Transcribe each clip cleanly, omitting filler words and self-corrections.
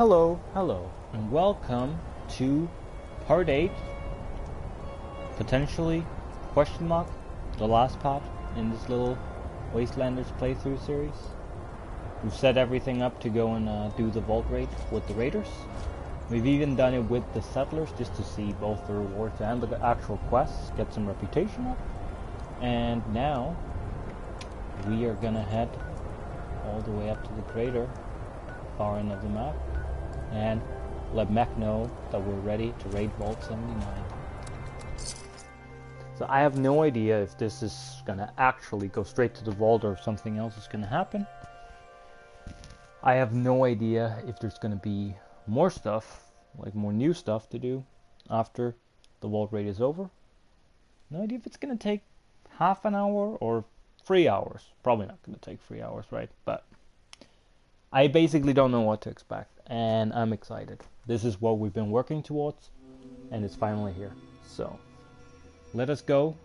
Hello, and welcome to part 8, potentially, question mark, the last part in this little Wastelanders playthrough series. We've set everything up to go and do the vault raid with the raiders. We've even done it with the settlers just to see both the rewards and the actual quests, get some reputation up. And now, we are gonna head all the way up to the crater, far end of the map, and let Mech know that we're ready to raid Vault 79. So I have no idea if this is gonna actually go straight to the vault or if something else is gonna happen. I have no idea if there's gonna be more stuff, like more new stuff to do after the vault raid is over. No idea if it's gonna take half an hour or 3 hours. Probably not gonna take 3 hours, right? But I basically don't know what to expect, and I'm excited. This is what we've been working towards, and it's finally here. So, let us go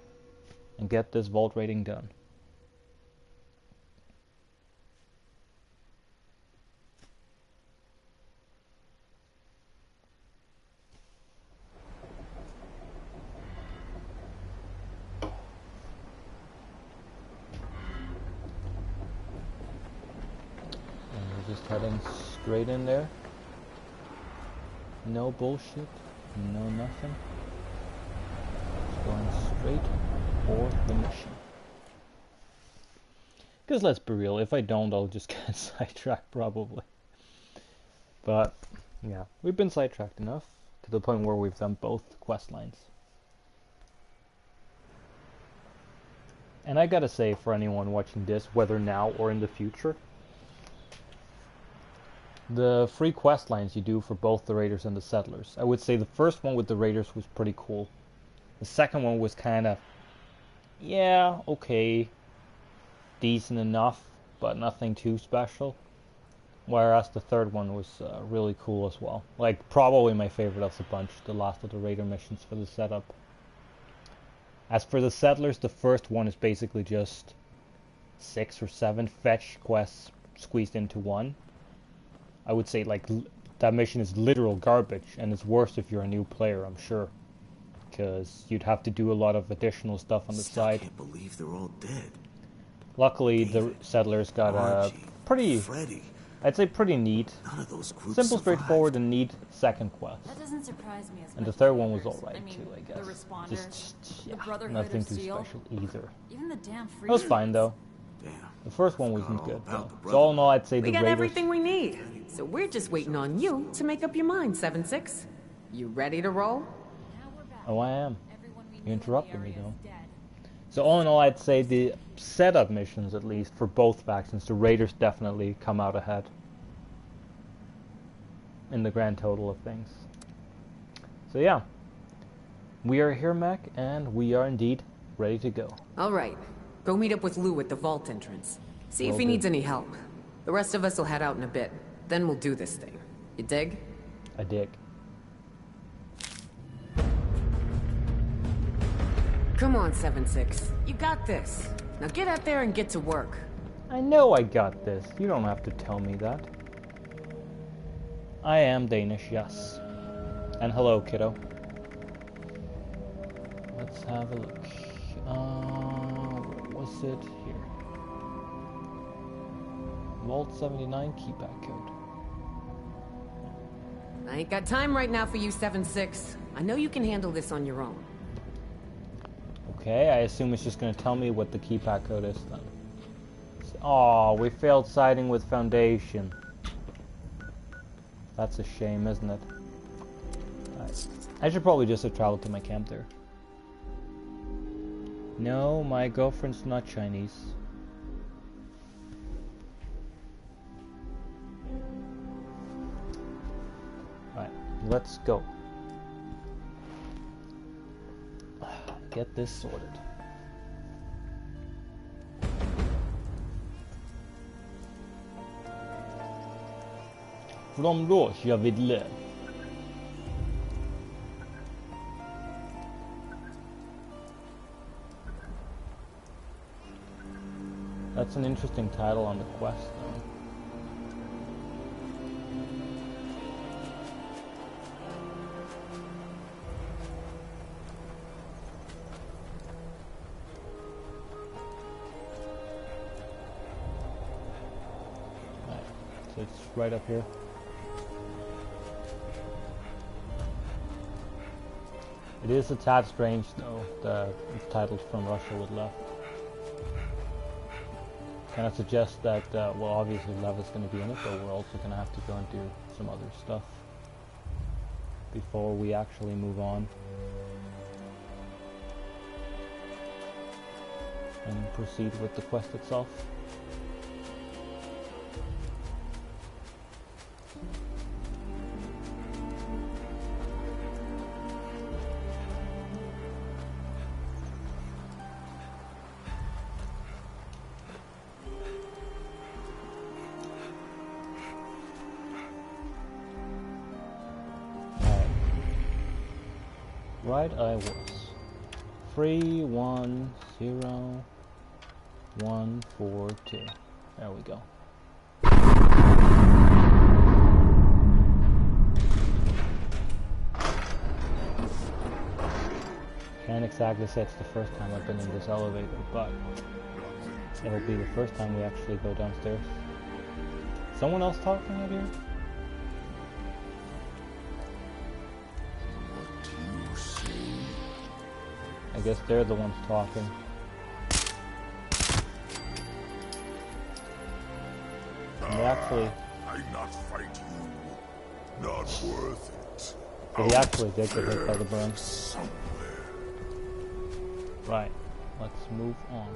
and get this vault raiding done. Just heading straight in there. No bullshit. No nothing. Just going straight for the mission. Because let's be real, if I don't, I'll just get sidetracked probably. But, yeah, we've been sidetracked enough to the point where we've done both quest lines. And I gotta say, for anyone watching this, whether now or in the future, the free quest lines you do for both the raiders and the settlers. I would say the first one with the raiders was pretty cool. The second one was kind of, yeah, okay, decent enough, but nothing too special. Whereas the third one was really cool as well. Like, probably my favorite of the bunch, the last of the raider missions for the setup. As for the settlers, the first one is basically just 6 or 7 fetch quests squeezed into one. I would say like that mission is literal garbage, and it's worse if you're a new player, I'm sure, because you'd have to do a lot of additional stuff on the side. I can't believe they're all dead. Luckily, David, the settlers got a pretty, Freddy. I'd say pretty neat, None of those groups simple, survived. straightforward, and neat second quest. That doesn't surprise me as much. And the third as one was others. alright too, I guess. The responders, Just the yeah, Brotherhood nothing of too Steel, special either. even the damn free. It was fine though. Damn. The first one Forgot wasn't all good about though. the So all in all, I'd say We the got raiders. everything we need, so we're just waiting on you to make up your mind, 7-6. You ready to roll? Now we're back. Oh, I am. Everyone we You knew in the interrupted me area though. is dead. So all in all, I'd say the setup missions, at least for both factions, the raiders definitely come out ahead in the grand total of things. So yeah, we are here, Mac, and we are indeed ready to go. All right, go meet up with Lou at the vault entrance. See if Will he do. needs any help. The rest of us will head out in a bit. Then we'll do this thing. You dig? I dig. Come on, 7-6. You got this. Now get out there and get to work. I know I got this. You don't have to tell me that. I am Danish, yes. And hello, kiddo. Let's have a look. What was it here? Vault 79 keypad code. I ain't got time right now for you, 7-6. I know you can handle this on your own. Okay, I assume it's just going to tell me what the keypad code is then. Oh, we failed siding with Foundation. That's a shame, isn't it? Right. I should probably just have traveled to my camp there. No, my girlfriend's not Chinese. Alright, let's go. Get this sorted. From då kör vi löp. That's an interesting title on the quest, though. So it's right up here. It is a tad strange though, the titles from Russia with Lev. Kind of suggests that, well, obviously Lev is going to be in it, but we're also going to have to go and do some other stuff before we actually move on and proceed with the quest itself. Right, I was 310142. There we go. Can't exactly say it's the first time I've been in this elevator, but it'll be the first time we actually go downstairs. Someone else talking out here? I guess they're the ones talking. And actually, I not fight you. Not worth it. he actually did get hit by the burn. Somewhere. Right, let's move on.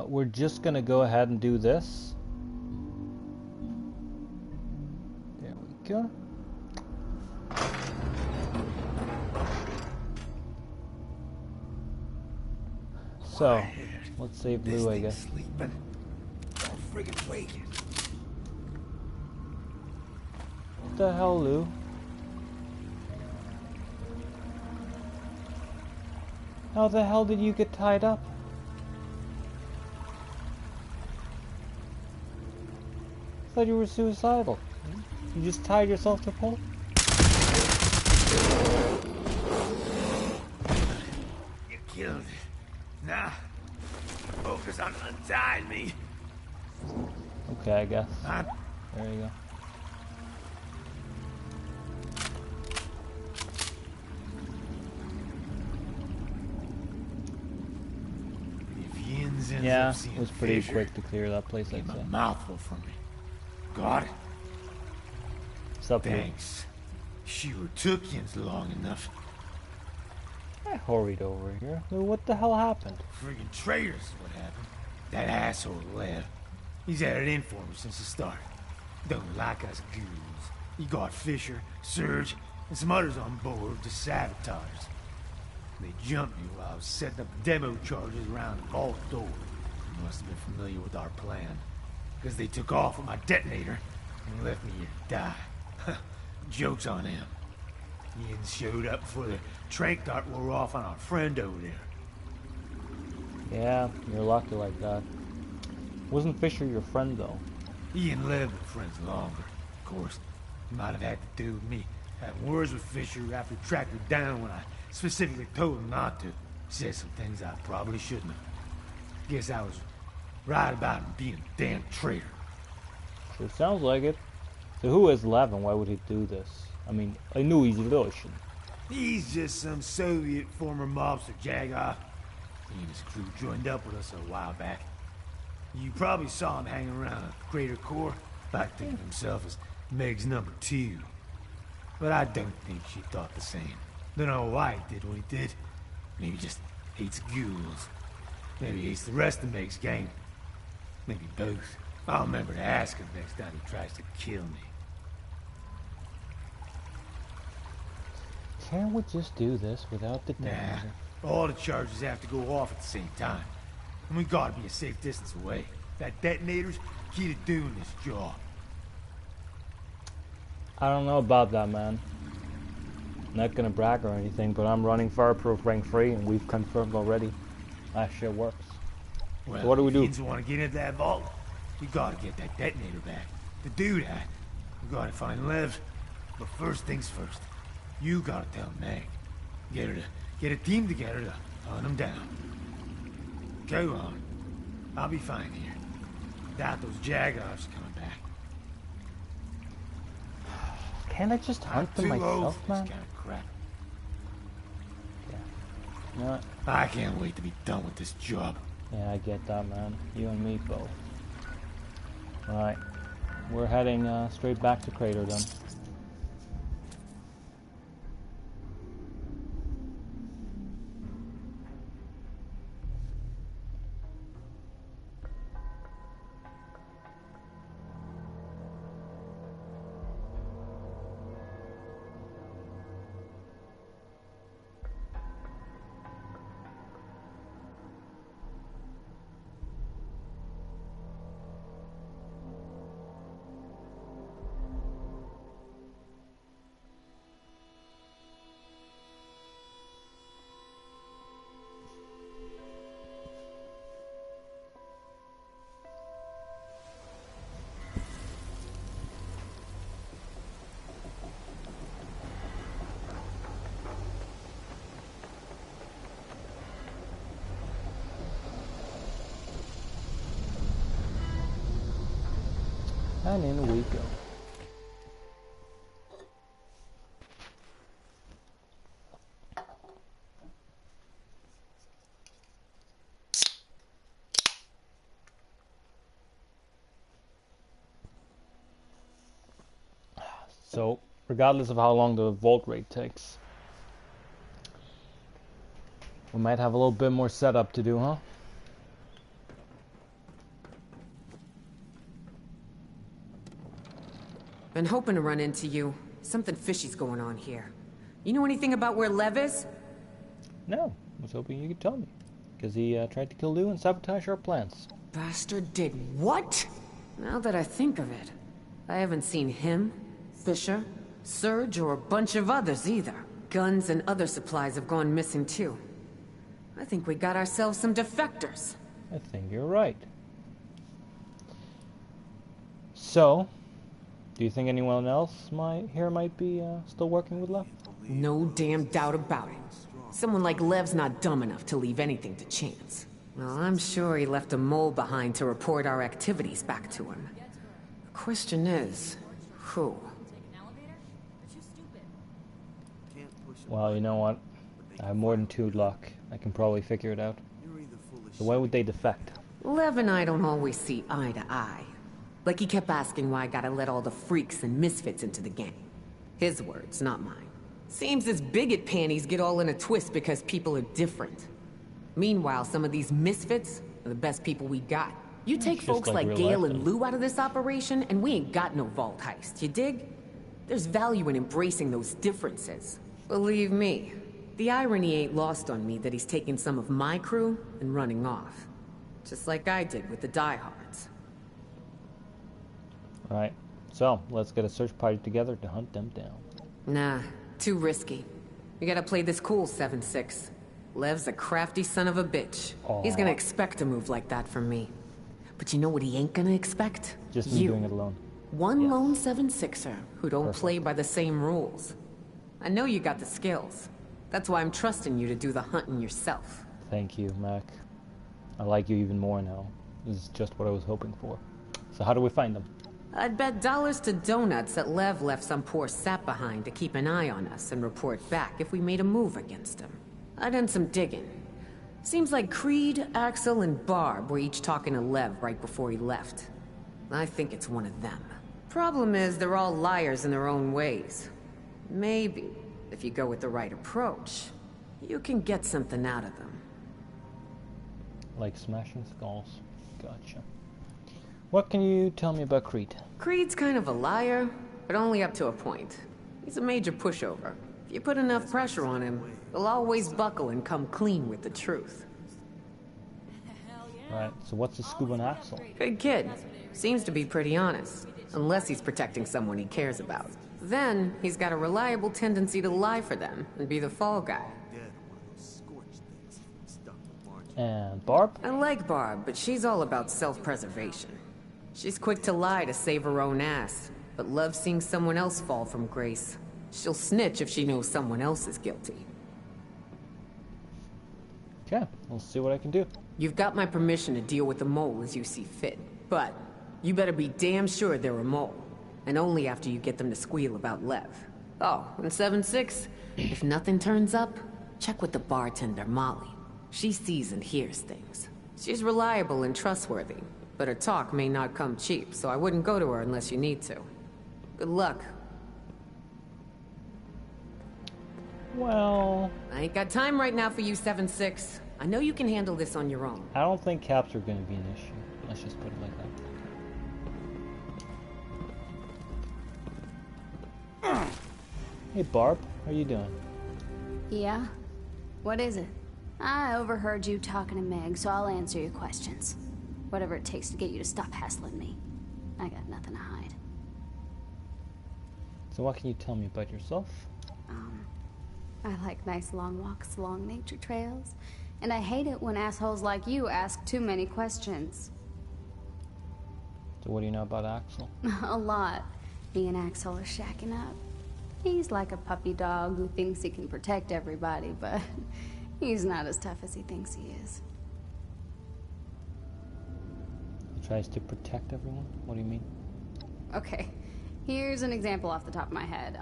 We're just gonna go ahead and do this. There we go. So, let's save Lou, I guess. Sleeping. Don't friggin' wake it. What the hell, Lou? How the hell did you get tied up? I thought you were suicidal. You just tied yourself to a pole? You killed it. Now, focus on untying me. Okay, I guess. I'm There you go. If Yins ends Yeah, up seeing it was pretty Fisher, quick to clear that place, I'd keep say. a mouthful from me. Got it? What's up, Lou? Thanks. Sure took Yins long enough. I hurried over here. Lou, what the hell happened? Friggin' traitors is what happened. That asshole Lev. He's had it in for me since the start. Don't like us ghouls. He got Fisher, Surge, and some others on board to sabotage us. They jumped me while I was setting up demo charges around the vault door. They must have been familiar with our plan, because they took off with my detonator and left me here to die. Joke's on them. Ian showed up before the trank dart wore off on our friend over there. Yeah, you're lucky like that. Wasn't Fisher your friend, though? Ian Lev been friends longer. Of course, he might have had to do with me having words with Fisher after he tracked me down when I specifically told him not to. Said some things I probably shouldn't have. Guess I was right about him being a damn traitor. Sure sounds like it. So who is Lev and why would he do this? I mean, I knew he's Russian. He's just some Soviet former mobster jagoff. He and his crew joined up with us a while back. You probably saw him hanging around a crater core, like thinking of himself as Meg's number 2. But I don't think she thought the same. Don't know why he did what he did. Maybe just hates ghouls. Maybe it's the rest of Meg's gang. Maybe both. I'll remember to ask him next time he tries to kill me. Can't we just do this without the Nah, detonator? all the charges have to go off at the same time. And we gotta be a safe distance away. That detonator's key to doing this job. I don't know about that, man. Not gonna brag or anything, but I'm running fireproof rank 3, and we've confirmed already that shit works. Well, So what do we do? If you want to get into that vault, we gotta get that detonator back. To do that, we gotta find Lev. But first things first, you gotta tell Meg. Get a team together to hunt him down. Go on. I'll be fine here. Doubt those Jaguars are coming back. Can't I just hunt them I'm too old myself, for man? this kind of crap. You know what? I can't wait to be done with this job. Yeah, I get that, man. You and me both. Alright. We're heading straight back to Crater then. And in we go. So, regardless of how long the vault raid takes, we might have a little bit more setup to do, huh? Been hoping to run into you. Something fishy's going on here. You know anything about where Lev is? No, I was hoping you could tell me. Because he tried to kill Lou and sabotage our plans. Bastard did what? Now that I think of it, I haven't seen him, Fisher, Surge, or a bunch of others either. Guns and other supplies have gone missing too. I think we got ourselves some defectors. I think you're right. So, do you think anyone else might be still working with Lev? No damn doubt about it. Someone like Lev's not dumb enough to leave anything to chance. Well, I'm sure he left a mole behind to report our activities back to him. The question is, who? Well, you know what? I have more than 2 luck. I can probably figure it out. So why would they defect? Lev and I don't always see eye to eye. Like he kept asking why I gotta let all the freaks and misfits into the gang. His words, not mine. Seems his bigot panties get all in a twist because people are different. Meanwhile, some of these misfits are the best people we got. You take just folks like like real Gale life, and then. Lou out of this operation, and we ain't got no vault heist, you dig? There's value in embracing those differences. Believe me, the irony ain't lost on me that he's taking some of my crew and running off. Just like I did with the diehards. Alright, so let's get a search party together to hunt them down. Nah, too risky. We gotta play this cool, 7-6. Lev's a crafty son of a bitch. He's gonna expect a move like that from me. But you know what he ain't gonna expect? Just me doing it alone. One Yes. lone 7-6er who don't Perfect. play by the same rules. I know you got the skills. That's why I'm trusting you to do the hunting yourself. Thank you, Mac. I like you even more now. This is just what I was hoping for. So how do we find them? I'd bet dollars to donuts that Lev left some poor sap behind to keep an eye on us and report back if we made a move against him. I done some digging. Seems like Creed, Axel, and Barb were each talking to Lev right before he left. I think it's one of them. Problem is, they're all liars in their own ways. Maybe, if you go with the right approach, you can get something out of them. Like smashing skulls. Gotcha. What can you tell me about Creed? Creed's kind of a liar, but only up to a point. He's a major pushover. If you put enough pressure on him, he'll always buckle and come clean with the truth. Right, so what's the scoop on Axel? Good kid. Seems to be pretty honest. Unless he's protecting someone he cares about. Then, he's got a reliable tendency to lie for them and be the fall guy. And Barb? I like Barb, but she's all about self-preservation. She's quick to lie to save her own ass, but loves seeing someone else fall from grace. She'll snitch if she knows someone else is guilty. Okay, we'll see what I can do. You've got my permission to deal with the mole as you see fit, but you better be damn sure they're a mole. And only after you get them to squeal about Lev. Oh, and 7-6, if nothing turns up, check with the bartender, Molly. She sees and hears things. She's reliable and trustworthy, but her talk may not come cheap, so I wouldn't go to her unless you need to. Good luck. Well, I ain't got time right now for you, 7-6. I know you can handle this on your own. I don't think caps are going to be an issue. Let's just put it like that. Hey Barb, how you doing? Yeah? What is it? I overheard you talking to Meg, so I'll answer your questions. Whatever it takes to get you to stop hassling me. I got nothing to hide. So what can you tell me about yourself? I like nice long walks along nature trails, and I hate it when assholes like you ask too many questions. So what do you know about Axel? A lot. Me and Axel are shacking up. He's like a puppy dog who thinks he can protect everybody, but he's not as tough as he thinks he is. He tries to protect everyone? What do you mean? Okay, here's an example off the top of my head.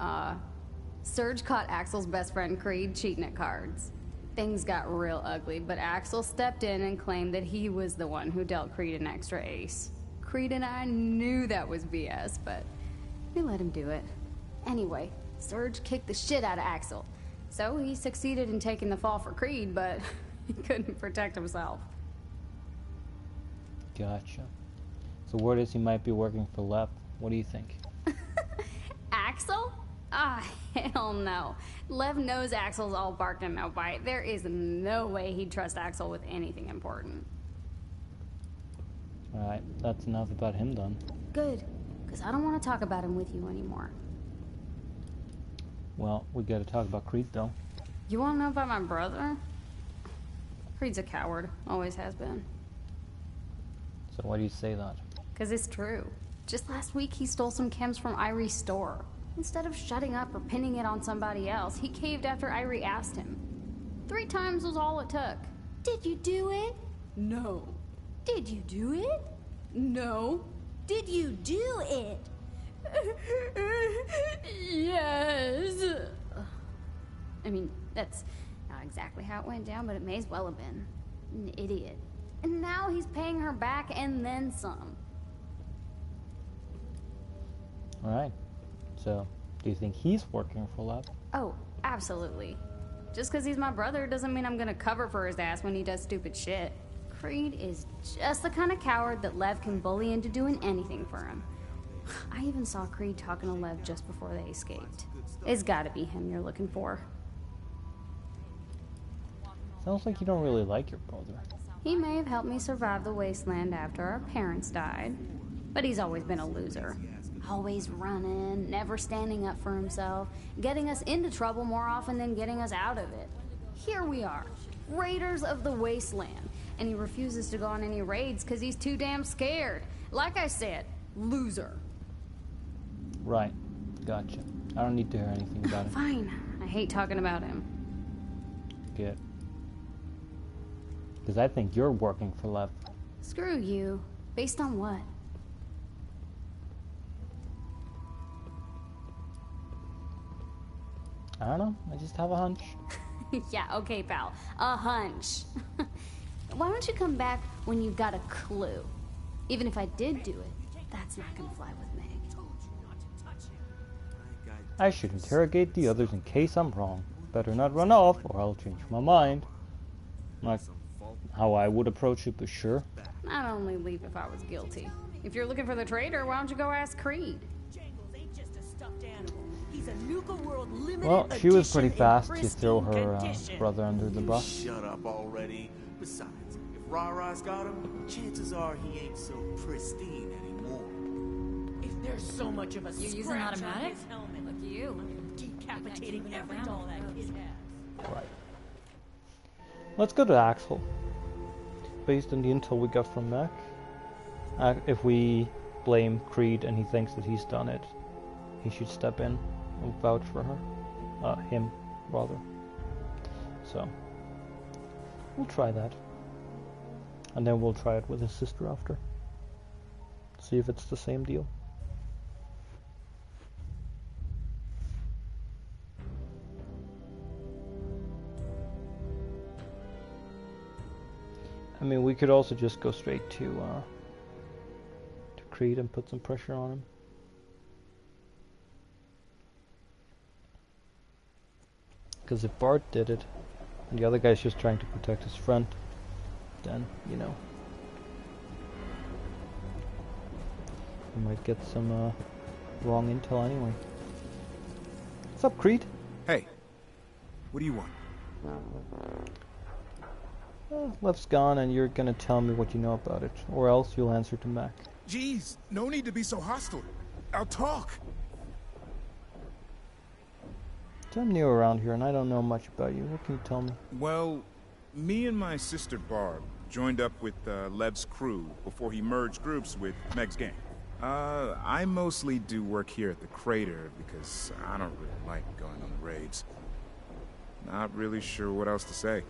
Serge caught Axel's best friend Creed cheating at cards. Things got real ugly, but Axel stepped in and claimed that he was the one who dealt Creed an extra ace. Creed and I knew that was BS, but we let him do it. Anyway, Serge kicked the shit out of Axel. So he succeeded in taking the fall for Creed, but he couldn't protect himself. Gotcha. So word is he might be working for Lev. What do you think? Axel? Ah, hell no. Lev knows Axel's all bark and no bite. There is no way he'd trust Axel with anything important. Alright, that's enough about him done. Good, because I don't want to talk about him with you anymore. Well, we gotta talk about Creed though. You want to know about my brother? Creed's a coward. Always has been. So why do you say that? Because it's true. Just last week, he stole some chems from Irie's store. Instead of shutting up or pinning it on somebody else, he caved after Irie asked him. 3 times was all it took. Did you do it? No. Did you do it? No. Did you do it? Yes. I mean, that's not exactly how it went down, but it may as well have been. An idiot. And now he's paying her back and then some. Alright. So, do you think he's working for Lev? Oh, absolutely. Just because he's my brother doesn't mean I'm gonna cover for his ass when he does stupid shit. Creed is just the kind of coward that Lev can bully into doing anything for him. I even saw Creed talking to Lev just before they escaped. It's gotta be him you're looking for. Sounds like you don't really like your brother. He may have helped me survive the wasteland after our parents died, but he's always been a loser. Always running, never standing up for himself, getting us into trouble more often than getting us out of it. Here we are, raiders of the wasteland, and he refuses to go on any raids because he's too damn scared. Like I said, loser. Right. Gotcha. I don't need to hear anything about him. Fine. I hate talking about him. Good. Because I think you're working for Lev. Screw you. Based on what? I don't know. I just have a hunch. Yeah, okay, pal. A hunch. Why don't you come back when you've got a clue? Even if I did do it, that's not gonna fly with Meg. I should interrogate the others in case I'm wrong. Better not run off, or I'll change my mind. Like, how I would approach it, but sure. I'd only leave if I was guilty. If you're looking for the traitor, why don't you go ask Creed? Well, she was pretty fast to throw her brother under the bus. Shut up already. Besides, if Ra-Ra's got him, chances are he ain't so pristine anymore. If there's so much of a You're using scratch on automatic? his helmet, Look at you. I'm decapitating Keeping it every around doll that the kid has. Right. Let's go to Axel. Based on the intel we got from Mac, if we blame Creed and he thinks that he's done it, he should step in and vouch for her. Him, rather. So, we'll try that. And then we'll try it with his sister after. See if it's the same deal. I mean, we could also just go straight to Creed and put some pressure on him. Because if Bart did it, and the other guy's just trying to protect his friend, then, you know, we might get some wrong intel anyway. What's up, Creed? Hey, what do you want? Lev's gone, and you're gonna tell me what you know about it, or else you'll answer to Mac. Jeez, no need to be so hostile. I'll talk. I'm new around here, and I don't know much about you. What can you tell me? Well, me and my sister Barb joined up with Lev's crew before he merged groups with Meg's gang. I mostly do work here at the crater because I don't really like going on the raids. Not really sure what else to say.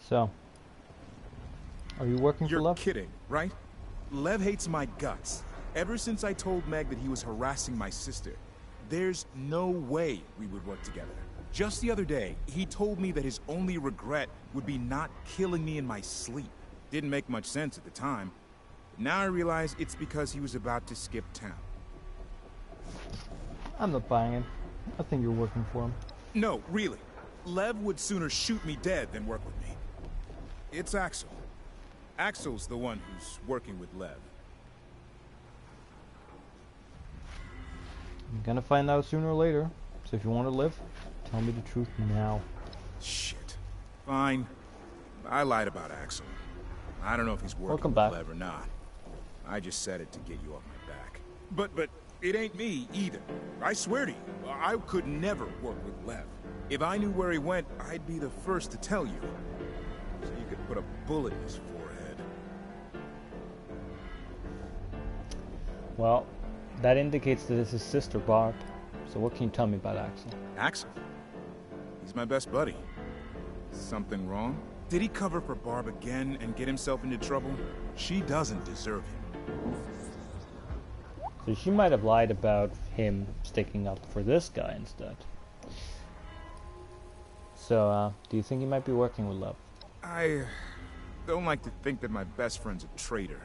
So, are you working for You're Lev? kidding, right? Lev hates my guts. Ever since I told Meg that he was harassing my sister, there's no way we would work together. Just the other day, he told me that his only regret would be not killing me in my sleep. Didn't make much sense at the time. But now I realize it's because he was about to skip town. I'm not buying it. I think you're working for him. No, really. Lev would sooner shoot me dead than work with me. It's Axel. Axel's the one who's working with Lev. I'm gonna find out sooner or later. So if you want to live, tell me the truth now. Shit. Fine. I lied about Axel. I don't know if he's working Welcome with back. Lev or not. I just said it to get you off my back. But it ain't me either. I swear to you, I could never work with Lev. If I knew where he went, I'd be the first to tell you. So you could put a bullet in his forehead. Well, that indicates that it's his sister, Barb. So what can you tell me about Axel? Axel? He's my best buddy. Something wrong? Did he cover for Barb again and get himself into trouble? She doesn't deserve him. So she might have lied about him sticking up for this guy instead. So, do you think he might be working with Lev? I don't like to think that my best friend's a traitor.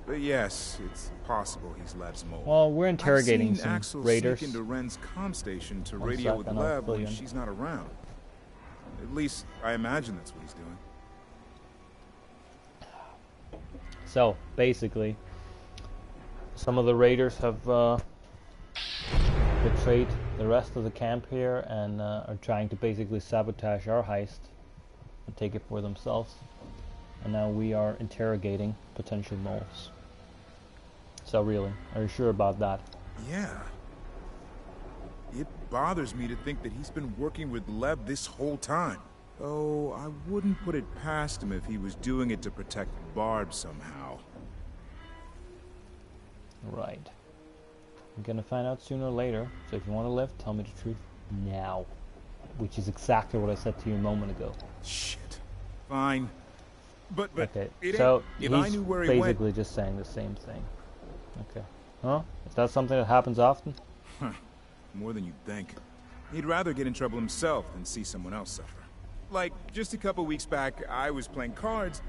But yes, it's possible he's Lev's mole. Well, we're interrogating I've seen some Axel raiders. sneak into Ren's comm station to One radio with second, I'll Lev fill when you in. she's not around. At least, I imagine that's what he's doing. So, basically, some of the raiders have betrayed the rest of the camp here and are trying to basically sabotage our heist and take it for themselves. And now we are interrogating potential moles. So really, are you sure about that? Yeah. It bothers me to think that he's been working with Lev this whole time. Oh, I wouldn't put it past him if he was doing it to protect Barb somehow. Right. I'm gonna find out sooner or later. So if you want to live, tell me the truth now. Which is exactly what I said to you a moment ago. Shit. Fine. But Okay, it ain't- so if he's I knew where he went, basically just saying the same thing. Okay. Huh? Is that something that happens often? more than you'd think. He'd rather get in trouble himself than see someone else suffer. Like, just a couple weeks back, I was playing cards,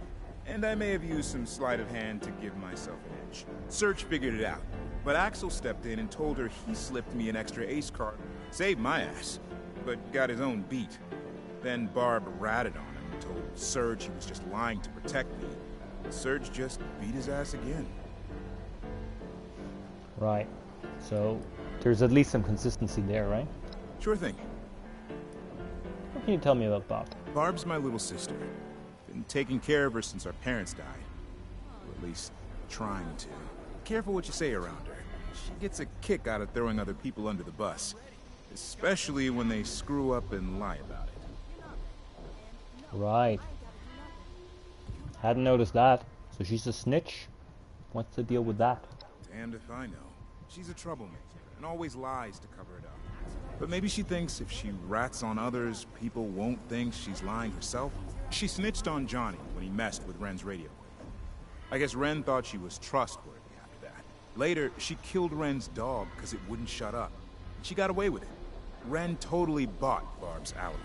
and I may have used some sleight of hand to give myself an edge. Serge figured it out, but Axel stepped in and told her he slipped me an extra ace card. Saved my ass, but got his own beat. Then Barb ratted on him, told Serge he was just lying to protect me. Serge just beat his ass again. Right. So there's at least some consistency there, right? Sure thing. What can you tell me about Bob? Barb's my little sister. Been taking care of her since our parents died. Or at least trying to. Careful what you say around her. She gets a kick out of throwing other people under the bus. Especially when they screw up and lie about it. Right. Hadn't noticed that. So she's a snitch? What's the deal with that? Damned if I know. She's a troublemaker and always lies to cover it up. But maybe she thinks if she rats on others, people won't think she's lying herself. She snitched on Johnny when he messed with Ren's radio equipment. I guess Ren thought she was trustworthy after that. Later, she killed Ren's dog because it wouldn't shut up. She got away with it. Ren totally bought Barb's alibi.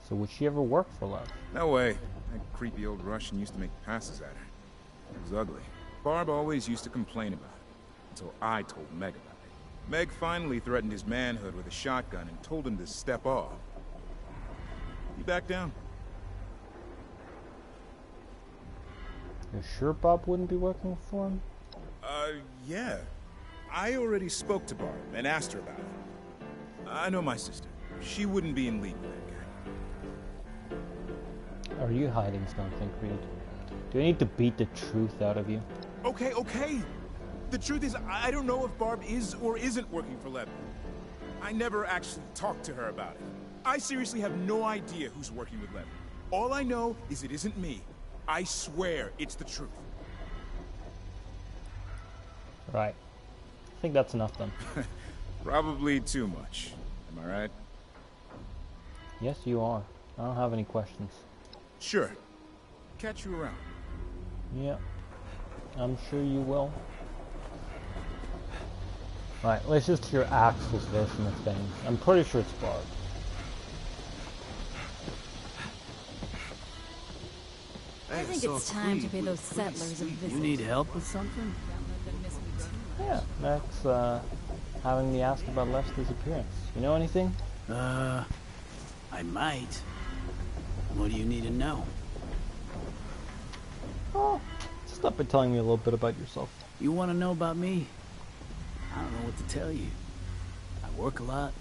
So would she ever work for Lev? No way. That creepy old Russian used to make passes at her. It was ugly. Barb always used to complain about it, until I told Meg about it. Meg finally threatened his manhood with a shotgun and told him to step off. He backed down. You're sure Bob wouldn't be working for him? Yeah. I already spoke to Barb and asked her about it. I know my sister. She wouldn't be in league with that guy. Are you hiding something, Creed? Do I need to beat the truth out of you? Okay. The truth is, I don't know if Barb is or isn't working for Lev. I never actually talked to her about it. I seriously have no idea who's working with Lev. All I know is it isn't me. I swear it's the truth. Right. I think that's enough then. Probably too much. Am I right? Yes, you are. I don't have any questions. Sure. Catch you around. Yeah. I'm sure you will. Right, let's just hear Axel's version of things. I'm pretty sure it's Barb. I think it's time to pay those settlers a visit. You need help with something? Yeah, Max, having me ask about Lef's disappearance. You know anything? I might. What do you need to know? Oh, stop by telling me a little bit about yourself. You want to know about me? I don't know what to tell you. I work a lot,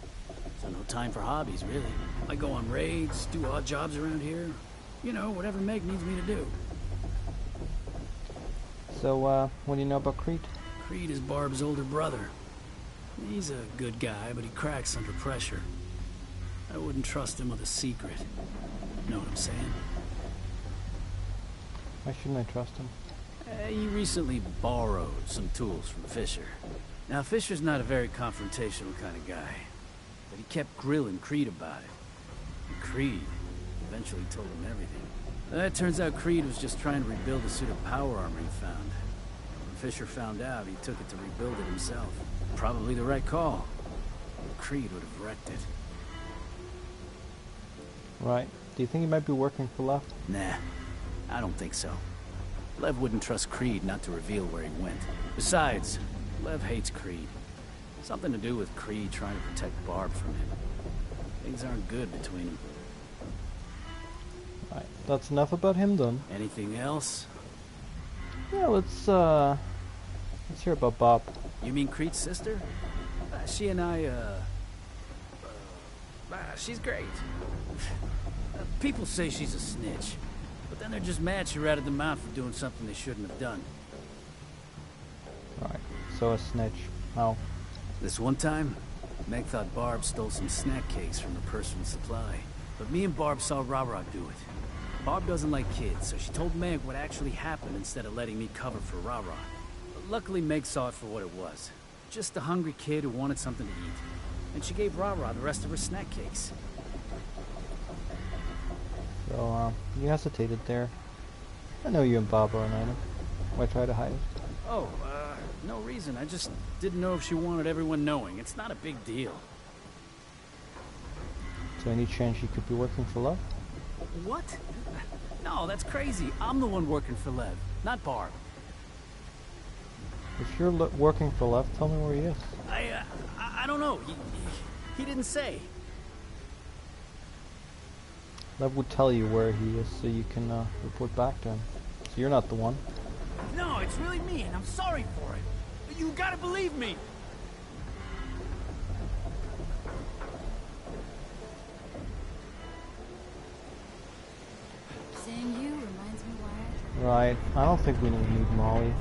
so no time for hobbies, really. I go on raids, do odd jobs around here. You know, whatever Meg needs me to do. So, what do you know about Creed? Creed is Barb's older brother. He's a good guy, but he cracks under pressure. I wouldn't trust him with a secret. Know what I'm saying? Why shouldn't I trust him? He recently borrowed some tools from Fisher. Now, Fisher's not a very confrontational kind of guy, but he kept grilling Creed about it. And Creed eventually told him everything. It turns out Creed was just trying to rebuild a suit of power armor he found. When Fisher found out, he took it to rebuild it himself. Probably the right call. Creed would have wrecked it. Right. Do you think he might be working for Lev? Nah, I don't think so. Lev wouldn't trust Creed not to reveal where he went. Besides, Lev hates Creed. Something to do with Creed trying to protect Barb from him. Things aren't good between them. Right. That's enough about him then. Anything else? Yeah, let's hear about Bob. You mean Creed's sister? She and I, she's great. People say she's a snitch, but then they're just mad she ratted them out for doing something they shouldn't have done. Right. So a snitch. How? This one time, Meg thought Barb stole some snack cakes from her personal supply. But me and Barb saw Rara do it. Barb doesn't like kids, so she told Meg what actually happened instead of letting me cover for Rara. Luckily, Meg saw it for what it was. Just a hungry kid who wanted something to eat. And she gave Rara the rest of her snack cakes. So, you hesitated there. I know you and Bob are an item. Why try to hide it? Oh, no reason. I just didn't know if she wanted everyone knowing. It's not a big deal. So any chance you could be working for Lev? What? No, that's crazy. I'm the one working for Lev, not Barb. If you're working for Lev, tell me where he is. I don't know. He didn't say. Lev would tell you where he is so you can report back to him. So you're not the one. No, it's really me, and I'm sorry for it. You gotta believe me. Seeing you reminds me why Right. I don't think we need Molly.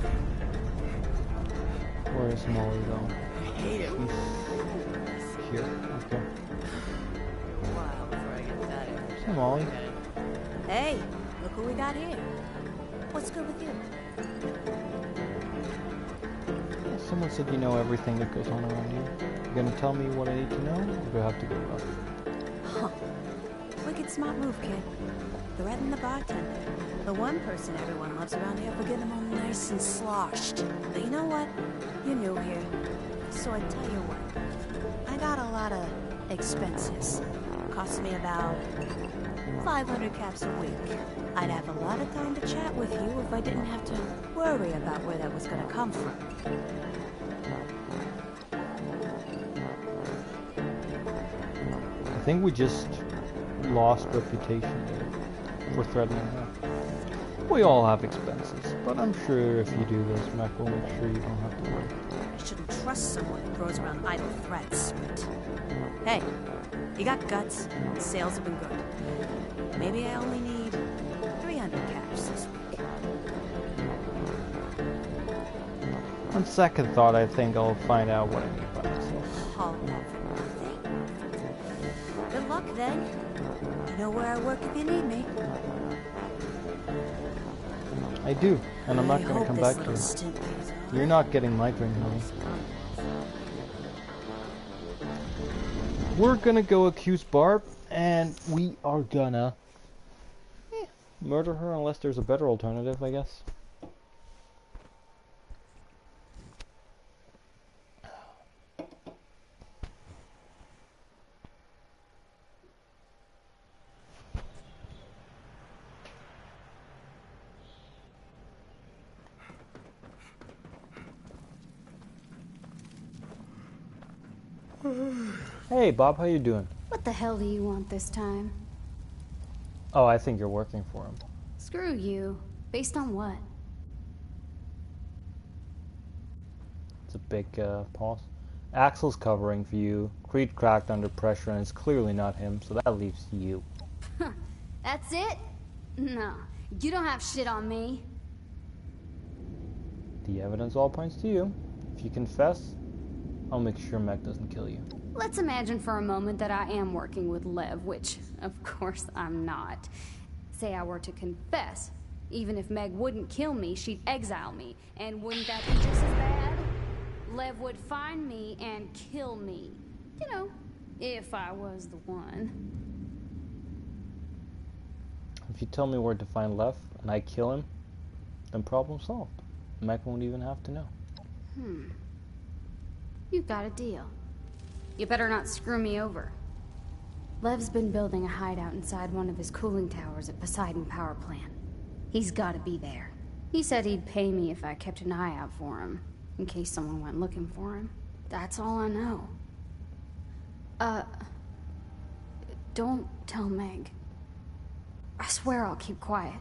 Where is Molly though? hate it. She's here. Okay. Wow, before I get that in. Hey Molly. Hey, look who we got here. What's good with you? Someone said you know everything that goes on around you. You gonna tell me what I need to know, or do I have to go up? Huh. Wicked smart move, kid. Threaten the bartender. The one person everyone loves around here for getting them all nice and sloshed. But you know what? You're new here. So I tell you what. I got a lot of expenses. Costs me about 500 caps a week. I'd have a lot of time to chat with you if I didn't have to worry about where that was gonna come from. I think we just lost reputation there for threatening her. We all have expenses, but I'm sure if you do this, Mac will make sure you don't have to worry. I shouldn't trust someone who throws around idle threats, but... Hey, you got guts. Sales have been good. Maybe I only need 300 caps this week. On second thought, I think I'll find out what I need by myself. All that for nothing. Good luck, then. You know where I work if you need me. I do, and I'm not gonna come back to you. You're not getting my drink money. We're gonna go accuse Barb, and we are gonna murder her unless there's a better alternative, I guess. Hey Bob, how you doing? What the hell do you want this time? Oh, I think you're working for him. Screw you. Based on what? It's a big pause. Axel's covering for you. Creed cracked under pressure, and it's clearly not him, so that leaves you. That's it? No, you don't have shit on me. The evidence all points to you. If you confess, I'll make sure Meg doesn't kill you. Let's imagine for a moment that I am working with Lev, which, of course, I'm not. Say I were to confess. Even if Meg wouldn't kill me, she'd exile me. And wouldn't that be just as bad? Lev would find me and kill me. You know, if I was the one. If you tell me where to find Lev, and I kill him, then problem solved. Meg won't even have to know. You've got a deal. You better not screw me over. Lev's been building a hideout inside one of his cooling towers at Poseidon Power Plant. He's gotta be there. He said he'd pay me if I kept an eye out for him, in case someone went looking for him. That's all I know. Don't tell Meg. I swear I'll keep quiet.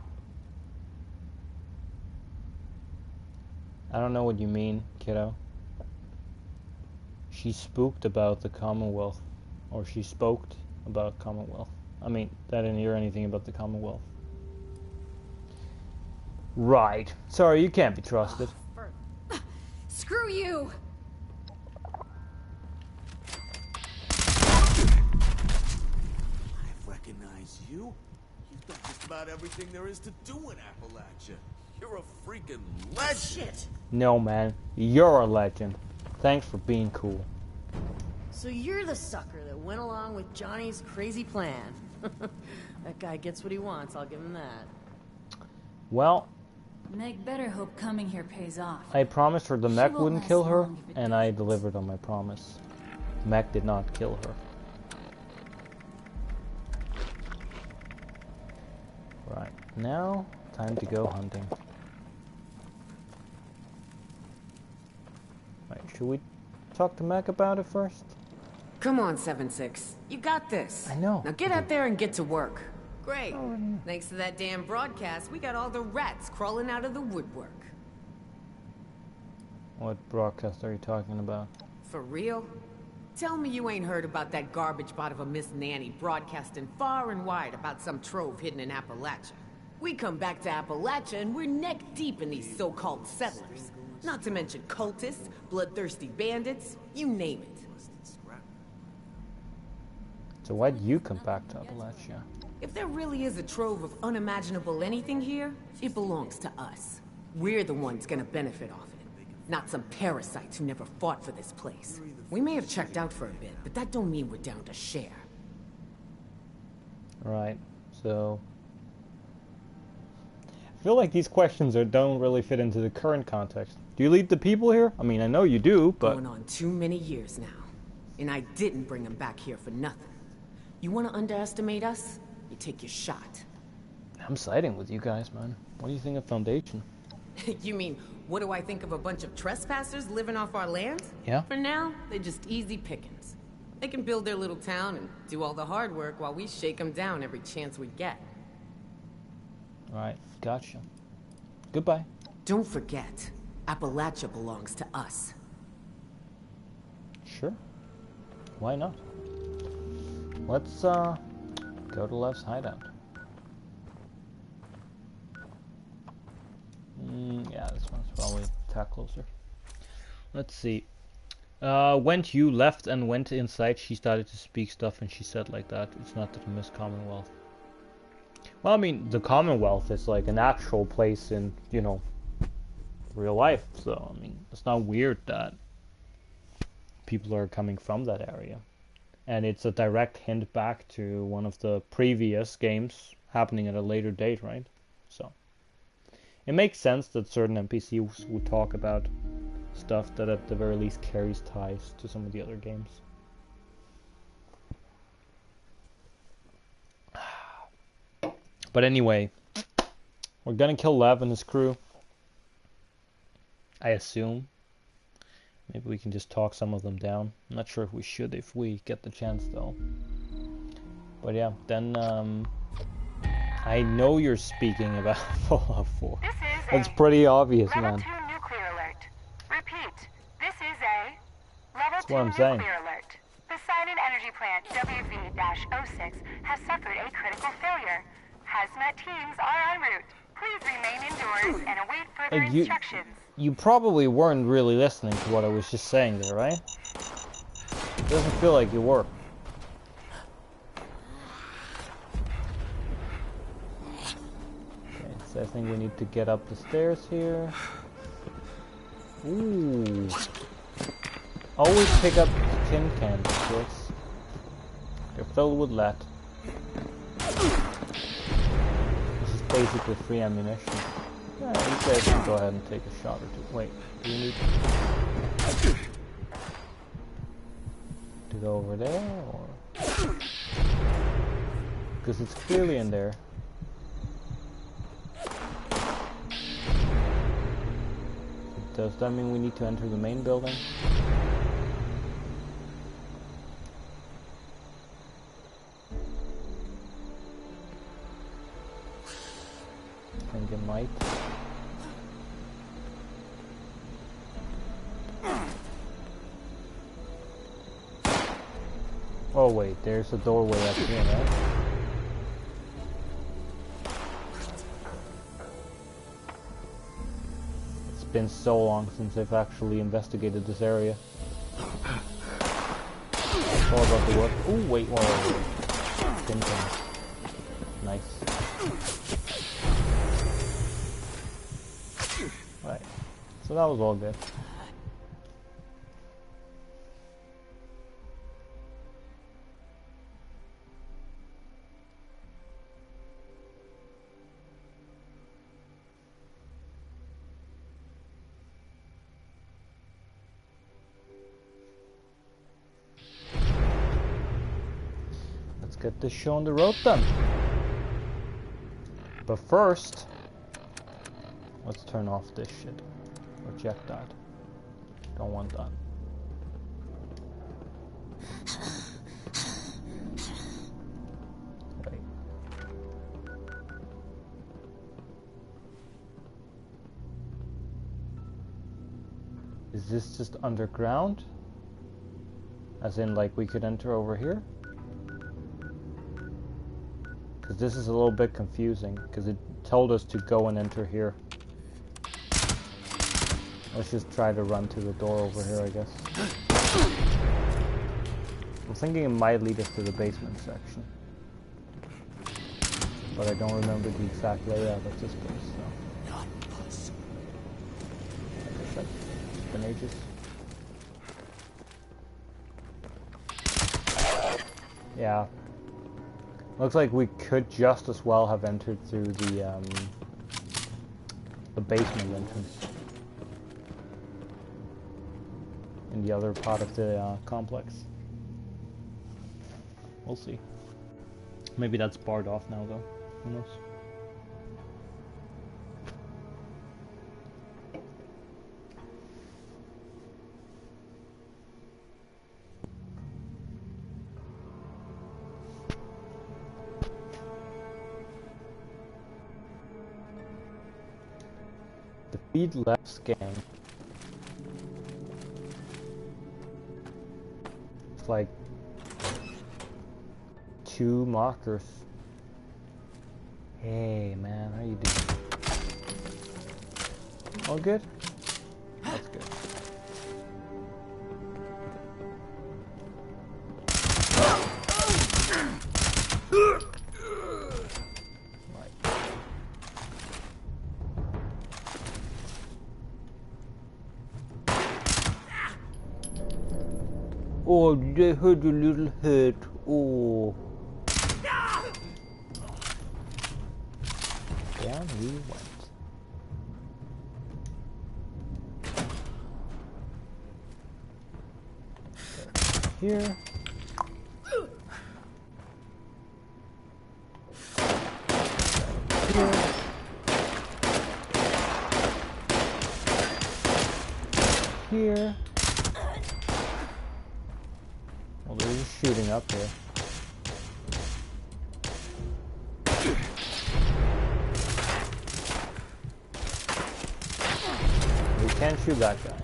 I don't know what you mean, kiddo. She spooked about the Commonwealth. Or she spoked about Commonwealth. I mean, I didn't hear anything about the Commonwealth. Right. Sorry, you can't be trusted. Screw you! I recognize you. You've done just about everything there is to do in Appalachia. You're a freaking legend. No, man. You're a legend. Thanks for being cool. So you're the sucker that went along with Johnny's crazy plan. That guy gets what he wants, I'll give him that. Well, Meg better hope coming here pays off. I promised her the She mech won't wouldn't last kill her, long if it and I doesn't. delivered on my promise. Mech did not kill her. Right, now, time to go hunting. Right, should we talk to Mech about it first? Come on, 7-6. You got this. I know. Now get out there and get to work. Great. Thanks to that damn broadcast, we got all the rats crawling out of the woodwork. What broadcast are you talking about? For real? Tell me you ain't heard about that garbage bot of a Miss Nanny broadcasting far and wide about some trove hidden in Appalachia. We come back to Appalachia and we're neck deep in these so-called settlers. Not to mention cultists, bloodthirsty bandits, you name it. So why'd you come back to Appalachia? If there really is a trove of unimaginable anything here, it belongs to us. We're the ones gonna benefit off it, not some parasites who never fought for this place. We may have checked out for a bit, but that don't mean we're down to share. Right, so... I feel like these questions don't really fit into the current context. Do you lead the people here? I mean, I know you do, but... Going on too many years now. And I didn't bring them back here for nothing. You want to underestimate us? You take your shot. I'm siding with you guys, man. What do you think of Foundation? You mean, what do I think of a bunch of trespassers living off our land? Yeah. For now, they're just easy pickings. They can build their little town and do all the hard work while we shake them down every chance we get. Alright, gotcha. Goodbye. Don't forget, Appalachia belongs to us. Sure. Why not? Let's, go to Lev's hideout. Yeah, this one's probably a tad closer. Let's see. When you left and went inside, she started to speak stuff and she said like that. It's not the Miss Commonwealth. Well, I mean, the Commonwealth is like an actual place in, you know, real life. So, I mean, it's not weird that people are coming from that area. And it's a direct hint back to one of the previous games happening at a later date, right? So, it makes sense that certain NPCs would talk about stuff that at the very least carries ties to some of the other games. But anyway, we're gonna kill Lev and his crew. I assume. Maybe we can just talk some of them down. I'm not sure if we should if we get the chance though. But yeah, then I know you're speaking about Fallout 4. That's pretty obvious, Level man. 2 nuclear alert. Repeat, this is a Level That's 2 what I'm saying. nuclear alert. Poseidon Energy Plant WV-06 has suffered a critical failure. Hazmat teams are en route. Please remain indoors and await further instructions. You probably weren't really listening to what I was just saying there, right? It doesn't feel like you were. Okay, so I think we need to get up the stairs here. Ooh. Always pick up tin cans, kids. They're filled with lead. This is basically free ammunition. Yeah, you guys can go ahead and take a shot or two. Wait, do you need to go over there, or...? Because it's clearly in there. Does that mean we need to enter the main building? I think it might. Oh wait, there's a doorway up here, right? It's been so long since I've actually investigated this area. It's all about the work. Ooh, wait, whoa. Tin cans. Nice. Right. So that was all good. Let's get this show on the road then. But first, let's turn off this shit. Reject that. Don't want that. Right. Is this just underground? As in, like, we could enter over here? Because this is a little bit confusing, because it told us to go and enter here. Let's just try to run to the door over here, I guess. I'm thinking it might lead us to the basement section. But I don't remember the exact layout of this place, so... Like I said, it's been ages. Yeah. Looks like we could just as well have entered through the basement entrance. In the other part of the complex. We'll see. Maybe that's barred off now though. Who knows? Defeat left scan. It's like 2 markers. Hey man, how you doing? All good? That's good. Oh, they heard a little hurt. Oh. Down he went. Here. Here. Here. Well, they're just shooting up here. We can't shoot that guy.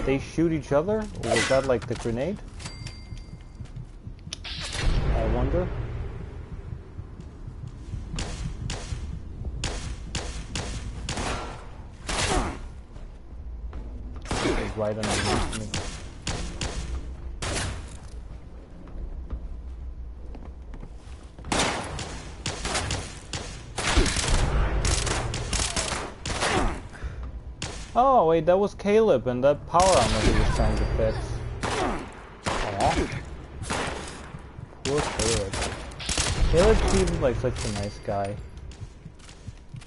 They shoot each other? Or was that like the grenade? I wonder. It's right underneath me. Oh wait, that was Caleb and that power armor he was trying to fix. Aww. Poor Caleb. Caleb seemed like such a nice guy.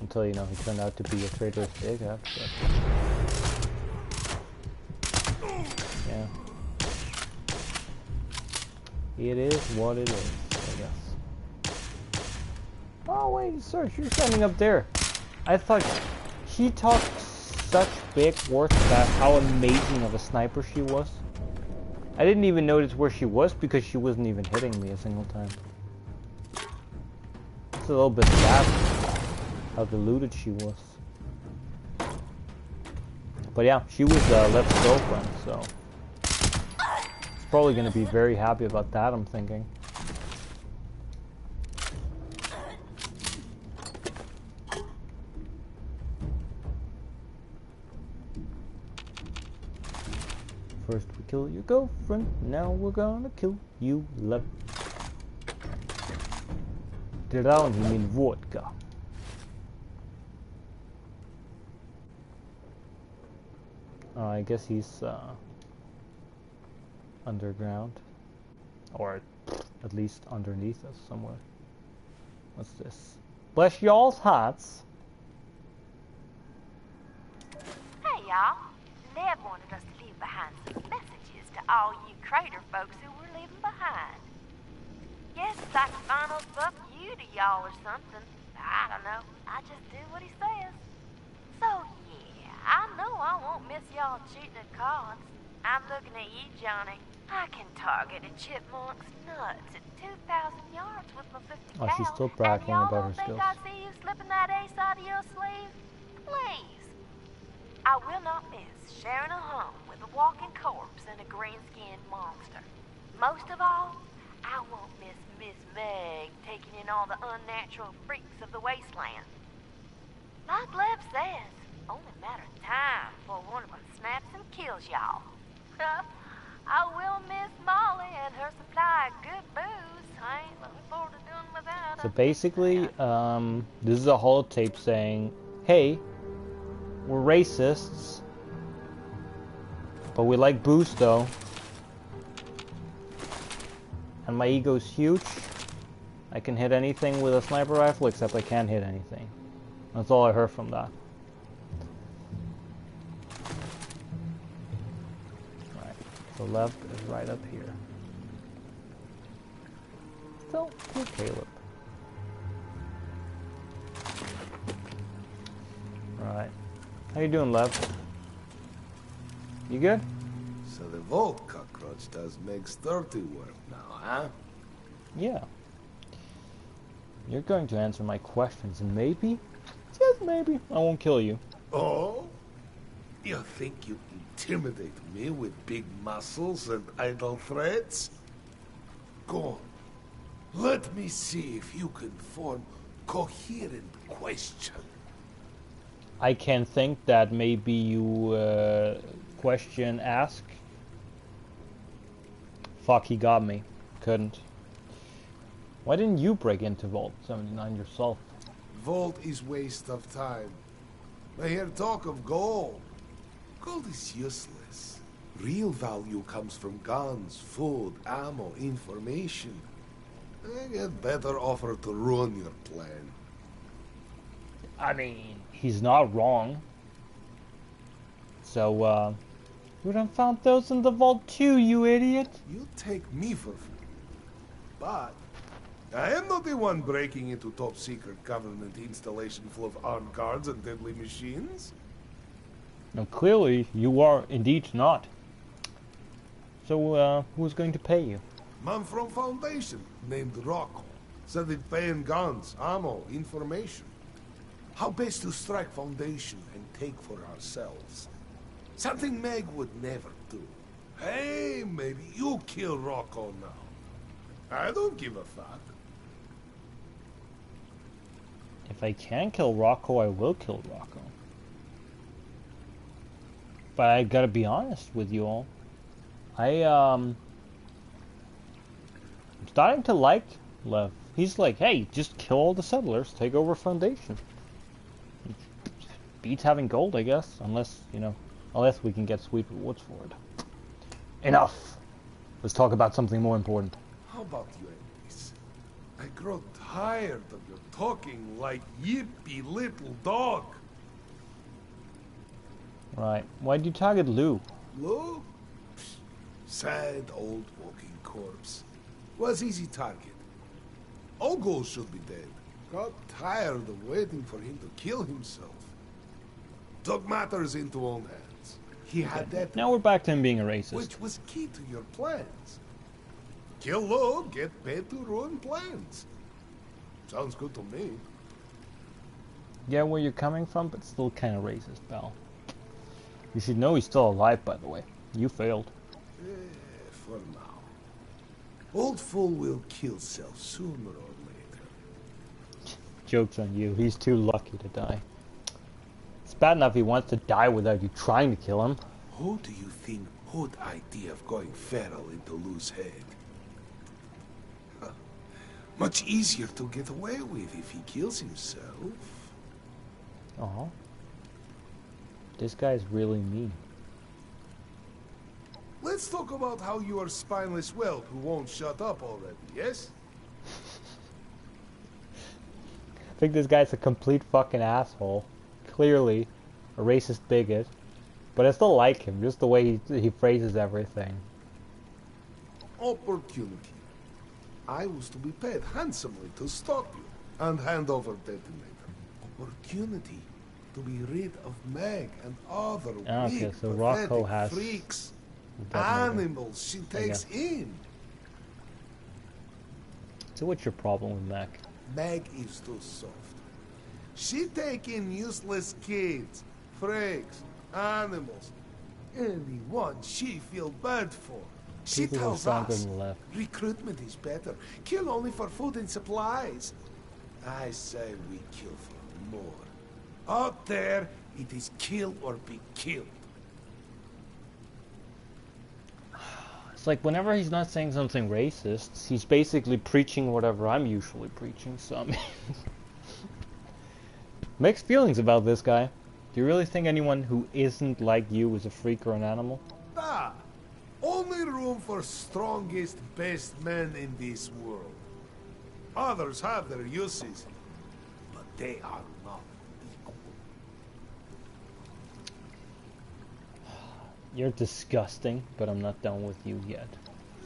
Until, you know, he turned out to be a traitorous dickhead. Yeah. It is what it is, I guess. Oh wait, Serge, you're standing up there. I thought she talked such big words about how amazing of a sniper she was. I didn't even notice where she was because she wasn't even hitting me a single time. It's a little bit sad how deluded she was. But yeah, she was Lev's girlfriend, so she's probably gonna be very happy about that, I'm thinking. First we kill your girlfriend, now we're gonna kill you, Lev. Drown him in vodka. I guess he's underground, or at least underneath us somewhere. What's this? Bless y'all's hearts. Hey y'all, Lev wanted us to leave behind some messages to all you crater folks who were leaving behind. Guess it's like a final fuck you to y'all or something. I don't know. I just do what he says. So yeah, I know I won't miss y'all cheating at cards. I'm looking at you, Johnny. I can target a chipmunk's nuts at 2,000 yards with my 50 Oh, cal. she's still And bragging y'all about her don't think skills. I see you slipping that ace out of your sleeve? Please. I will not miss sharing a home with a walking corpse and a green-skinned monster. Most of all, I won't miss Miss Meg taking in all the unnatural freaks of the wasteland. Like Lev says, only a matter of time before one of them snaps and kills y'all. I will miss Molly and her supply of good booze. I ain't looking forward to doing without her. So basically, this is a holotape saying, hey, we're racists, but we like booze though. And my ego's huge. I can hit anything with a sniper rifle except I can't hit anything. That's all I heard from that. Right, the left is right up here. So, kill Caleb. Right. How you doing, Lev? You good? So the Vault cockroach does Meg's dirty work now, huh? Yeah. You're going to answer my questions, and maybe, just maybe, I won't kill you. Oh? You think you intimidate me with big muscles and idle threats? Go on. Let me see if you can form coherent question. I can think that maybe you question ask. Fuck, he got me. Couldn't. Why didn't you break into Vault 79 yourself? Vault is waste of time. I hear talk of gold. Gold is useless. Real value comes from guns, food, ammo, information. I get better offer to ruin your plan. I mean, he's not wrong. So, you done found those in the vault too, you idiot. You take me for fool. But I am not the one breaking into top-secret government installation full of armed guards and deadly machines. No, clearly, you are indeed not. So, who's going to pay you? Man from Foundation, named Rocco. Said he'd pay in guns, ammo, information. How best to strike Foundation and take for ourselves. Something Meg would never do. Hey, maybe you kill Rocco now. I don't give a fuck. If I can kill Rocco, I will kill Rocco. But I gotta be honest with you all. I'm starting to like Lev. He's like, hey, just kill all the settlers, take over Foundation. Beats having gold, I guess. Unless, you know, unless we can get sweet rewards for it. Enough! Let's talk about something more important. How about you end this? I grow tired of your talking like yippy little dog. Right. Why'd you target Lou? Lou? Psst. Sad old walking corpse. Was easy target. All ghouls should be dead. Got tired of waiting for him to kill himself. Took matters into own hands. He had that. Now we're back to him being a racist. Which was key to your plans. Kill Lou, get paid to ruin plans. Sounds good to me. Yeah, where you're coming from, but still kind of racist, pal. You should know he's still alive, by the way. You failed. For now. Old fool will kill self sooner or later. Joke's on you. He's too lucky to die. It's bad enough he wants to die without you trying to kill him. Who do you think had idea of going feral into Lou's head? Huh. Much easier to get away with if he kills himself. Uh-huh. This guy's really mean. Let's talk about how you are a spineless whelp who won't shut up already, yes? I think this guy's a complete fucking asshole. Clearly a racist bigot. But I still like him, just the way he phrases everything. Opportunity. I was to be paid handsomely to stop you and hand over detonator. Opportunity to be rid of Meg and other Okay, weak, so Rocco pathetic has freaks. Animals she takes in. So what's your problem with Mac? Meg is too soft. She take in useless kids, freaks, animals, anyone she feel bad for. She People tells stronger us than the left. recruitment is better. Kill only for food and supplies. I say we kill for more. Out there, it is kill or be killed. It's like whenever he's not saying something racist, he's basically preaching whatever I'm usually preaching, so I mean... Mixed feelings about this guy. Do you really think anyone who isn't like you is a freak or an animal? Ah, only room for strongest, best men in this world. Others have their uses, but they are not equal. You're disgusting, but I'm not done with you yet.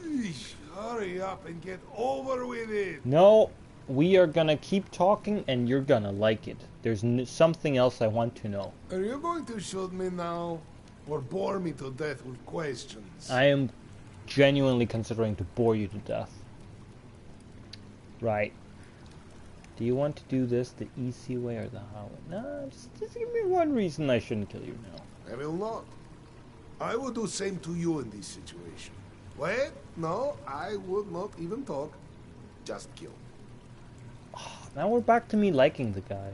Eesh, hurry up and get over with it. No, we are gonna keep talking and you're gonna like it. There's something else I want to know. Are you going to shoot me now, or bore me to death with questions? I am genuinely considering to bore you to death. Right. Do you want to do this the easy way or the hard way? No, just give me one reason I shouldn't kill you now. I will not. I would do same to you in this situation. Wait, no, I would not even talk. Just kill. Now we're back to me liking the guy.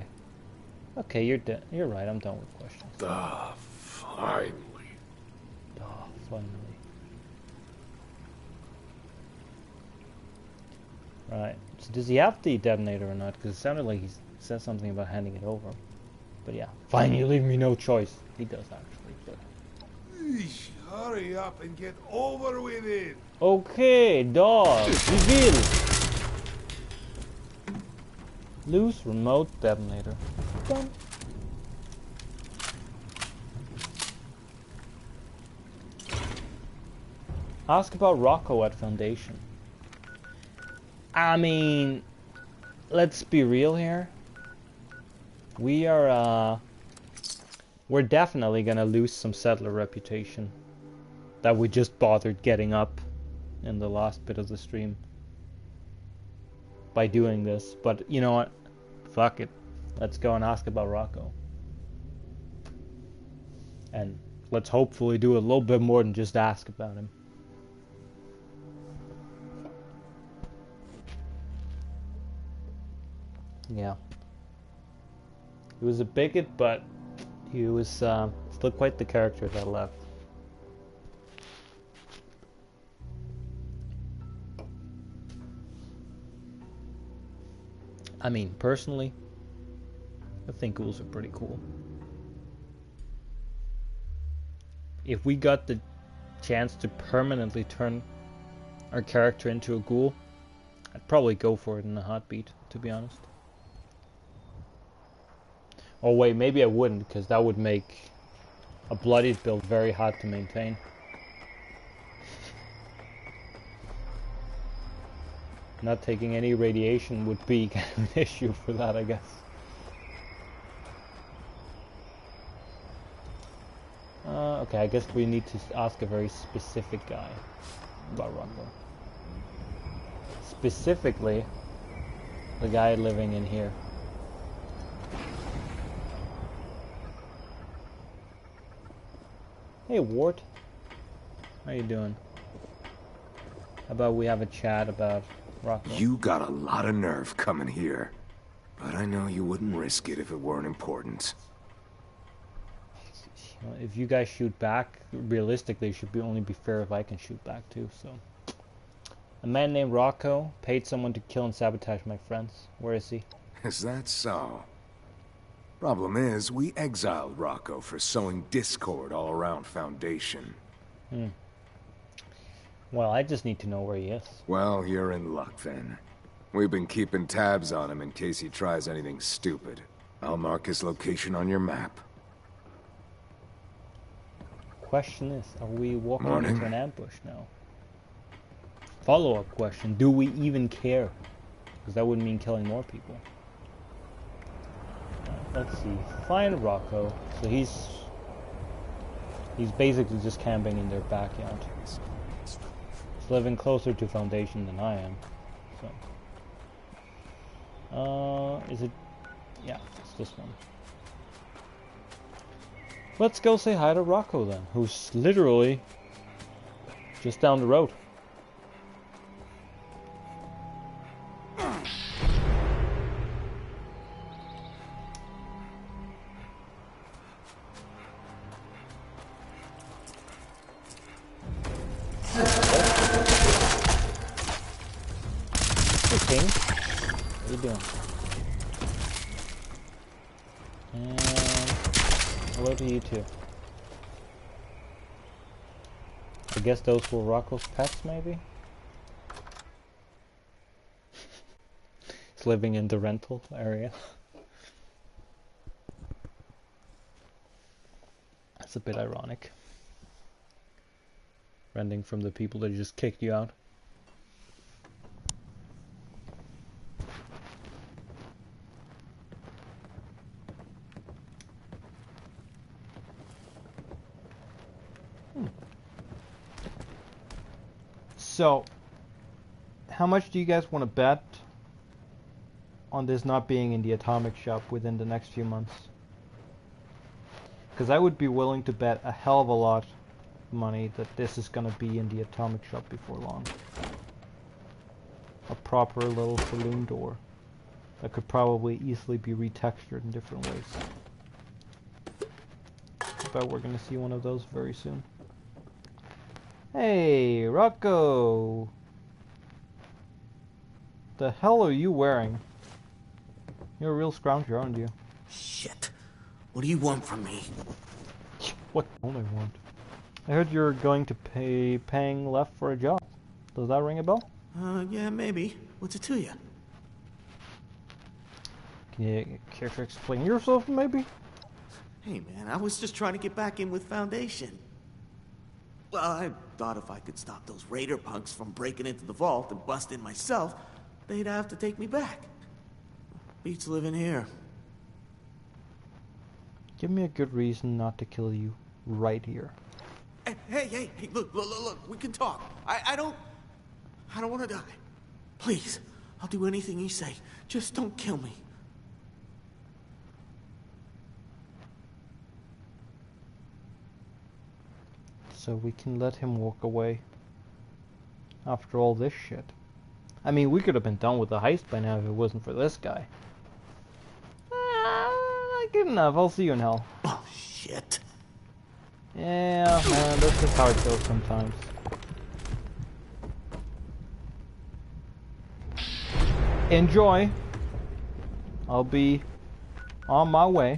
Okay, you're right, I'm done with questions. Finally. Finally. Right, so does he have the detonator or not? Because it sounded like he said something about handing it over. But yeah, fine, you leave me no choice. He does actually, but... Eesh, hurry up and get over with it. Okay, dog, reveal. Loose remote detonator. Done. Ask about Rocco at Foundation. I mean, let's be real here. We're definitely gonna lose some settler reputation that we just bothered getting up in the last bit of the stream by doing this. But you know what? Fuck it. Let's go and ask about Rocco. And let's hopefully do a little bit more than just ask about him. Yeah. He was a bigot, but he was still quite the character that left. I mean, personally, I think ghouls are pretty cool. If we got the chance to permanently turn our character into a ghoul, I'd probably go for it in a heartbeat, to be honest. Oh wait, maybe I wouldn't, because that would make a bloodied build very hard to maintain. Not taking any radiation would be kind of an issue for that, I guess. Okay, I guess we need to ask a very specific guy about Rocco. Specifically, the guy living in here. Hey Wart, how you doing? How about we have a chat about Rocco? You got a lot of nerve coming here, but I know you wouldn't risk it if it weren't important. If you guys shoot back, realistically it should only be fair if I can shoot back too, so. A man named Rocco paid someone to kill and sabotage my friends. Where is he? Is that so? Problem is, we exiled Rocco for sowing discord all around Foundation. Well, I just need to know where he is. Well, you're in luck then. We've been keeping tabs on him in case he tries anything stupid. I'll mark his location on your map. Question is, are we walking into an ambush now? Follow-up question, do we even care? Because that would mean killing more people. Let's see, find Rocco. So he's He's basically just camping in their backyard. He's living closer to Foundation than I am. So. Is it? Yeah, it's this one. Let's go say hi to Rocco then, who's literally just down the road. Hey King, how you doing? And hello to you too. I guess those were Rocco's pets, maybe? He's living in the rental area. That's a bit ironic. Renting from the people that just kicked you out. So, how much do you guys want to bet on this not being in the atomic shop within the next few months? Because I would be willing to bet a hell of a lot of money that this is going to be in the atomic shop before long. A proper little saloon door that could probably easily be retextured in different ways. I bet we're going to see one of those very soon. Hey, Rocco! The hell are you wearing? You're a real scrounger, aren't you? Shit. What do you want from me? What don't I want? I heard you're going to paying left for a job. Does that ring a bell? Yeah, maybe. What's it to you? Can you care to explain yourself, maybe? Hey, man, I was just trying to get back in with Foundation. Well, I thought if I could stop those raider punks from breaking into the vault and bust in myself, they'd have to take me back. Beats living here. Give me a good reason not to kill you right here. Hey, look, we can talk. I don't want to die. Please, I'll do anything you say. Just don't kill me. So we can let him walk away. After all this shit. I mean, we could have been done with the heist by now if it wasn't for this guy. Good enough, I'll see you in hell. Oh, shit. Yeah, man, that's just how it goes sometimes. Enjoy. I'll be on my way.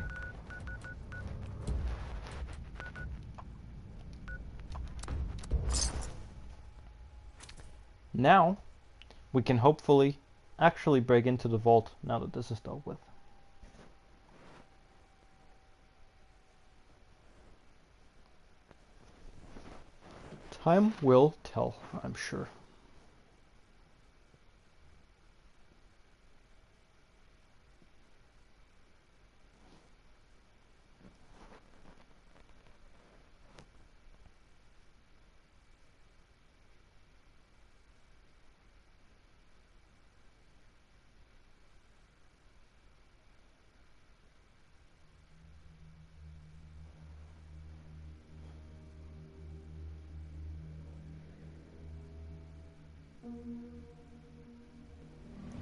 Now, we can hopefully actually break into the vault now that this is dealt with. Time will tell, I'm sure.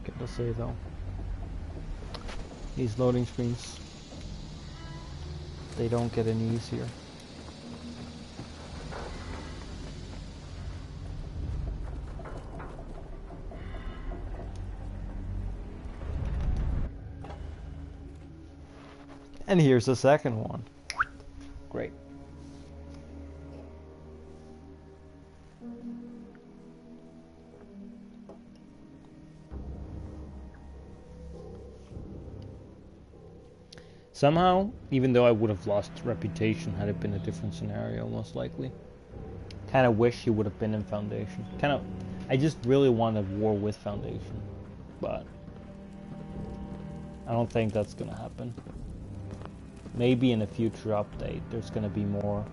Gotta say though, these loading screens, they don't get any easier. And here's the second one. Great. Somehow, even though I would have lost reputation had it been a different scenario, most likely. Kind of wish he would have been in Foundation. I just really wanted war with Foundation, but I don't think that's gonna happen. Maybe in a future update, there's gonna be more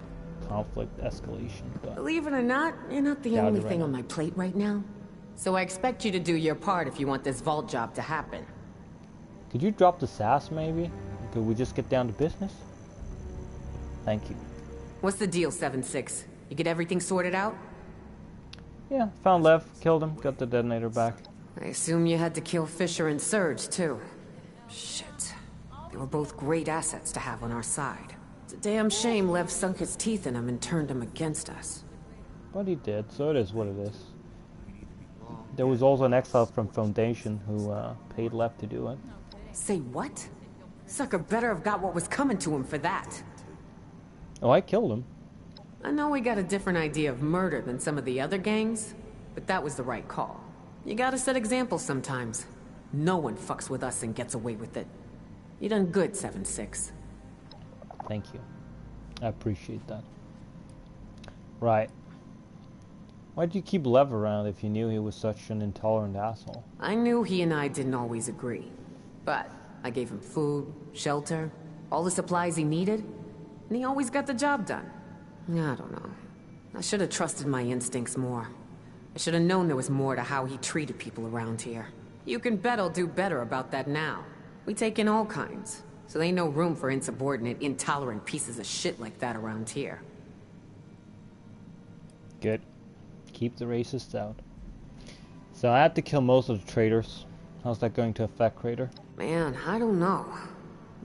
conflict escalation. But believe it or not, you're not the only thing on my plate right now. So I expect you to do your part if you want this vault job to happen. Could you drop the sass, maybe? Could we just get down to business? Thank you. What's the deal, 7-6? You get everything sorted out? Yeah, found Lev, killed him, got the detonator back. I assume you had to kill Fisher and Surge, too. Shit. They were both great assets to have on our side. It's a damn shame Lev sunk his teeth in them and turned them against us. But he did, so it is what it is. There was also an exile from Foundation who paid Lev to do it. Say what? Sucker better have got what was coming to him for that. Oh, I killed him. I know we got a different idea of murder than some of the other gangs, but that was the right call. You gotta set examples sometimes. No one fucks with us and gets away with it. You done good, 7-6. Thank you. I appreciate that. Right. Why'd you keep Lev around if you knew he was such an intolerant asshole? I knew he and I didn't always agree. But I gave him food, shelter, all the supplies he needed, and he always got the job done. I don't know. I should have trusted my instincts more. I should have known there was more to how he treated people around here. You can bet I'll do better about that now. We take in all kinds, so there ain't no room for insubordinate, intolerant pieces of shit like that around here. Good. Keep the racists out. So I had to kill most of the traitors. How's that going to affect Crater? Man, I don't know.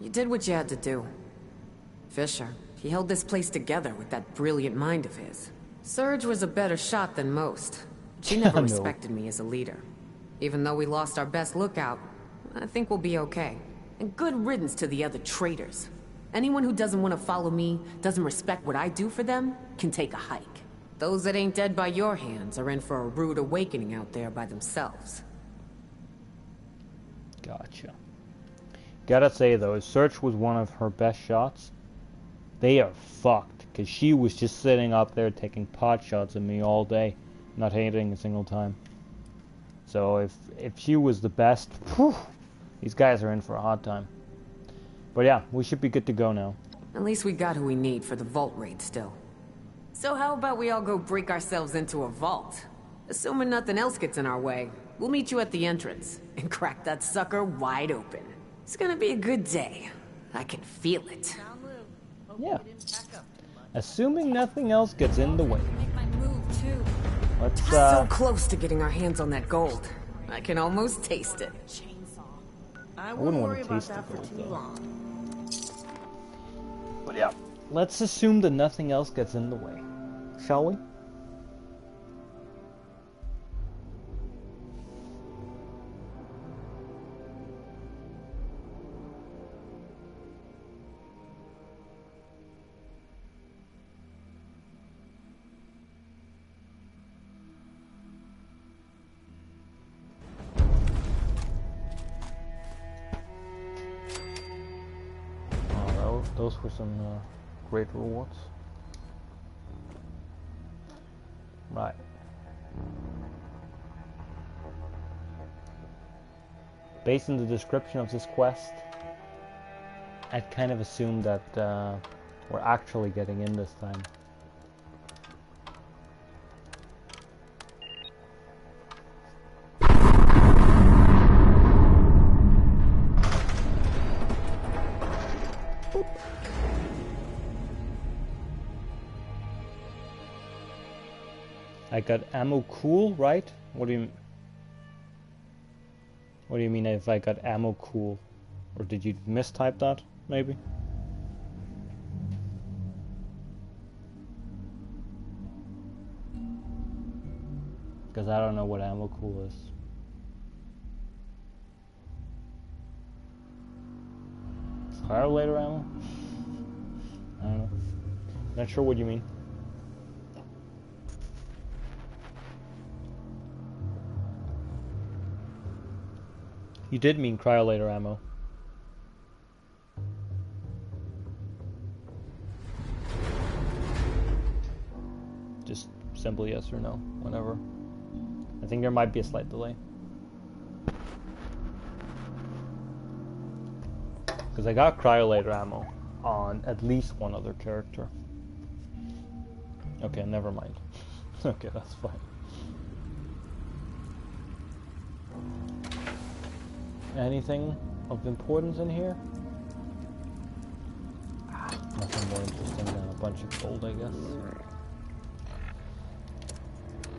You did what you had to do. Fisher, he held this place together with that brilliant mind of his. Surge was a better shot than most. She never respected me as a leader. Even though we lost our best lookout, I think we'll be okay. And good riddance to the other traitors. Anyone who doesn't want to follow me, doesn't respect what I do for them, can take a hike. Those that ain't dead by your hands are in for a rude awakening out there by themselves. Gotcha. Gotta say though, Surge was one of her best shots. They are fucked, because she was just sitting up there taking pot shots at me all day, not hitting a single time. So if she was the best, whew, these guys are in for a hard time. But yeah, we should be good to go now. At least we got who we need for the vault raid still. So how about we all go break ourselves into a vault? Assuming nothing else gets in our way, we'll meet you at the entrance and crack that sucker wide open. It's gonna be a good day. I can feel it. Yeah. Assuming nothing else gets in the way. Make my move too. Let's so close to getting our hands on that gold. I can almost taste it. I wouldn't won't worry want to about taste that the for gold, too though. long. But yeah, let's assume that nothing else gets in the way. Shall we? Those were some great rewards. Right. Based on the description of this quest, I'd kind of assumed that we're actually getting in this time. I got ammo cool, right? What do you mean if I got ammo cool? Or did you mistype that, maybe? Because I don't know what ammo cool is. Violator ammo? I don't know. Not sure what you mean. You did mean cryolator ammo. Just simply yes or no, whenever. I think there might be a slight delay. Because I got cryolator ammo on at least one other character. Okay, never mind. Okay, that's fine. Anything of importance in here? Nothing more interesting than a bunch of gold, I guess.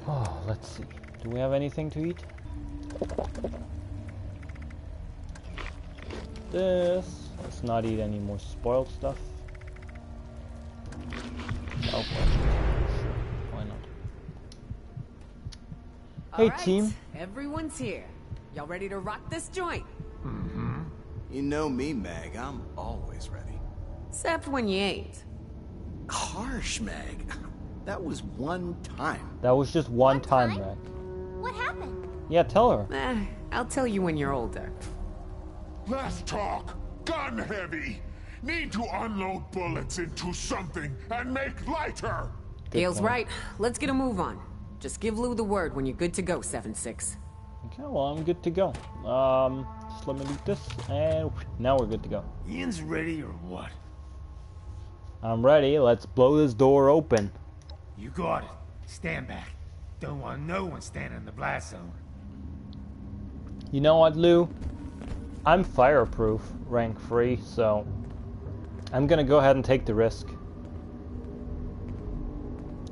Oh, let's see. Do we have anything to eat? This. Let's not eat any more spoiled stuff. Oh, sure. Why not? Hey, right, team. Everyone's here. Y'all ready to rock this joint? Mm-hmm. You know me, Meg. I'm always ready. Except when you ain't. Harsh, Meg. That was one time. That was just one time, Meg. What happened? Yeah, tell her. I'll tell you when you're older. Less talk. Gun heavy. Need to unload bullets into something and make lighter. Gale's right. Let's get a move on. Just give Lou the word when you're good to go, 7-6. Okay, well, I'm good to go. Just let me loot this, and now we're good to go. Ian's ready or what? I'm ready. Let's blow this door open. You got it. Stand back. Don't want no one standing in the blast zone. You know what, Lou? I'm fireproof, rank 3, so I'm gonna go ahead and take the risk.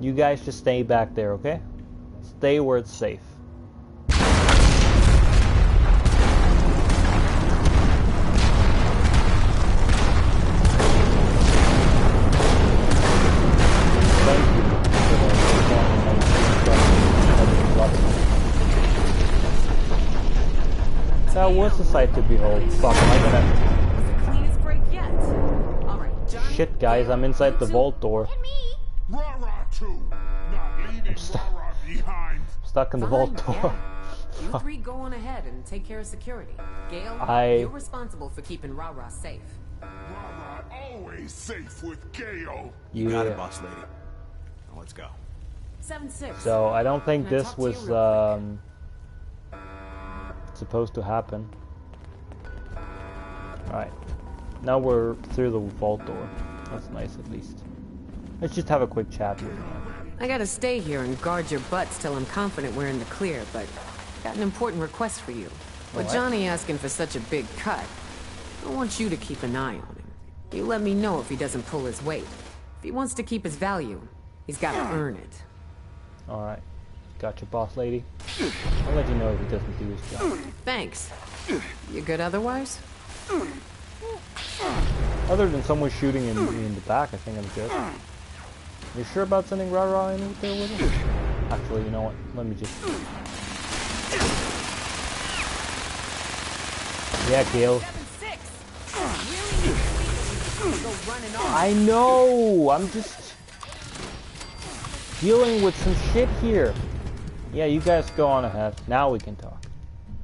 You guys just stay back there, okay? Stay where it's safe. That was a sight to behold. Fuck, am I gonna... Shit, guys, I'm inside the vault door. I'm stuck in the vault door. You three go on ahead and take care of security. Gale, you're responsible for keeping Rara safe. Rara always safe with Gale. You got it, boss lady. Now let's go. 7-6. So I don't think this was supposed to happen. Alright. Now we're through the vault door. That's nice at least. Let's just have a quick chat here. I gotta stay here and guard your butts till I'm confident we're in the clear, but got an important request for you. With Johnny asking for such a big cut, I want you to keep an eye on him. You let me know if he doesn't pull his weight. If he wants to keep his value, he's gotta earn it. Alright. Gotcha, boss lady. I'll let you know if he doesn't do his job. Thanks. You good otherwise? Other than someone shooting me in the back, I think I'm good. You sure about sending Rara in there with him? Actually, you know what? Let me just... Yeah, Gale. I know! I'm just... dealing with some shit here. Yeah, you guys go on ahead. Now we can talk.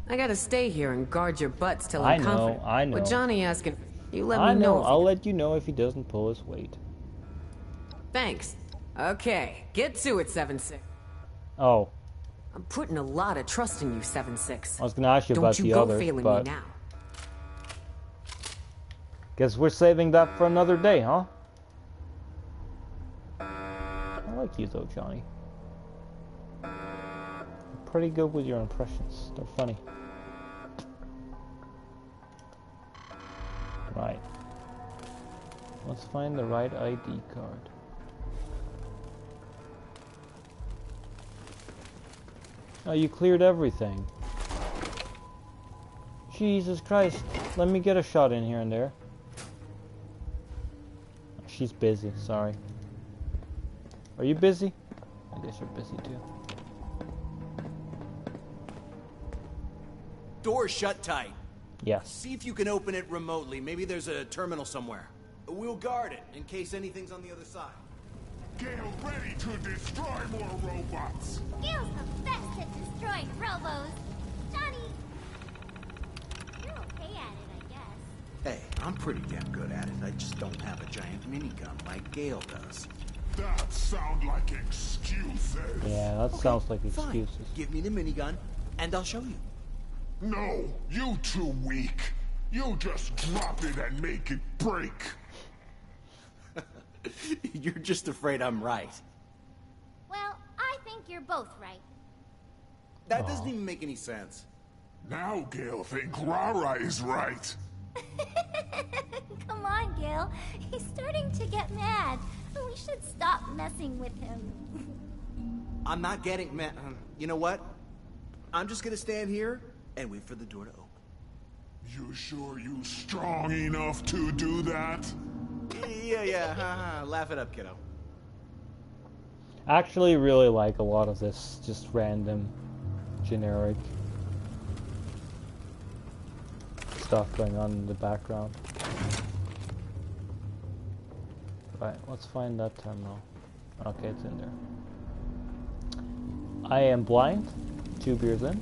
I gotta stay here and guard your butts till I'm confident. I know. With Johnny asking, you let me know. I'll let you know if he doesn't pull his weight. Thanks. Okay, get to it, 7-6. Oh. I'm putting a lot of trust in you, 7-6. I was gonna ask you about the others, failing but... me now. Guess we're saving that for another day, huh? I like you though, Johnny. You're pretty good with your impressions. They're funny. Right. Let's find the right ID card. Oh, you cleared everything. Jesus Christ. Let me get a shot in here and there. She's busy, sorry. Are you busy? I guess you're busy too. Door's shut tight. Yes. See if you can open it remotely. Maybe there's a terminal somewhere. We'll guard it in case anything's on the other side. Gale ready to destroy more robots. Gale's the best at destroying robos. Johnny, you're okay at it, I guess. Hey, I'm pretty damn good at it. I just don't have a giant minigun like Gale does. That sound like excuses. Yeah, that sounds like excuses. Fine. Give me the minigun, and I'll show you. No, you too weak. You just drop it and make it break. You're just afraid I'm right. think you're both right. That doesn't even make any sense. Now Gale think Rara is right. Come on, Gil. He's starting to get mad. We should stop messing with him. I'm not getting mad. You know what? I'm just gonna stand here and wait for the door to open. You sure you strong enough to do that? Yeah. Laugh it up, kiddo. I actually really like a lot of this just random, generic stuff going on in the background. Right, let's find that terminal. Okay, it's in there. I am blind, 2 beers in.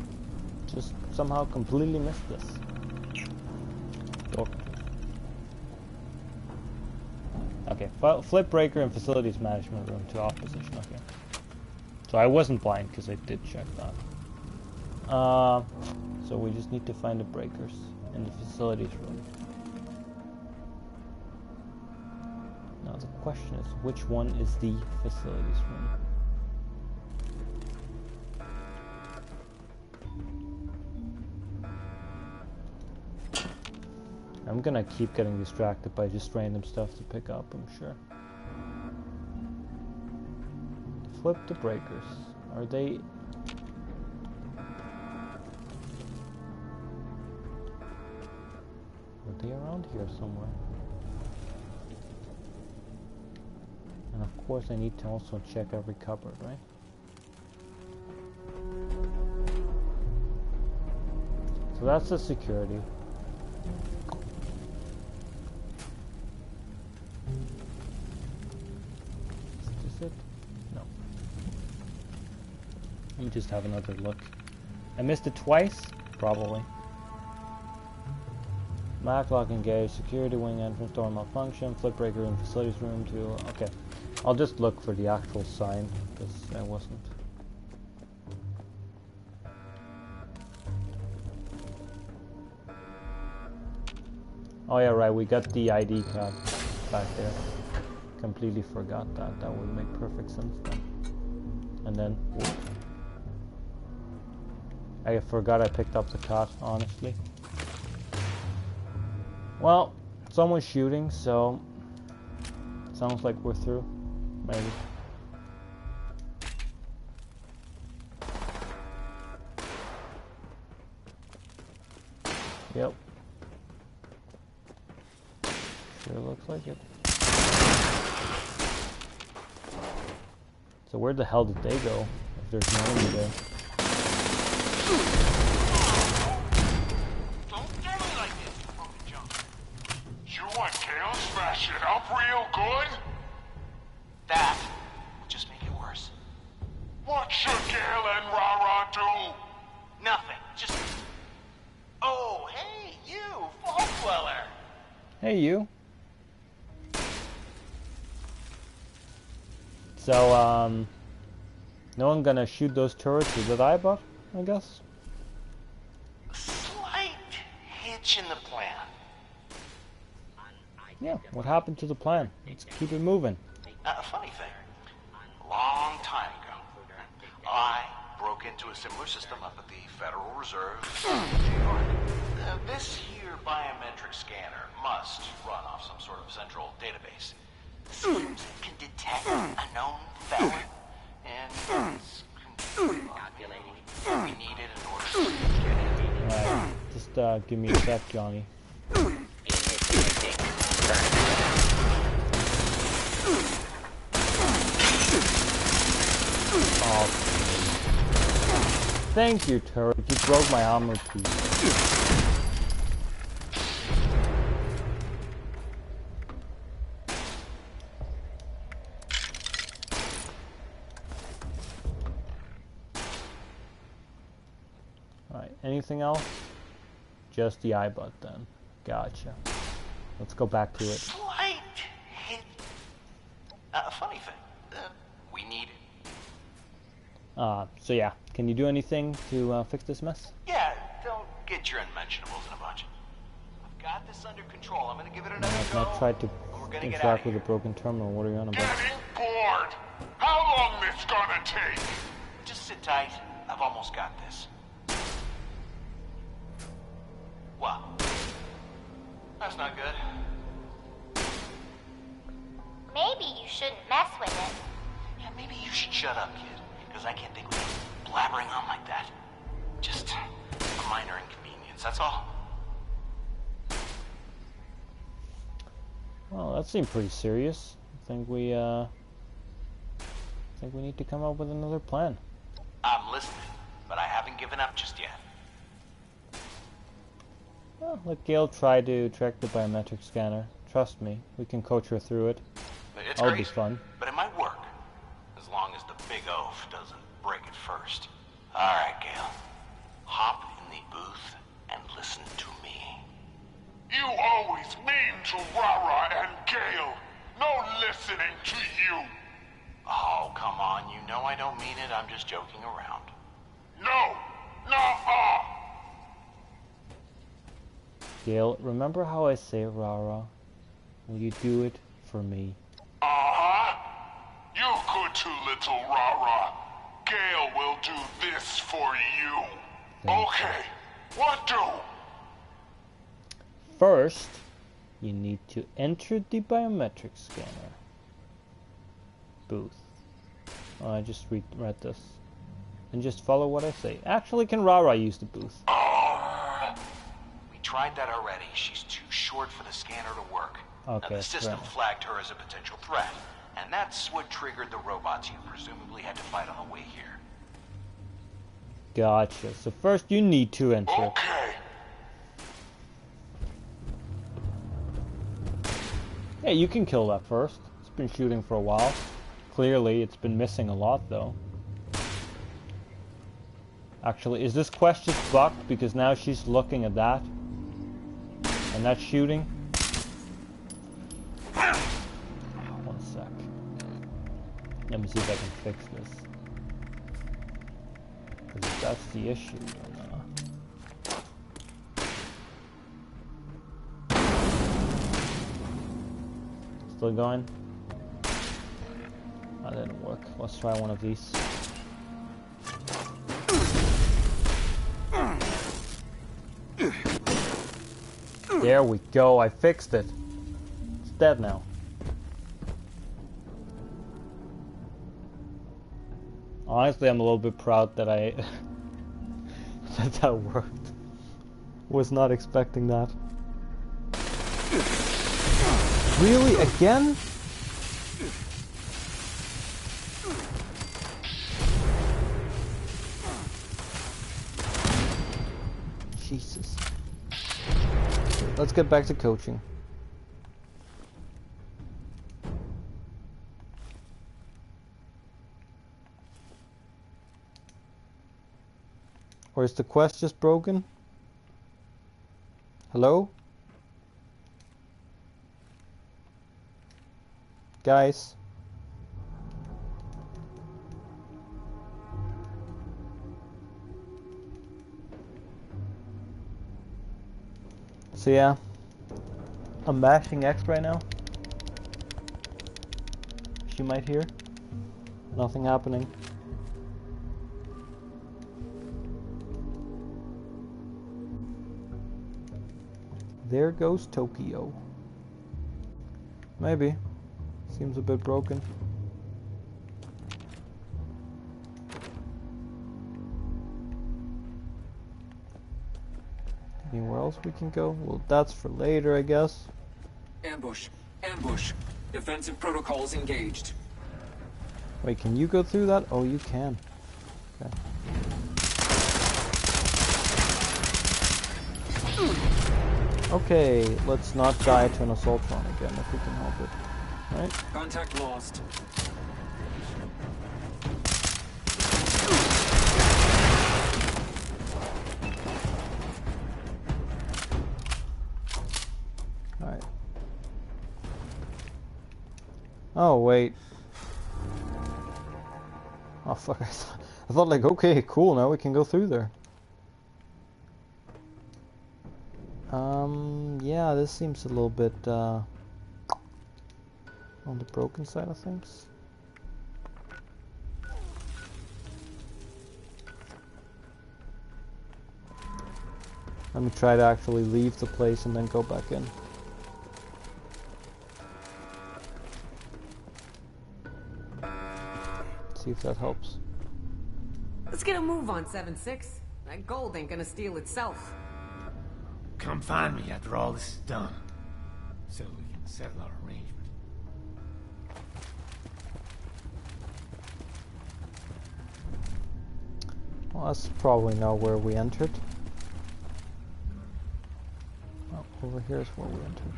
Just somehow completely missed this. Okay, flip breaker and facilities management room to off position. Okay. So I wasn't blind because I did check that. So we just need to find the breakers in the facilities room. Now the question is, which one is the facilities room? I'm gonna keep getting distracted by just random stuff to pick up, I'm sure. Flip the breakers. Are they... Are they around here somewhere? And of course I need to also check every cupboard, right? So that's the security. It? No. Let me just have another look. I missed it twice? Probably. Maclock engaged, security wing entrance door malfunction, flip breaker in facilities room to... Okay. I'll just look for the actual sign, because I wasn't. Oh yeah, right, we got the ID card back there. Completely forgot that. That would make perfect sense then. And then, whoop. I forgot I picked up the cat, honestly. Well, someone's shooting, so sounds like we're through. Maybe. Yep. Sure looks like it. So where the hell did they go, if there's no one there? Don't get me like this, you fucking junk. You want Gale to smash it up real good? That will just make it worse. What should Gale and Rara do? Nothing. Just... Oh, hey, you, Vault Dweller. Hey, you. So, no one gonna shoot those turrets with the Ibot, I guess? Slight hitch in the plan. Yeah, what happened to the plan? Let's keep it moving. Funny thing. Long time ago, I broke into a similar system up at the Federal Reserve. This here biometric scanner must run off some sort of central database. Seems it can detect a known felon, and it's calculating what we needed in order to get it. Alright, just give me a sec, Johnny. Oh. Thank you, turret. You broke my armor piece. Anything else? Just the Ibot then. Gotcha. Let's go back to it. Slight hit. Funny thing. We need it. So yeah. Can you do anything to fix this mess? Yeah, don't get your unmentionables in a bunch. I've got this under control. I'm gonna give it another go. I tried to interact with a broken terminal. What are you on about? Getting bored. How long this gonna take? Just sit tight. I've almost got this. What? That's not good. Maybe you shouldn't mess with it. Yeah, maybe you should shut up, kid. Because I can't think with you blabbering on like that. Just a minor inconvenience, that's all. Well, that seemed pretty serious. I think we need to come up with another plan. I'm listening, but I haven't given up just yet. Well, let Gail try to track the biometric scanner. Trust me, we can coach her through it. It's That'll crazy, be fun. but it might work. As long as the big oaf doesn't break it first. Alright, Gail. Hop in the booth and listen to me. You always mean to Rara and Gale. No listening to you. Oh, come on. You know I don't mean it. I'm just joking around. No. Nuh-uh. Gail, remember how I say Rara? Will you do it for me? Uh-huh. You good too, little Rara. Gale will do this for you. Okay. What do? First, you need to enter the biometric scanner booth. Oh, I just read this. And just follow what I say. Actually, can Rara use the booth? We tried that already. She's too short for the scanner to work. Okay, Now, the system right. flagged her as a potential threat. And that's what triggered the robots you presumably had to fight on the way here. Gotcha. So first you need to enter. Okay. Yeah, you can kill that first. It's been shooting for a while. Clearly, it's been missing a lot, though. Actually, is this quest just bugged? Because now she's looking at that. And that's shooting. One sec. Let me see if I can fix this. Because if that's the issue, then, still going? That didn't work. Let's try one of these. There we go, I fixed it. It's dead now. Honestly, I'm a little bit proud that that worked. Was not expecting that. Really? Again? Jesus. Let's get back to coaching. Or is the quest just broken? Hello? Guys? So yeah, I'm mashing X right now. She might hear. Nothing happening. There goes Tokyo. Maybe. Seems a bit broken. Anywhere else we can go? Well, that's for later, I guess. Ambush. Ambush. Defensive protocols engaged. Wait, can you go through that? Oh, you can. Okay. Okay, let's not die to an assault drone again if we can help it. Right? Contact lost. Alright. Oh, wait. Oh, fuck. I thought like, okay, cool, now we can go through there. Yeah, this seems a little bit, on the broken side of things. Let me try to actually leave the place and then go back in. See if that helps. Let's get a move on, 7-6. That gold ain't gonna steal itself. Come find me after all this is done, so we can settle our arrangement. Well, that's probably not where we entered. Oh, over here is where we entered.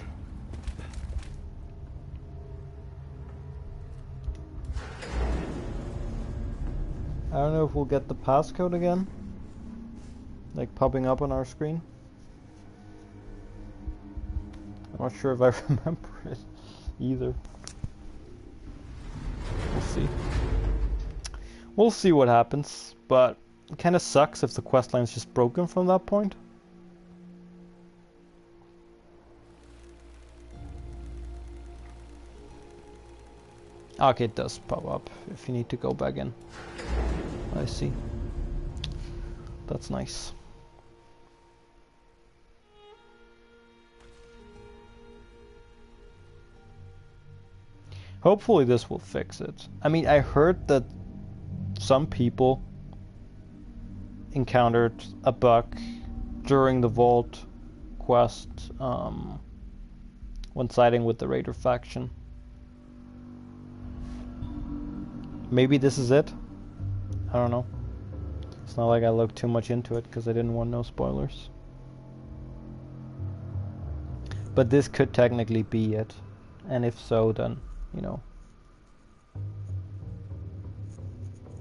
I don't know if we'll get the passcode again, like popping up on our screen. I'm not sure if I remember it either. We'll see. We'll see what happens, but it kind of sucks if the questline's just broken from that point. Okay, it does pop up if you need to go back in. I see. That's nice. Hopefully this will fix it. I mean, I heard that some people encountered a bug during the vault quest when siding with the Raider faction. Maybe this is it? I don't know. It's not like I looked too much into it because I didn't want no spoilers. But this could technically be it. And if so, then, you know.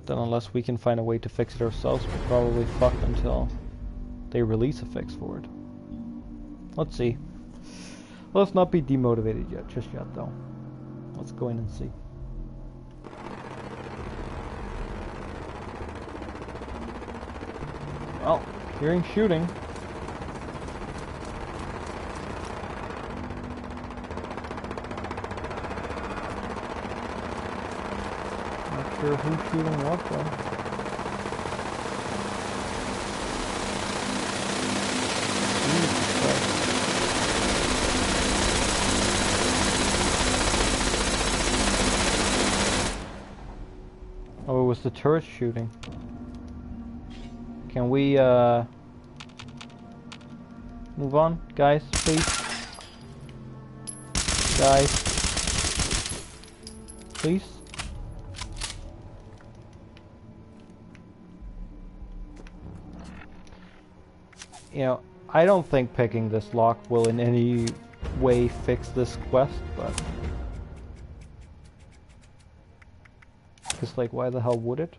Then unless we can find a way to fix it ourselves, we're probably fucked until they release a fix for it. Let's see. Let's not be demotivated yet, just yet though. Let's go in and see. Well, hearing shooting. Not sure who's shooting what though. Jesus Christ. Oh, it was the turret shooting. Can we, move on, guys, please? Guys. Please? You know, I don't think picking this lock will in any way fix this quest, but... Just like, why the hell would it?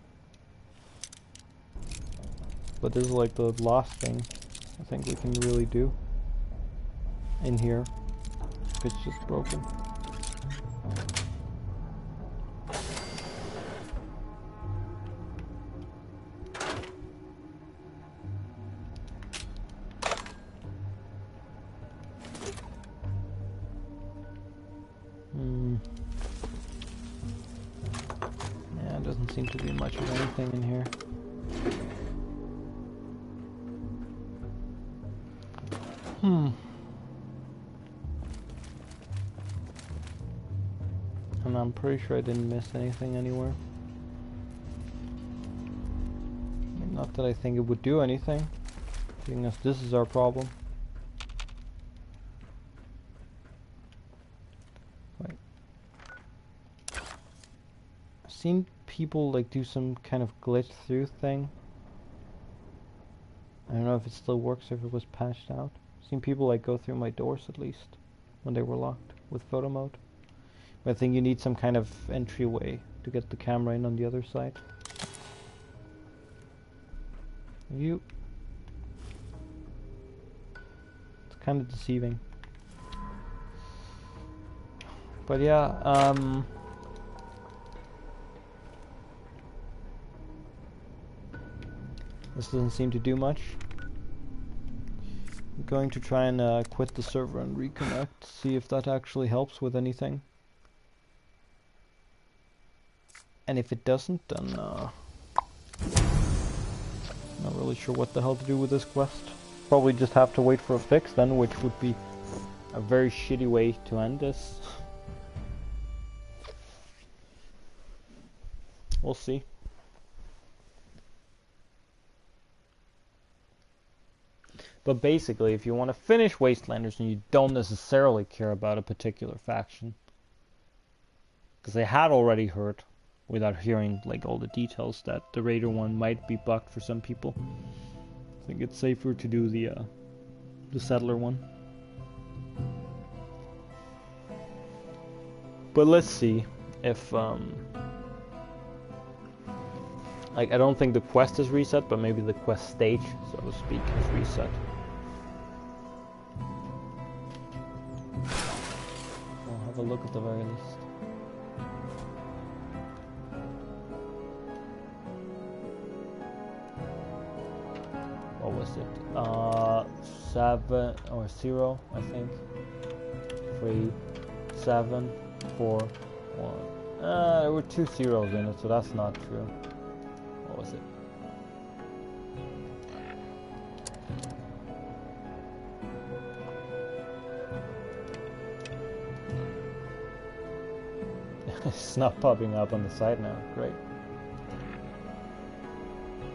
But this is like the last thing I think we can really do in here. It's just broken. Yeah, it doesn't seem to be much of anything in here. And I'm pretty sure I didn't miss anything anywhere. I mean, not that I think it would do anything, seeing as this is our problem. Wait. I've seen people like do some kind of glitch through thing. I don't know if it still works or if it was patched out. I've seen people like go through my doors at least when they were locked with photo mode. But I think you need some kind of entryway to get the camera in on the other side. It's kind of deceiving. But yeah, this doesn't seem to do much. I'm going to try and quit the server and reconnect, see if that actually helps with anything. And if it doesn't, then not really sure what the hell to do with this quest. probably just have to wait for a fix then, which would be a very shitty way to end this. We'll see. But basically, if you want to finish Wastelanders and you don't necessarily care about a particular faction, because I had already heard, without hearing like all the details, that the Raider one might be bugged for some people. I think it's safer to do the Settler one. But let's see if like, I don't think the quest is reset, but maybe the quest stage, so to speak, is reset. I'll have a look at the very least. What was it? 7 or 0, I think. 3, 7, 4, 1. There were 2 zeros in it, so that's not true. What was it? It's not popping up on the side now. Great.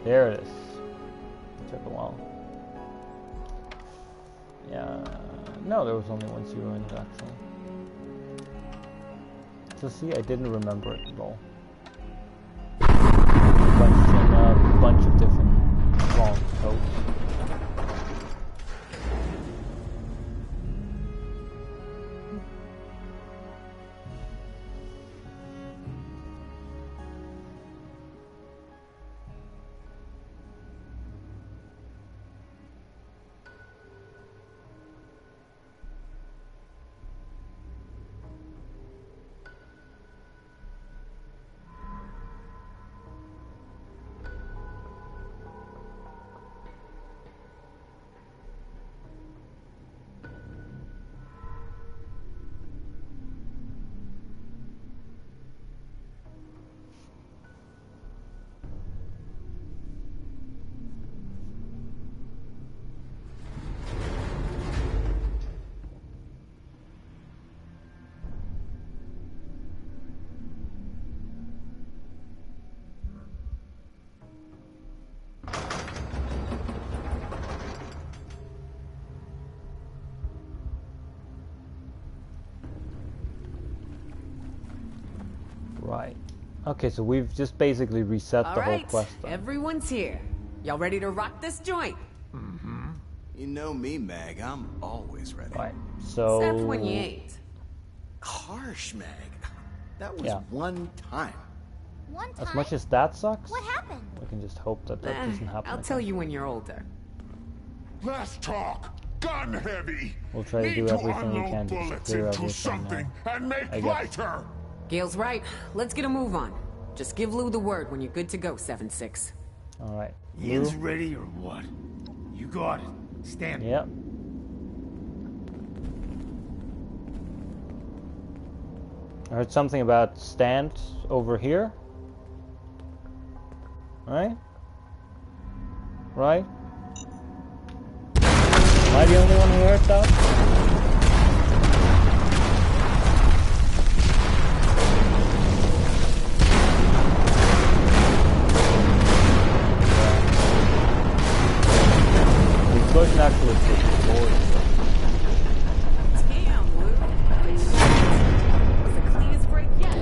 There it is. Took a while. Yeah. No, there was only 1 0 in it actually. So see, I didn't remember it at all. A bunch of different long codes. Right. Okay, so we've just basically reset the whole quest. Everyone's here. Y'all ready to rock this joint? Mm-hmm. You know me, Mag. I'm always ready. Right. So. Except when you ain't. Harsh, Mag. That was one time. One time? As much as that sucks, what happened? We can just hope that that doesn't happen. I'll tell you when you're older. Let's talk. Gun heavy. We'll try to do everything we can to clear everything now. And make lighter. Gale's right. Let's get a move on. Just give Lou the word when you're good to go, 7-6. All right. Ian's ready or what? You got it. Stand. Yep. I heard something about stand over here. Right? Right? Am I the only one who heard that? Explosion actually pushes forward. Damn, Lou. That was the cleanest break yet.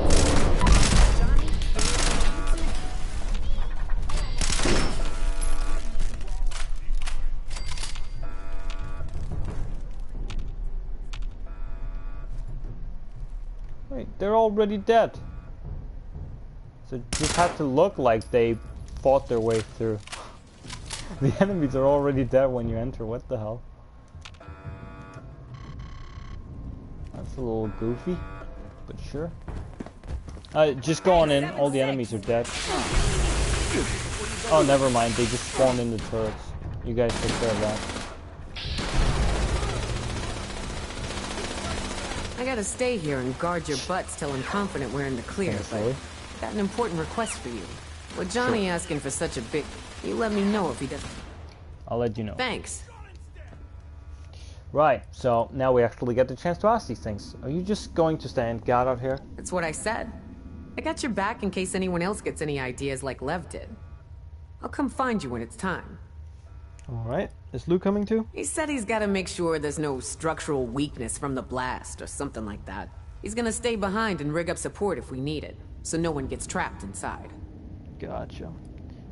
Johnny, Wait, they're already dead. So it just had to look like they fought their way through. The enemies are already dead when you enter, what the hell? That's a little goofy, but sure. Just go on in, all the enemies are dead. Oh, never mind, they just spawned in the turrets. You guys take care of that. I gotta stay here and guard your butts till I'm confident we're in the clear, but got an important request for you. With Johnny asking for such a big... You let me know if he doesn't. I'll let you know. Thanks. Right, so now we actually get the chance to ask these things. Are you just going to stand guard out here? That's what I said. I got your back in case anyone else gets any ideas like Lev did. I'll come find you when it's time. Alright, is Lou coming too? He said he's gotta make sure there's no structural weakness from the blast or something like that. He's gonna stay behind and rig up support if we need it, so no one gets trapped inside. Gotcha.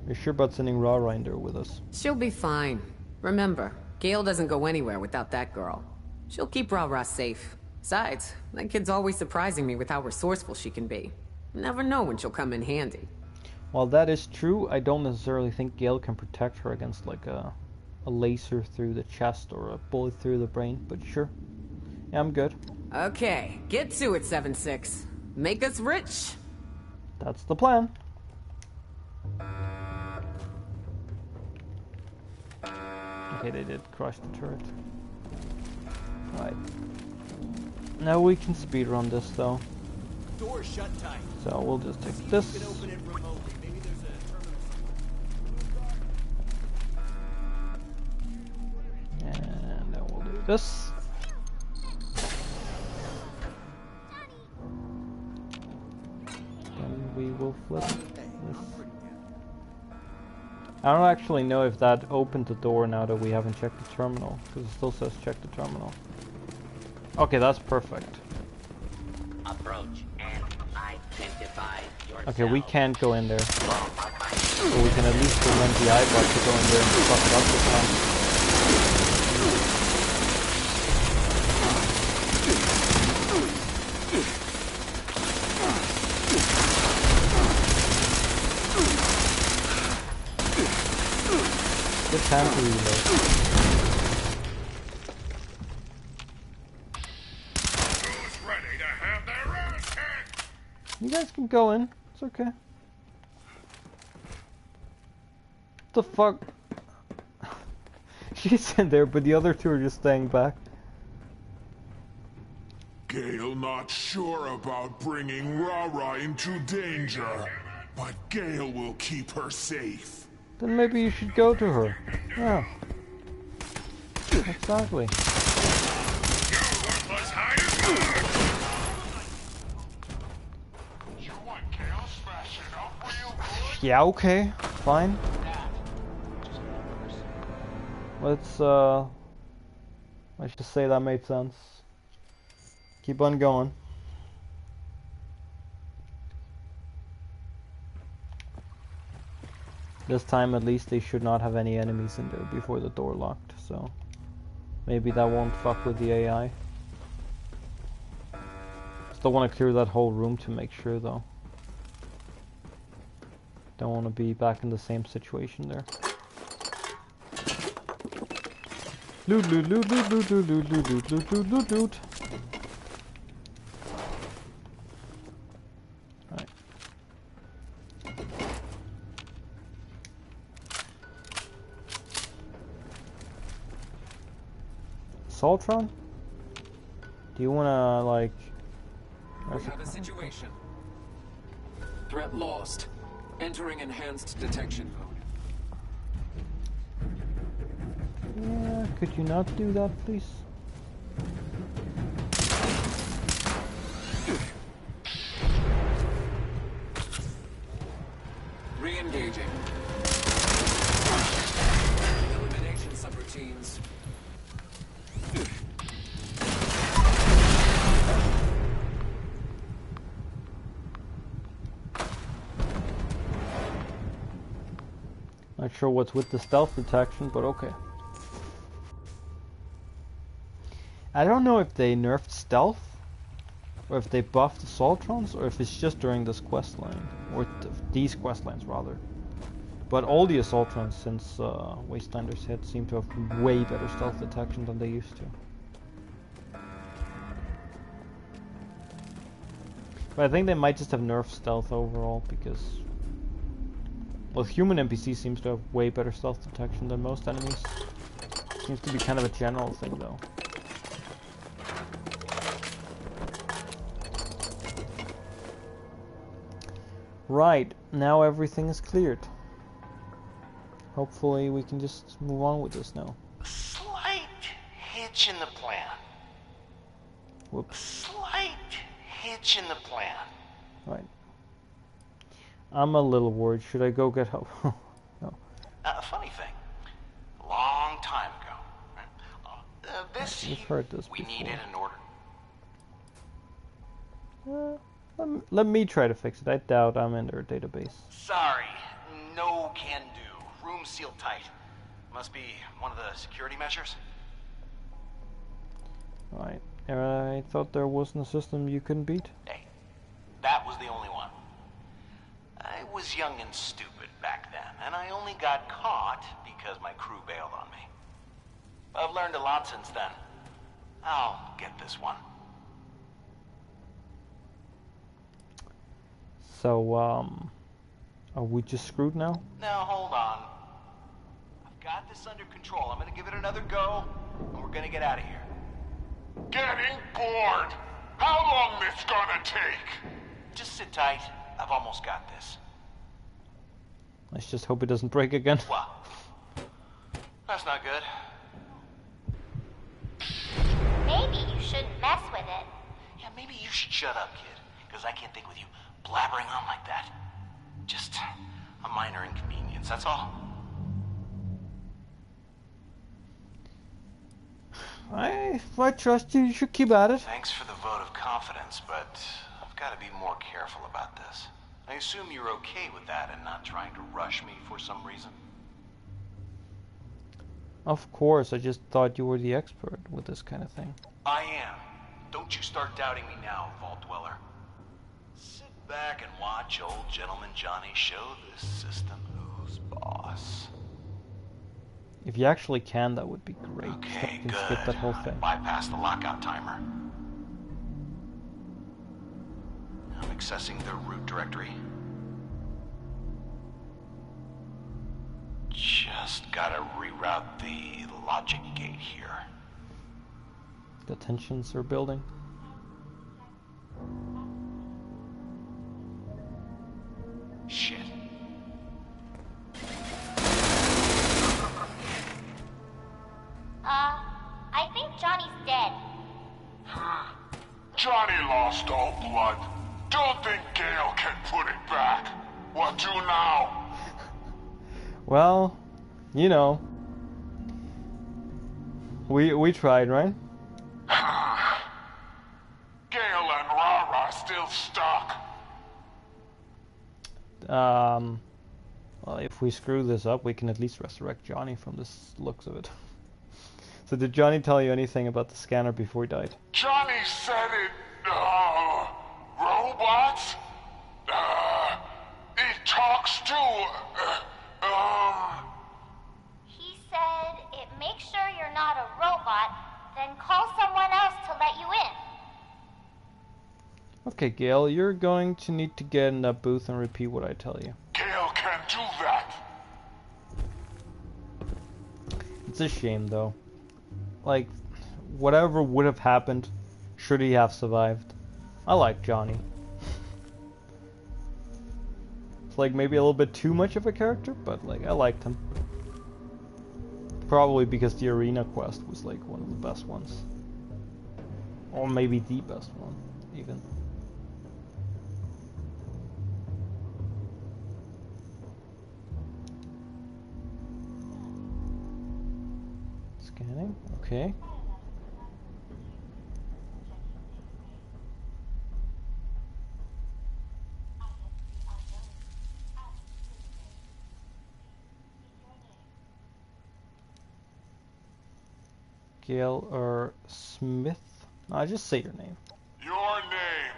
You're sure about sending Rara in there with us? She'll be fine. Remember, Gale doesn't go anywhere without that girl. She'll keep Rara safe. Besides, that kid's always surprising me with how resourceful she can be. Never know when she'll come in handy. While that is true, I don't necessarily think Gale can protect her against like a laser through the chest or a bullet through the brain, but sure. Yeah, I'm good. Okay, get to it, 7-6. Make us rich. That's the plan. Okay, they did crush the turret. Right. Now we can speedrun this though. Door shut tight. So we'll just take this. You can open it remotely. Maybe there's a terminal. And then we'll do this. Then we will flip this. I don't actually know if that opened the door now that we haven't checked the terminal, because it still says check the terminal. Okay, that's perfect. Approach and identify yourself. Okay, we can't go in there. But we can at least prevent the iBot to go in there and fuck it up this time. Good time to reload. You guys can go in. It's okay. What the fuck? She's in there, but the other two are just staying back. Gale not sure about bringing Rara into danger, but Gale will keep her safe. Then maybe you should go to her. Yeah. Exactly. Yeah, okay. Fine. Let's just say that made sense. Keep on going. This time at least they should not have any enemies in there before the door locked, so maybe that won't fuck with the AI. Still want to clear that whole room to make sure though. Don't want to be back in the same situation there. Loot, loot, loot, loot, loot, loot, loot, loot, loot, loot, loot, loot, loot. Alright. Soltron? Do you wanna like... We have a situation. Threat lost. Entering enhanced detection mode. Yeah, could you not do that, please? Re-engaging. Elimination subroutines. Not sure what's with the stealth detection, but okay. I don't know if they nerfed stealth, or if they buffed the Soltrons, or if it's just during this quest line, or these quest lines rather. But all the Assaultrons since Wastelanders hit seem to have way better stealth detection than they used to. But I think they might just have nerfed stealth overall, because well, human NPC seems to have way better stealth detection than most enemies. Seems to be kind of a general thing though. Right, now everything is cleared. Hopefully we can just move on with this now. Slight hitch hitch in the plan. Whoops. Slight hitch in the plan. Right. I'm a little worried. Should I go get help? No. Funny thing. A long time ago. This We've heard this we before. needed in order. Let me try to fix it. I doubt I'm in their database. Sorry. No can do. Room sealed tight. Must be one of the security measures. Right. I thought there wasn't a system you couldn't beat. Hey, that was the only one. I was young and stupid back then, and I only got caught because my crew bailed on me. I've learned a lot since then. I'll get this one. So, are we just screwed now? Now, hold on. I've got this under control. I'm gonna give it another go, and we're gonna get out of here. Getting bored. How long this gonna take? Just sit tight. I've almost got this. Let's just hope it doesn't break again. Well, that's not good. Maybe you shouldn't mess with it. Yeah, maybe you should shut up, kid. Because I can't think with you blabbering on like that. Just a minor inconvenience, that's all. I trust you. You should keep at it. Thanks for the vote of confidence, but I've got to be more careful about this. I assume you're okay with that and not trying to rush me for some reason? Of course, I just thought you were the expert with this kind of thing. I am. Don't you start doubting me now, Vault Dweller. Sit back and watch old gentleman Johnny show this system who's boss. If you actually can, that would be great. Okay, You can good. skip that whole thing. Bypass the lockout timer. I'm accessing the root directory. Just gotta reroute the logic gate here. The tensions are building. Shit. I think Johnny's dead. Johnny lost all blood. Don't think Gale can put it back. What do now? Well, you know, we tried, right? Gale and Rara still stuck. Well, if we screw this up, we can at least resurrect Johnny from the looks of it. So did Johnny tell you anything about the scanner before he died? Johnny said it, robots? It talks to, He said it makes sure you're not a robot, then call someone else to let you in. Okay, Gale, you're going to need to get in that booth and repeat what I tell you. Gale can do that. It's a shame, though. Like, whatever would have happened, should he have survived? I like Johnny. It's like maybe a little bit too much of a character, but like, I liked him. Probably because the arena quest was like one of the best ones. Or maybe the best one, even. Scanning, okay. Gale or Smith? No, just say your name. Your name.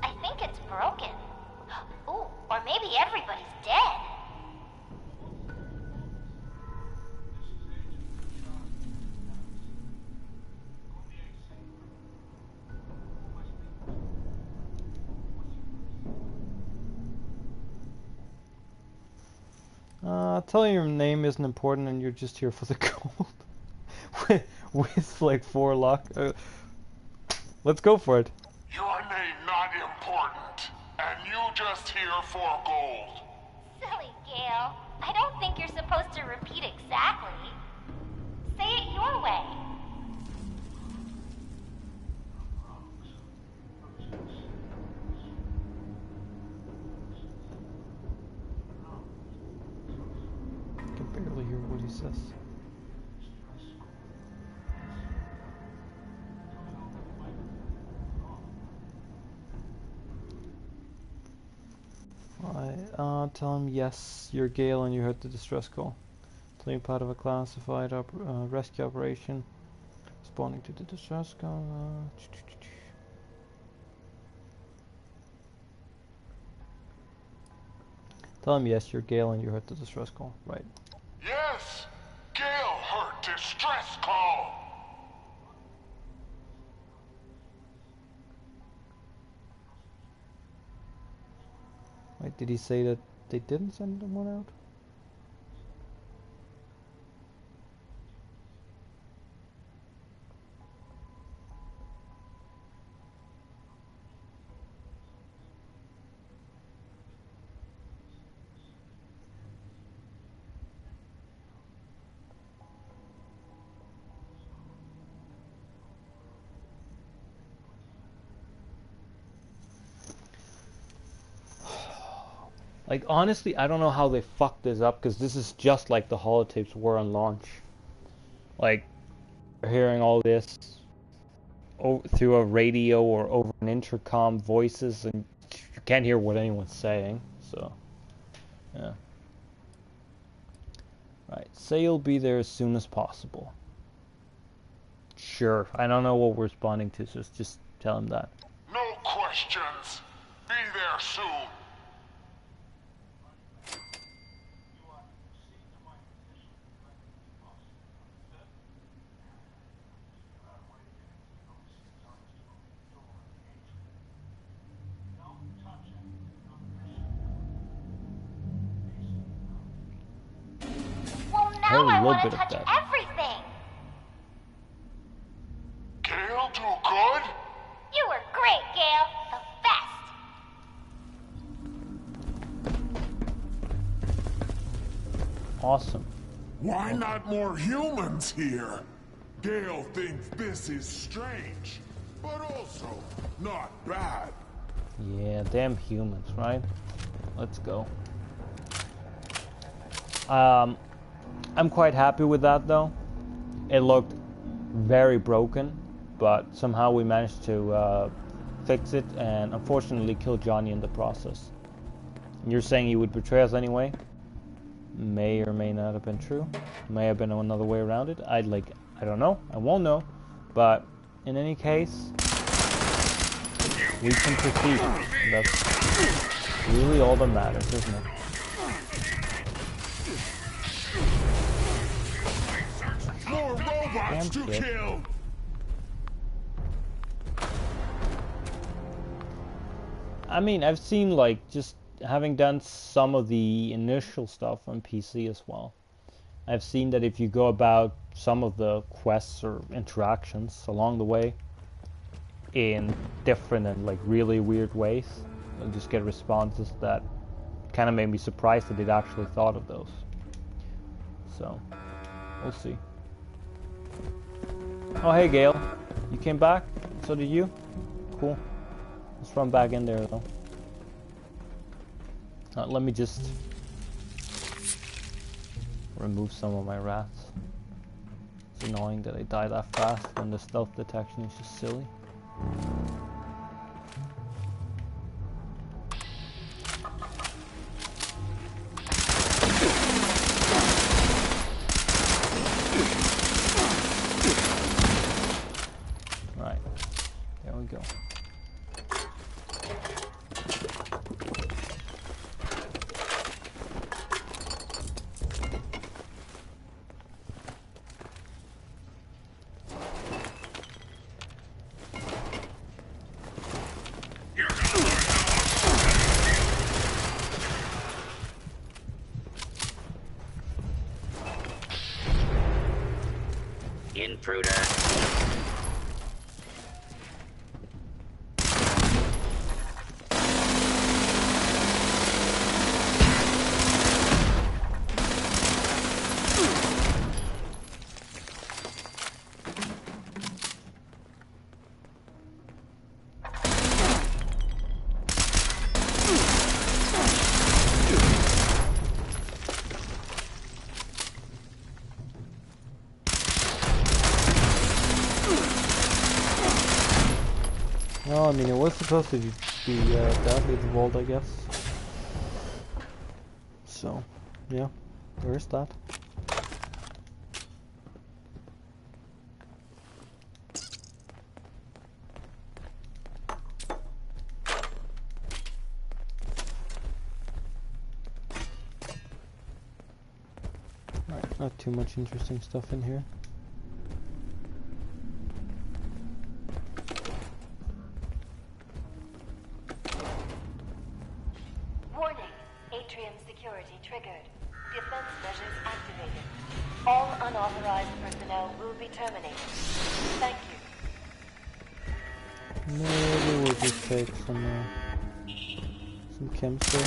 I think it's broken. Ooh, or maybe everybody's dead. Tell you your name isn't important and you're just here for the gold. with like 4 luck. Let's go for it. Your name not important, and you just here for gold. Silly Gale. I don't think you're supposed to repeat exactly. Say it your way. I can barely hear what he says. Tell him yes, you're Gale and you heard the distress call. Tell him part of a classified rescue operation. Responding to the distress call. Tell him yes, you're Gale and you heard the distress call. Right. Yes, Gale heard distress call. Wait, did he say that they didn't send one out? Like, honestly, I don't know how they fucked this up, because this is just like the holotapes were on launch. Like, hearing all this through a radio or over an intercom voices, and you can't hear what anyone's saying, so, yeah. Right, say you'll be there as soon as possible. Sure, I don't know what we're responding to, so just tell him that. No questions. Be there soon. Now I want to touch everything. Gale, do good? You were great, Gale. The best. Awesome. Why not more humans here? Gale thinks this is strange, but also not bad. Yeah, damn humans, right? Let's go. I'm quite happy with that though. It looked very broken, but somehow we managed to fix it and unfortunately kill Johnny in the process. You're saying he would betray us anyway? May or may not have been true. May have been another way around it. I don't know. I won't know. But in any case, we can proceed. That's really all that matters, isn't it? More robots to kill! I mean, I've seen, like, just having done some of the initial stuff on PC as well. I've seen that if you go about some of the quests or interactions along the way in different and, like, really weird ways, you'll just get responses that kind of made me surprised that they'd actually thought of those. So, we'll see. Oh, hey, Gale. You came back? So did you? Cool. Let's run back in there, though. Let me just remove some of my rats. It's annoying that I die that fast when the stealth detection is just silly. Right, there we go. intruder. Well, I mean, it was supposed to be badly the vault, I guess. So, yeah, there's that. Alright, not too much interesting stuff in here. Some chemistry.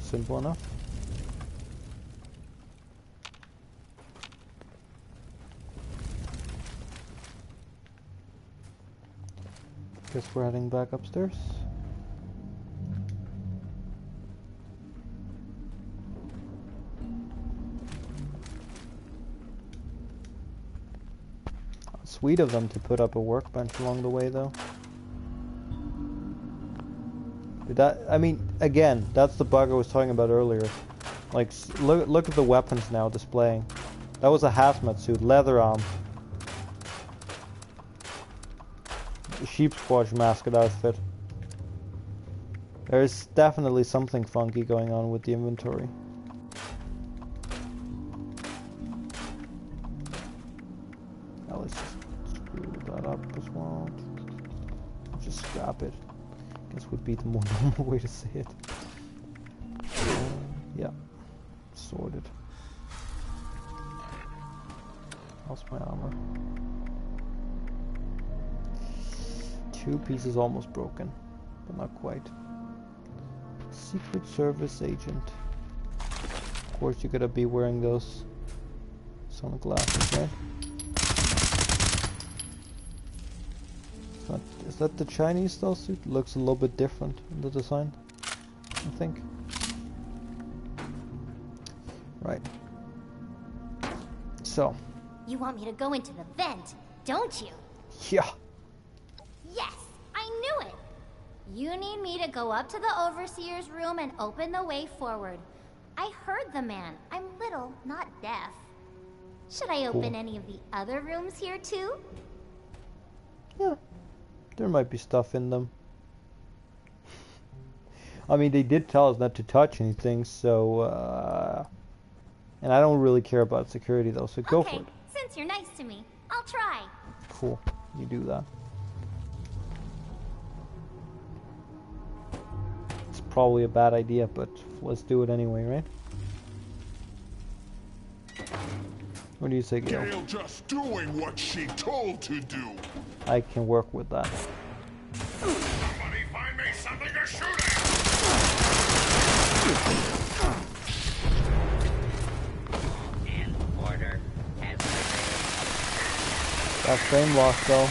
Simple enough. Guess we're heading back upstairs. Sweet of them to put up a workbench along the way, though. That, I mean, again, that's the bug I was talking about earlier. Like, look at the weapons now displaying. That was a hazmat suit, leather arm. A sheep squatch mascot outfit. There's definitely something funky going on with the inventory. Now let's just screw that up as well. Just scrap it. Guess would be the more normal way to say it. Yeah, sorted. How's my armor? 2 pieces almost broken, but not quite. Secret Service agent. Of course, you gotta be wearing those sunglasses, right? Is that the Chinese style suit? Looks a little bit different in the design, I think. Right. So. You want me to go into the vent, don't you? Yeah. Yes, I knew it. You need me to go up to the Overseer's room and open the way forward. I heard the man. I'm little, not deaf. Should I open any of the other rooms here too? Yeah, there might be stuff in them. I mean, they did tell us not to touch anything, so, and I don't really care about security though, so go for it. Since you're nice to me, I'll try. Cool, you do that. It's probably a bad idea, but let's do it anyway, right? What do you say, Gale? Gale just doing what she told to do. I can work with that. Somebody find me something to shoot at! And order has That frame loss though.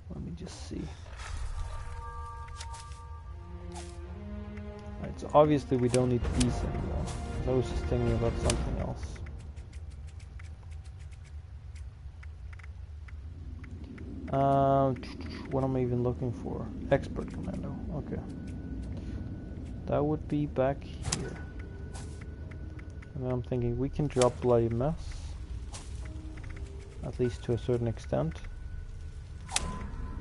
Let me just see. Alright, so obviously we don't need these anymore. I was just thinking about something else. What am I even looking for? Expert commando. Okay. That would be back here. And then I'm thinking we can drop bloody mess. At least to a certain extent.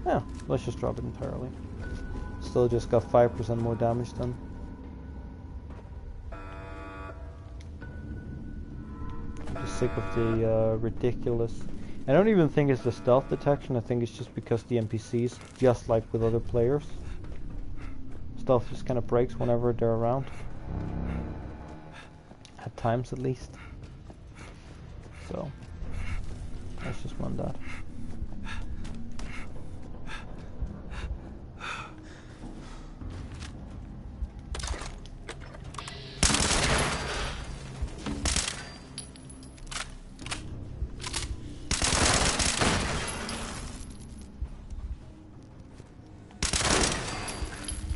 Yeah, let's just drop it entirely. Still just got 5% more damage then. Just sick of the ridiculous. I don't even think it's the stealth detection, I think it's just because the NPCs, just like with other players, stealth just kind of breaks whenever they're around. At times at least. So, let's just run that.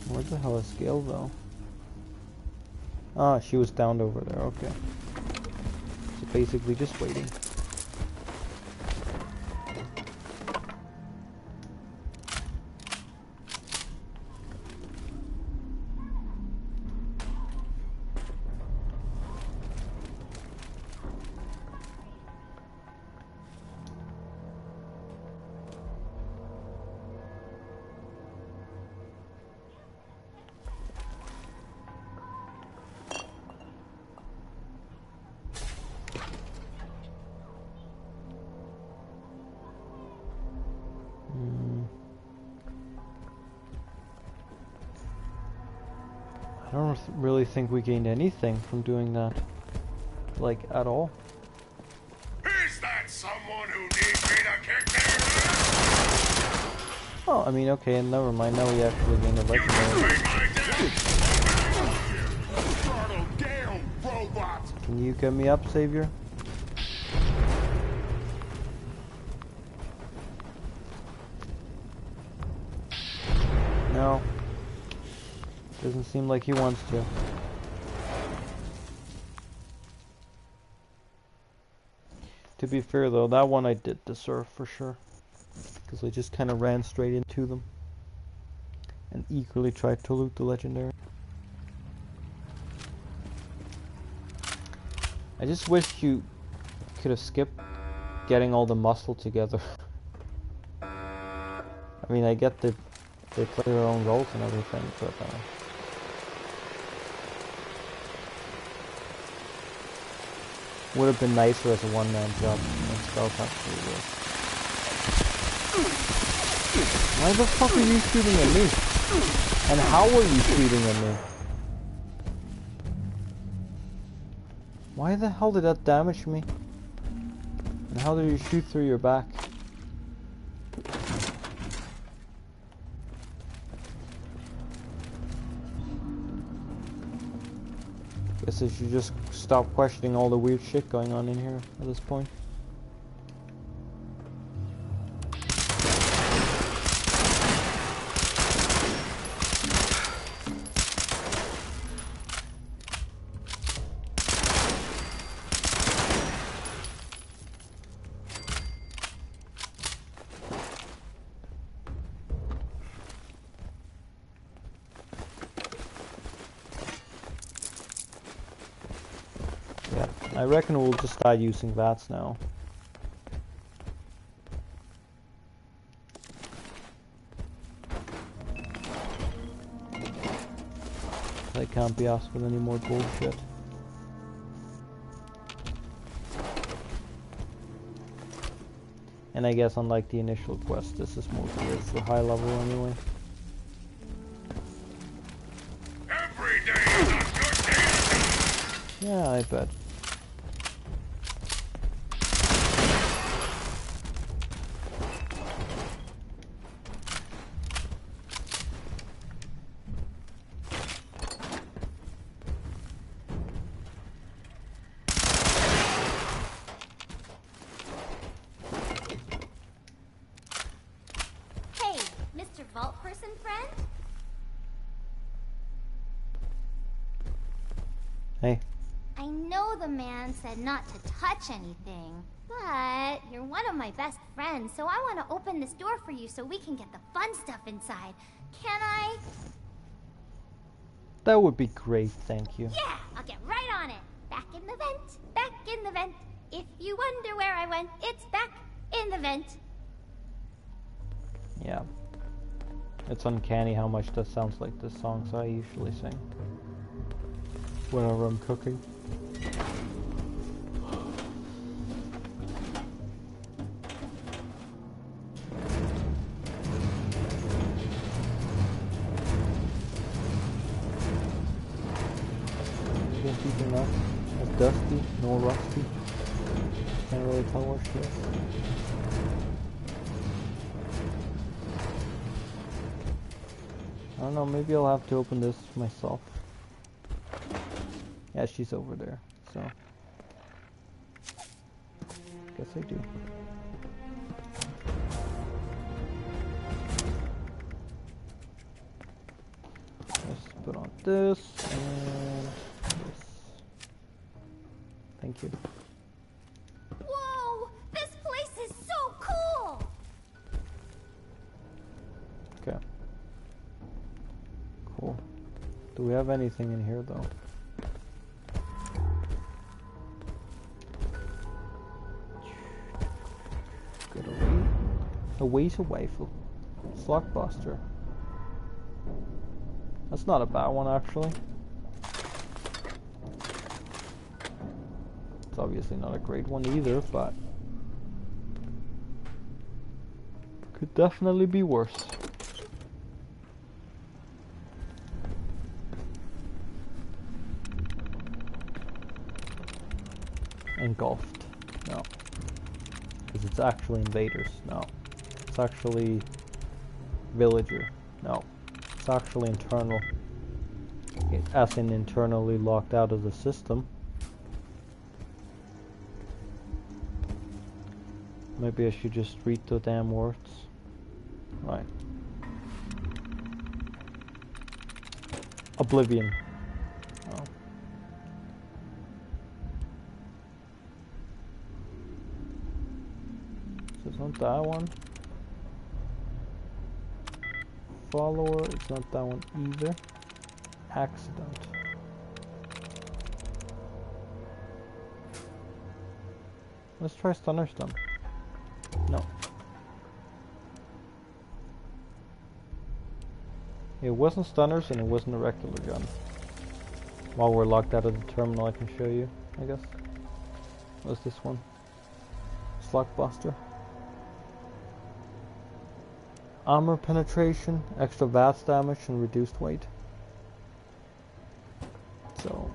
Where the hell is Gale though? Ah, she was downed over there, okay. So basically just waiting. I don't really think we gained anything from doing that, like, at all. Is that someone who needs me to kick their ass? Oh, I mean, okay, and never mind, now we actually gained a legendary. Startled Gale, robot! Can you get me up, Savior? No. Doesn't seem like he wants to. To be fair though, that one I did deserve for sure. Because I just kind of ran straight into them. And eagerly tried to loot the legendary. I just wish you could have skipped getting all the muscle together. I mean, I get that they play their own roles and everything, but would have been nicer as a one-man job than Stealth actually was. Why the fuck are you shooting at me? And how are you shooting at me? Why the hell did that damage me? And how did you shoot through your back? Guess I should just stop questioning all the weird shit going on in here at this point. I reckon we'll just start using VATS now. I can't be asked with any more bullshit. And I guess unlike the initial quest, this is more geared for high level anyway. Every day is not your day. Yeah, I bet. Hey. I know the man said not to touch anything, but you're one of my best friends, so I want to open this door for you so we can get the fun stuff inside. Can I? That would be great, thank you. Yeah, I'll get right on it. Back in the vent, back in the vent. If you wonder where I went, it's back in the vent. Yeah. It's uncanny how much that sounds like the songs I usually sing whenever I'm cooking. Even not as dusty nor rusty. Can't really tell what she is. I don't know, maybe I'll have to open this myself. Yeah, she's over there, so guess I do. Let's put on this and this. Thank you. Whoa! This place is so cool! Okay. Cool. Do we have anything in here though? Good a Wazer rifle. Slugbuster. That's not a bad one actually. It's obviously not a great one either, but could definitely be worse. Engulfed. No. Because it's actually invaders. No. It's actually villager. No. It's actually internal. As in internally locked out of the system. Maybe I should just read the damn words. Right. Oblivion. Oh. So it's not that one. Follower, it's not that one either. Accident. Let's try Stunner Stun. No. It wasn't stunners and it wasn't a regular gun. While we're locked out of the terminal, I can show you, I guess. What's this one? Slugbuster. Armor penetration, extra VATS damage, and reduced weight. So,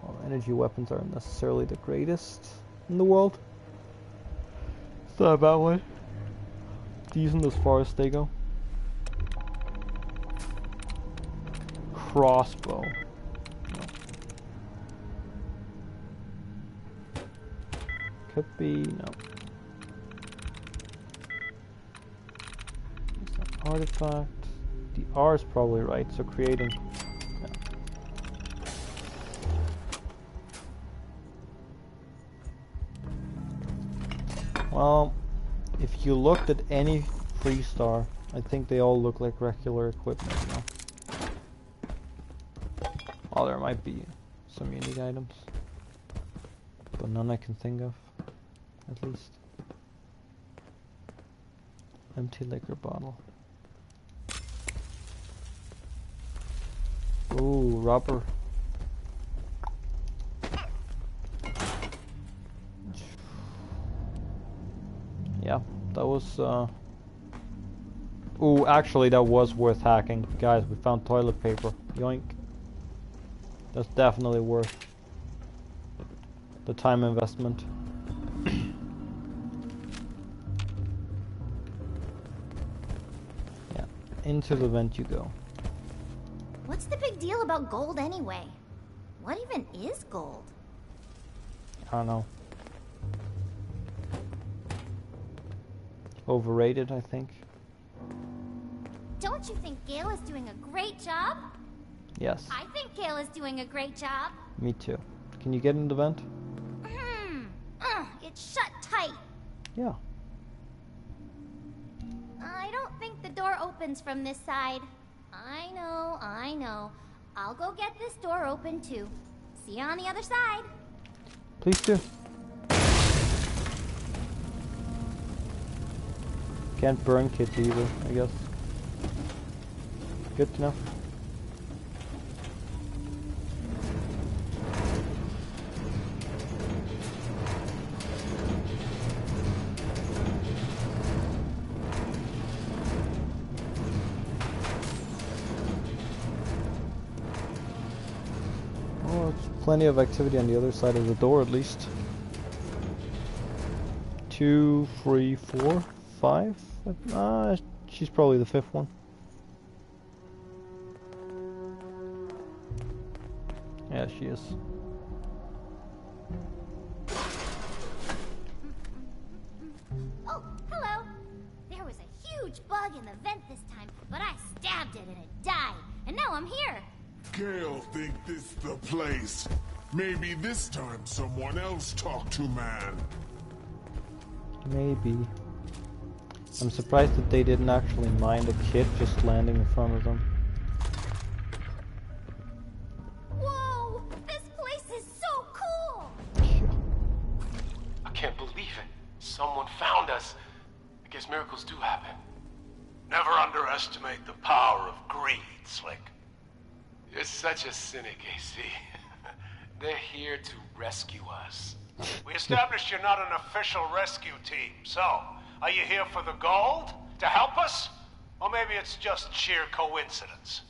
well, energy weapons aren't necessarily the greatest in the world. It's not a bad one. Decent as far as they go. Crossbow. No. Could be, no. It's an artifact. The R is probably right, so creating. No. Well, if you looked at any freestar, I think they all look like regular equipment, you know? Well, there might be some unique items, but none I can think of, at least. Empty liquor bottle. Ooh, rubber. Yeah, that was ooh, actually that was worth hacking. Guys, we found toilet paper. Yoink. That's definitely worth the time investment. Yeah, into the vent you go. What's the big deal about gold anyway? What even is gold? I don't know. Overrated, I think. Don't you think Gale is doing a great job? Yes. I think Gale is doing a great job. Me too. Can you get in the vent? It's shut tight. Yeah. I don't think the door opens from this side. I know. I'll go get this door open too. See you on the other side. Please do. Can't burn kits either, I guess. Good to know. Oh, there's plenty of activity on the other side of the door at least. 2, 3, 4, 5. She's probably the 5th one. Yeah, she is. Oh, hello. There was a huge bug in the vent this time, but I stabbed it and it died. And now I'm here. Gale think this the place. Maybe this time someone else talk to man. Maybe. I'm surprised that they didn't actually mind a kid just landing in front of them. Whoa! This place is so cool! I can't believe it. Someone found us. I guess miracles do happen. Never underestimate the power of greed, Slick. You're such a cynic, AC. They're here to rescue us. We established you're not an official rescue team, so are you here for the gold? To help us? Or maybe it's just sheer coincidence?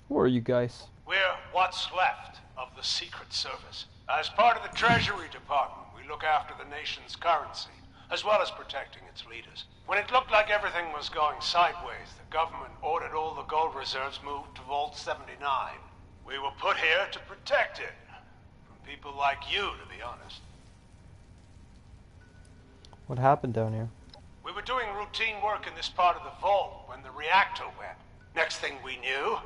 Who are you guys? We're what's left of the Secret Service. As part of the Treasury Department, we look after the nation's currency, as well as protecting its leaders. When it looked like everything was going sideways, the government ordered all the gold reserves moved to Vault 79. We were put here to protect it. From people like you, to be honest. What happened down here? We were doing routine work in this part of the vault when the reactor went. Next thing we knew,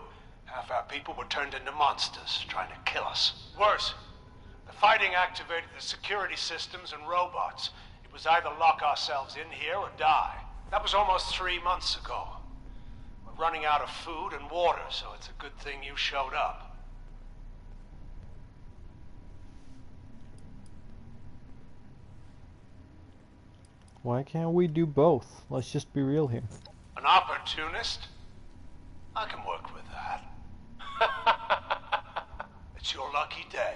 half our people were turned into monsters, trying to kill us. Worse, the fighting activated the security systems and robots. It was either lock ourselves in here or die. That was almost 3 months ago. We're running out of food and water, so it's a good thing you showed up. Why can't we do both? Let's just be real here. An opportunist? I can work with that. It's your lucky day.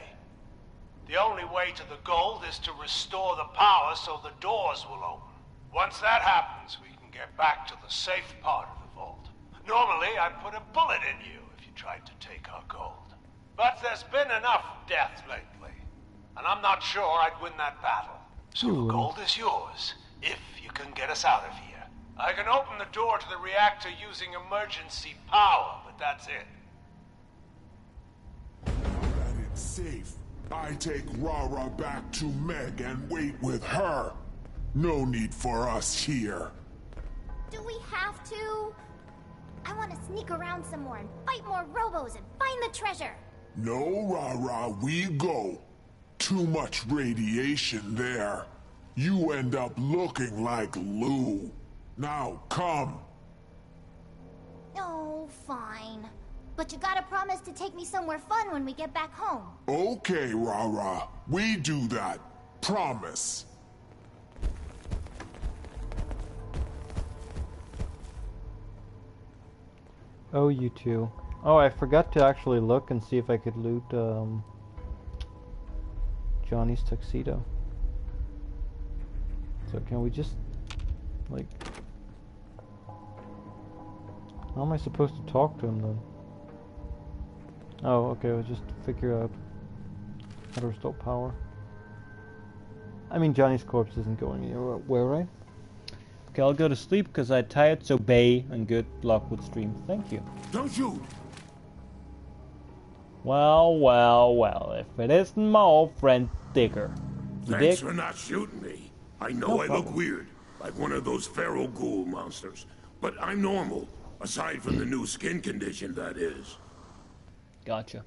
The only way to the gold is to restore the power so the doors will open. Once that happens, we can get back to the safe part of the vault. Normally, I'd put a bullet in you if you tried to take our gold. But there's been enough death lately, and I'm not sure I'd win that battle. So the gold is yours, if you can get us out of here. I can open the door to the reactor using emergency power, but that's it. That it's safe. I take Rara back to Meg and wait with her. No need for us here. Do we have to? I want to sneak around some more and fight more robos and find the treasure. No, Rara, we go. Too much radiation there. You end up looking like Lou. Now, come. Oh, fine. But you gotta promise to take me somewhere fun when we get back home. Okay, Rara. We do that. Promise. Oh, you two. Oh, I forgot to actually look and see if I could loot Johnny's tuxedo. So can we just, like... How am I supposed to talk to him then? Oh, okay, we'll just figure out how to restore power. I mean, Johnny's corpse isn't going anywhere, right? Okay, I'll go to sleep because I'm tired, so bay and good luck with stream. Thank you. Don't shoot! Well, well, well, if it isn't my old friend Digger. Thanks for not shooting me. I know No I problem. look weird, like one of those feral ghoul monsters, but I'm normal, aside from the new skin condition, that is. Gotcha.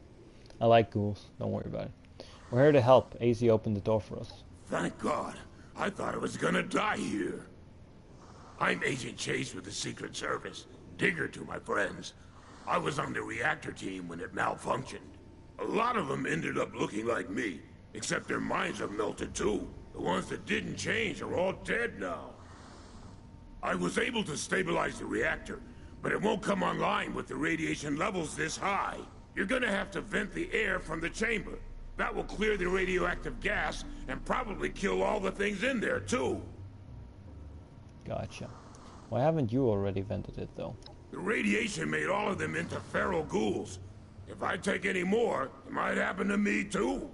I like ghouls, don't worry about it. We're here to help. AZ opened the door for us. Thank God. I thought I was gonna die here. I'm Agent Chase with the Secret Service. Digger to my friends. I was on the reactor team when it malfunctioned. A lot of them ended up looking like me, except their minds have melted too. The ones that didn't change are all dead now. I was able to stabilize the reactor, but it won't come online with the radiation levels this high. You're gonna have to vent the air from the chamber. That will clear the radioactive gas and probably kill all the things in there too. Gotcha. Why haven't you already vented it though? The radiation made all of them into feral ghouls. If I take any more, it might happen to me too.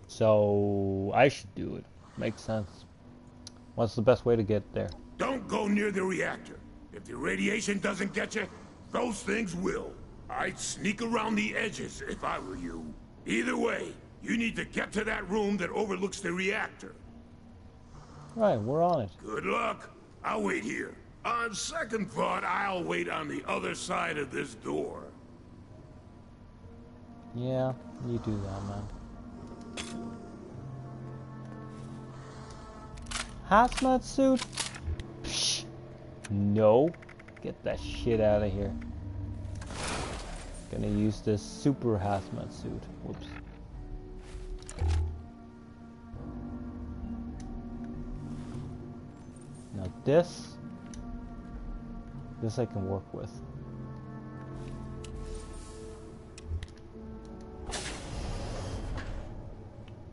So I should do it. Makes sense. What's the best way to get there? Don't go near the reactor. If the radiation doesn't get you, those things will. I'd sneak around the edges if I were you. Either way, you need to get to that room that overlooks the reactor. Right, we're on it. Good luck. I'll wait here. On second thought, I'll wait on the other side of this door. Yeah, you do that, man. Hazmat suit? Psh, no. Get that shit out of here. Gonna use this super hazmat suit. Whoops. Now this I can work with.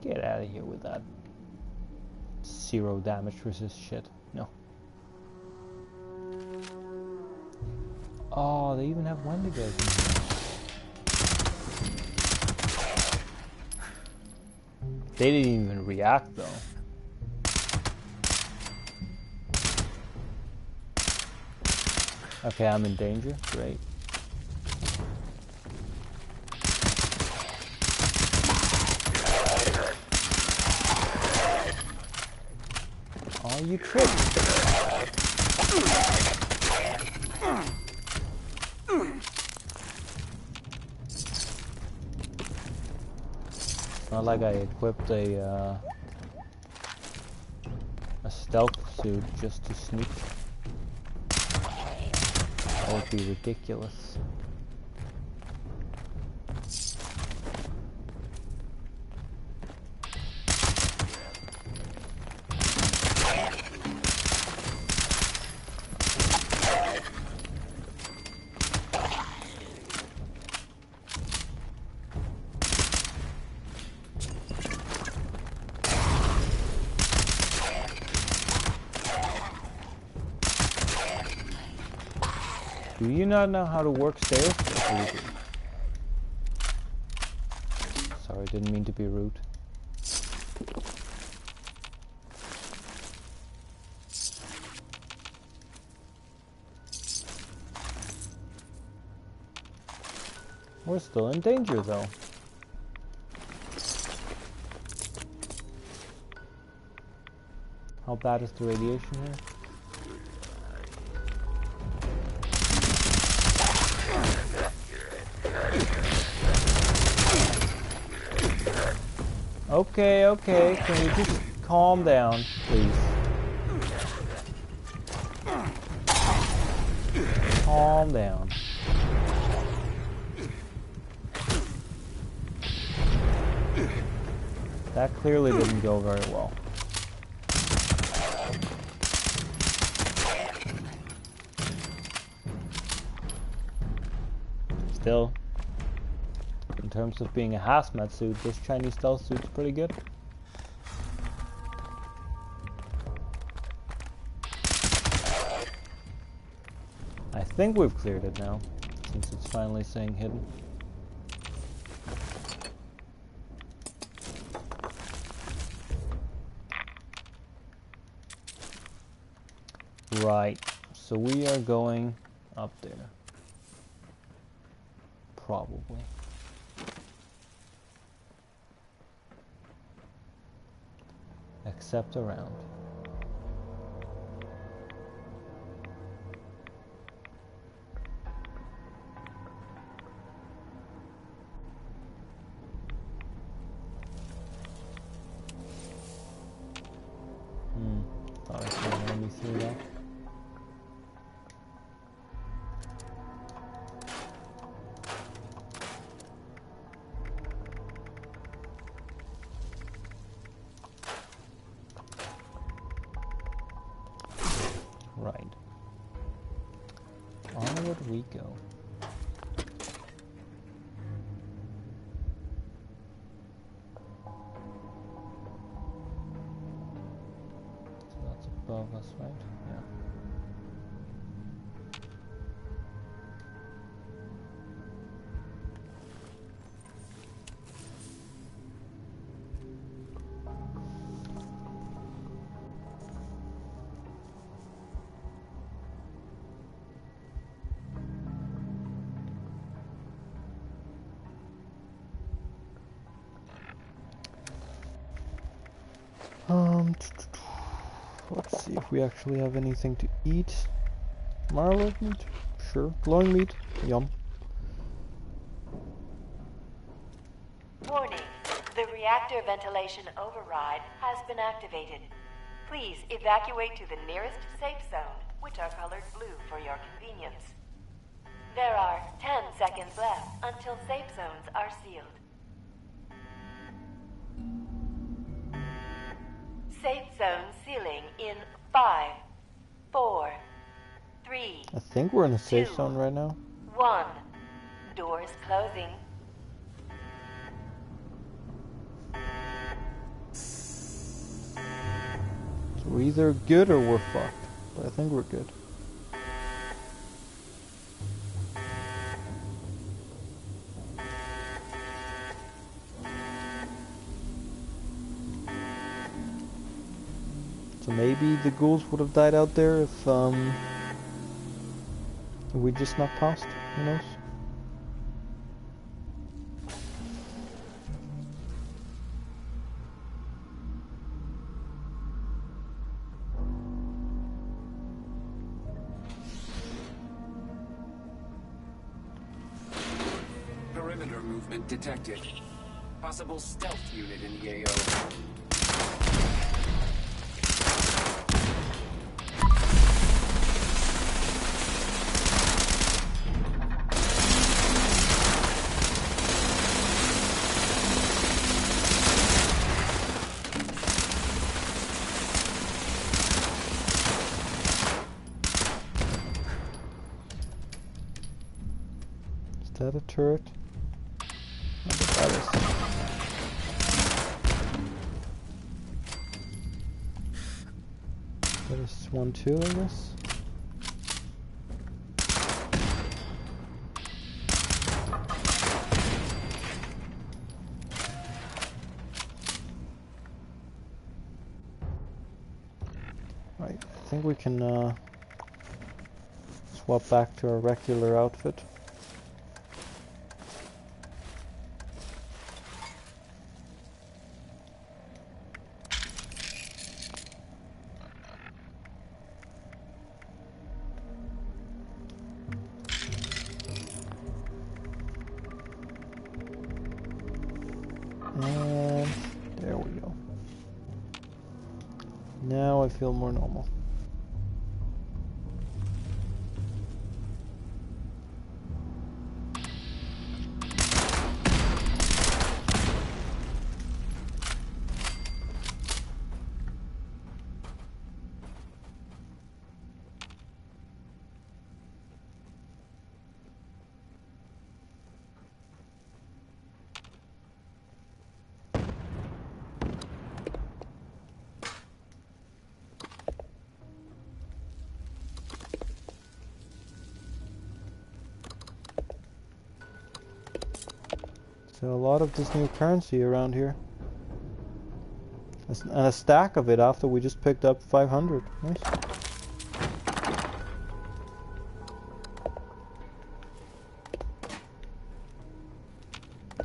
Get out of here with that 0 damage resist shit. No. Oh, they even have Wendigos in here. They didn't even react though. Okay, I'm in danger. Great. Oh, you tricked. Not like I equipped a stealth suit just to sneak. That would be ridiculous. Do you not know how to work stairs? Sorry, didn't mean to be rude. We're still in danger though. How bad is the radiation here? Okay, okay, can you just calm down, please? Calm Calm down. That clearly didn't go very well. Still, in terms of being a hazmat suit, this Chinese stealth suit's pretty good. I think we've cleared it now, since it's finally saying hidden. Right, so we are going up there. Probably. Except around. Thought I saw an enemy through that. Right. Onward we go. So that's above us, right? Yeah. Let's see if we actually have anything to eat. Marrow meat? Sure. Glowing meat? Yum. Warning. The reactor ventilation override has been activated. Please evacuate to the nearest safe zone, which are colored blue for your convenience. There are 10 seconds left until safe zones are sealed. Safe zone sealing in 5, 4, 3. I think we're in a safe zone right now. 1. Doors closing. So we're either good or we're fucked. But I think we're good. So maybe the ghouls would have died out there if we just not passed. Who knows? Perimeter movement detected. Possible stealth unit in the AO. Is that a turret? I think that is. That is one too, I guess. Right, I think we can swap back to our regular outfit. And there we go. Now I feel more normal. So a lot of this new currency around here. And a stack of it after we just picked up 500. Nice.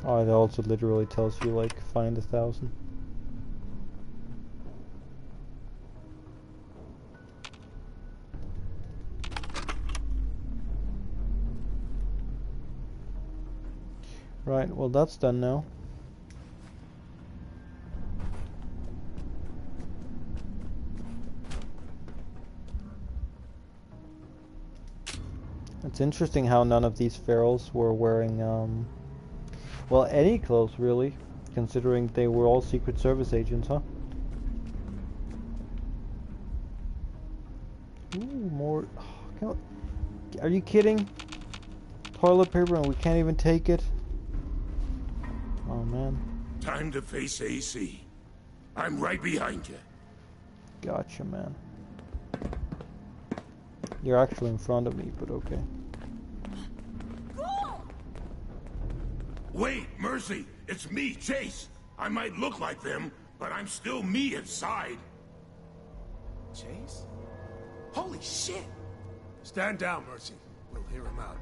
Oh, it also literally tells you, like, find 1,000. Right, well that's done now. It's interesting how none of these ferals were wearing, well, any clothes really, considering they were all Secret Service agents, huh? Ooh, more. Are you kidding? Toilet paper and we can't even take it? Oh man. Time to face AC. I'm right behind you. Gotcha, man. You're actually in front of me, but okay. Wait, Mercy! It's me, Chase! I might look like them, but I'm still me inside. Chase? Holy shit! Stand down, Mercy. We'll hear him out.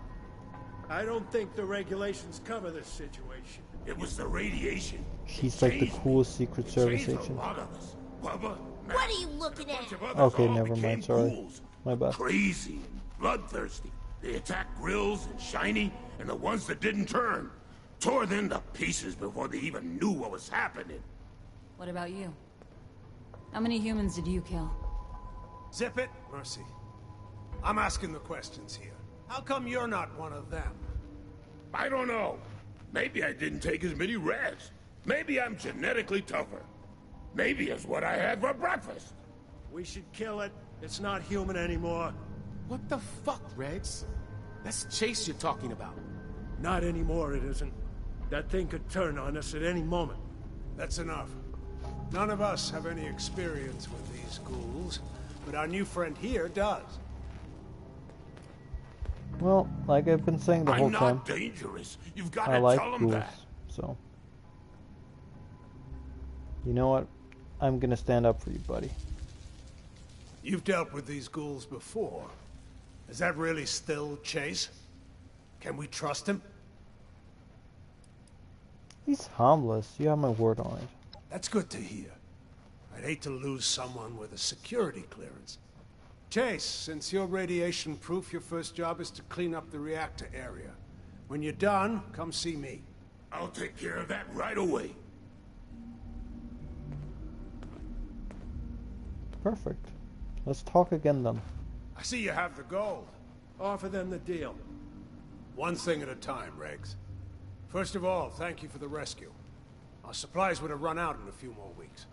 I don't think the regulations cover this situation. It was the radiation. She's like the coolest Secret Service agent. What are you looking at? Okay, never mind, sorry. My bad. Crazy, bloodthirsty. They attacked Grills and Shiny, and the ones that didn't turn. Tore them to pieces before they even knew what was happening. What about you? How many humans did you kill? Zip it, Mercy. I'm asking the questions here. How come you're not one of them? I don't know. Maybe I didn't take as many reds. Maybe I'm genetically tougher. Maybe it's what I had for breakfast. We should kill it. It's not human anymore. What the fuck, Regs? That's Chase you're talking about. Not anymore, it isn't. That thing could turn on us at any moment. That's enough. None of us have any experience with these ghouls, but our new friend here does. Well, like I've been saying the whole time, I'm not dangerous. You've got I to like tell them ghouls, that. so you know what? I'm gonna stand up for you, buddy. You've dealt with these ghouls before. Is that really still Chase? Can we trust him? He's harmless. You have my word on it. That's good to hear. I'd hate to lose someone with a security clearance. Chase, since you're radiation-proof, your first job is to clean up the reactor area. When you're done, come see me. I'll take care of that right away. Perfect. Let's talk again then. I see you have the gold. Offer them the deal. One thing at a time, Regs. First of all, thank you for the rescue. Our supplies would have run out in a few more weeks.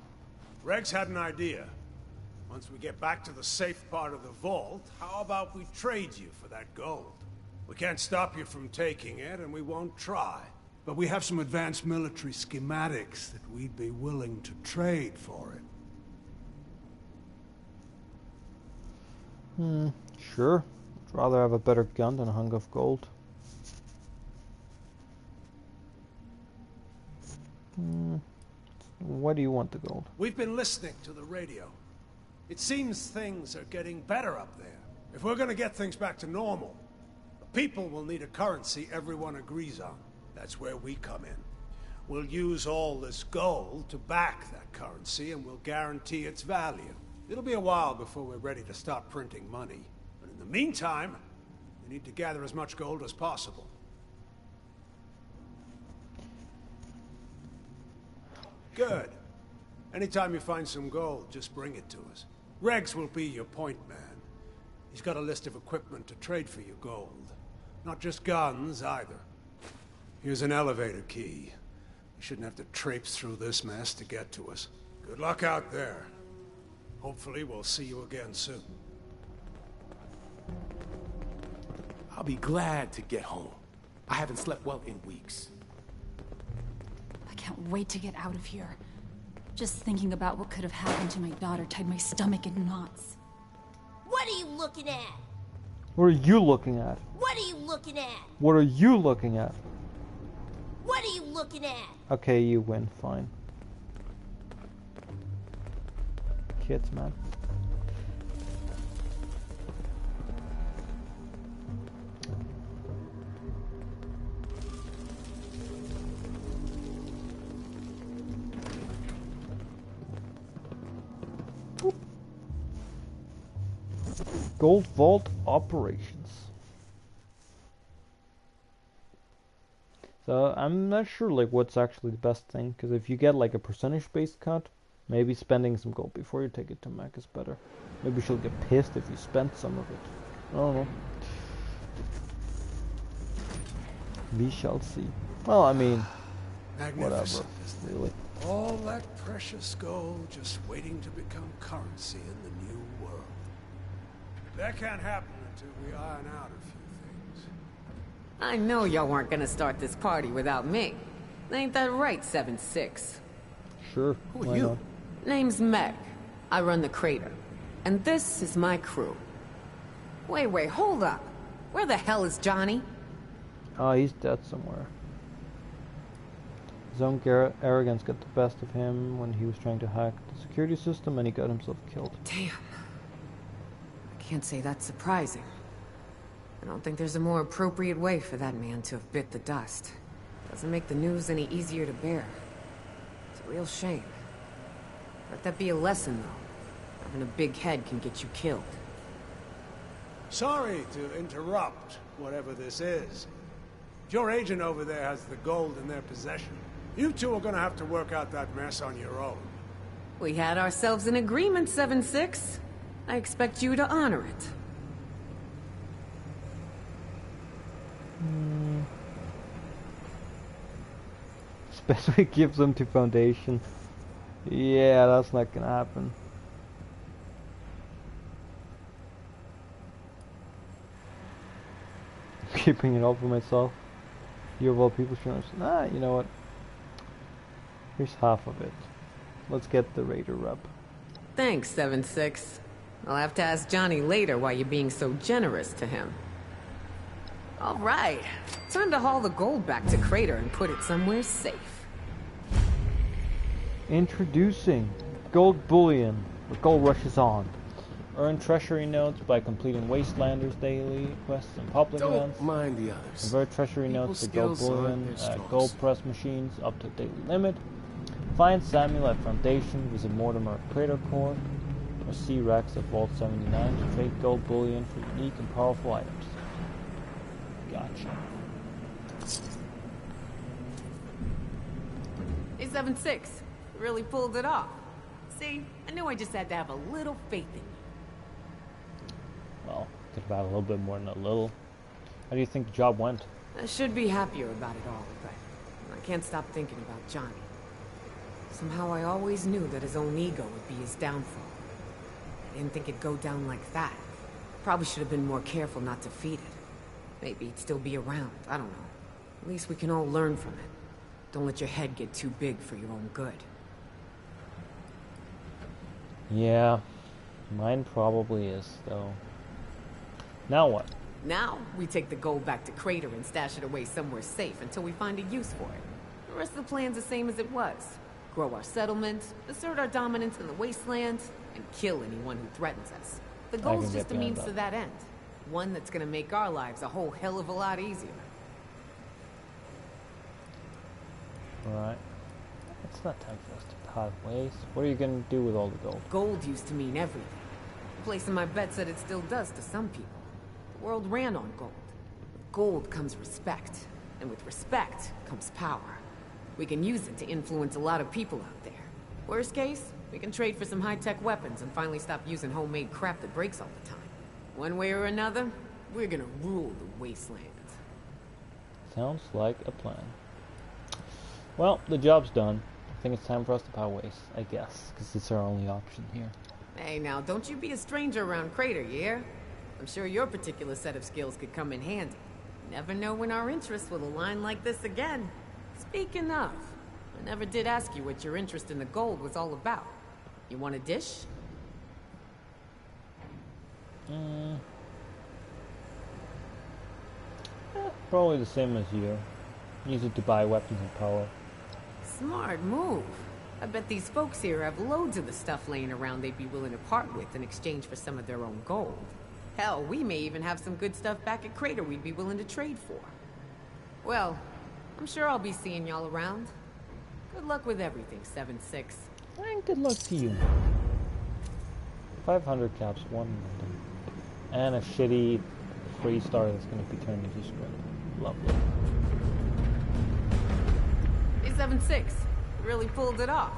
Regs had an idea. Once we get back to the safe part of the vault, how about we trade you for that gold? We can't stop you from taking it, and we won't try. But we have some advanced military schematics that we'd be willing to trade for it. Sure. I'd rather have a better gun than a hunk of gold. Why do you want the gold? We've been listening to the radio. It seems things are getting better up there. If we're gonna get things back to normal, the people will need a currency everyone agrees on. That's where we come in. We'll use all this gold to back that currency, and we'll guarantee its value. It'll be a while before we're ready to start printing money. But in the meantime, we need to gather as much gold as possible. Good. Anytime you find some gold, just bring it to us. Regs will be your point man. He's got a list of equipment to trade for your gold. Not just guns, either. Here's an elevator key. You shouldn't have to traipse through this mess to get to us. Good luck out there. Hopefully we'll see you again soon. I'll be glad to get home. I haven't slept well in weeks. I can't wait to get out of here. Just thinking about what could have happened to my daughter tied my stomach in knots. What are you looking at? What are you looking at? What are you looking at? What are you looking at? What are you looking at? looking at? Okay, you win. Fine. Kids, man. Gold Vault Operations. So I'm not sure like what's actually the best thing, because if you get like a percentage based cut, maybe spending some gold before you take it to Mac is better. Maybe she'll get pissed if you spend some of it. I don't know. We shall see. Well, I mean, whatever, really. All that precious gold just waiting to become currency in the new world. That can't happen until we iron out a few things. I know y'all weren't gonna start this party without me. Ain't that right, 7-6? Sure. Who are you? Name's Meg. I run the crater. And this is my crew. Wait, hold up. Where the hell is Johnny? Oh, he's dead somewhere. His own arrogance got the best of him when he was trying to hack the security system, and he got himself killed. Damn. I can't say that's surprising. I don't think there's a more appropriate way for that man to have bit the dust. Doesn't make the news any easier to bear. It's a real shame. Let that be a lesson, though. Having a big head can get you killed. Sorry to interrupt, whatever this is. If your agent over there has the gold in their possession, you two are gonna have to work out that mess on your own. We had ourselves an agreement, 7-6. I expect you to honor it. Especially gives them to Foundation. Yeah, that's not gonna happen. Keeping it all for myself. You of all people should nah, you know what? Here's half of it. Let's get the Raider rep. Thanks, 7-6. I'll have to ask Johnny later why you're being so generous to him. All right. Time to haul the gold back to Crater and put it somewhere safe. Introducing Gold Bullion. The gold rush is on. Earn treasury notes by completing Wastelanders daily quests and public events. Don't mind the others. Convert treasury notes to gold skills aren't bullion their at strong gold suit. press machines up to daily limit. Find Samuel at Foundation, visit Mortimer at Crater Court, or see Rex at Vault 79 to trade gold bullion for unique and powerful items. Gotcha. Hey, 7-6. You really pulled it off. See, I knew I just had to have a little faith in you. Well, could have had a little bit more than a little. How do you think the job went? I should be happier about it all, but I can't stop thinking about Johnny. Somehow I always knew that his own ego would be his downfall. I didn't think it'd go down like that. Probably should have been more careful not to feed it. Maybe he'd still be around, I don't know. At least we can all learn from it. Don't let your head get too big for your own good. Yeah, mine probably is, though. Now what? Now, we take the gold back to Crater and stash it away somewhere safe until we find a use for it. The rest of the plan's the same as it was. Grow our settlements, assert our dominance in the wastelands, and kill anyone who threatens us. The goal's just a means to that end. One that's gonna make our lives a whole hell of a lot easier. Alright. It's not time for us to part ways. What are you gonna do with all the gold? Gold used to mean everything. Placing my bet said it still does to some people. The world ran on gold. With gold comes respect. And with respect comes power. We can use it to influence a lot of people out there. Worst case, we can trade for some high-tech weapons and finally stop using homemade crap that breaks all the time. One way or another, we're gonna rule the wasteland. Sounds like a plan. Well, the job's done. I think it's time for us to part ways, I guess, because it's our only option here. Hey, now, don't you be a stranger around Crater, you hear? I'm sure your particular set of skills could come in handy. Never know when our interests will align like this again. Speaking of, I never did ask you what your interest in the gold was all about. You want a dish? Probably the same as you. Use it to buy weapons and power. Smart move. I bet these folks here have loads of the stuff laying around they'd be willing to part with in exchange for some of their own gold. Hell, we may even have some good stuff back at Crater we'd be willing to trade for. Well, I'm sure I'll be seeing y'all around. Good luck with everything, 7-6. And good luck to you. 500 caps, 1 minute. And a shitty free star that's going to be turned into spread. Lovely. Hey, 7-6. Really pulled it off.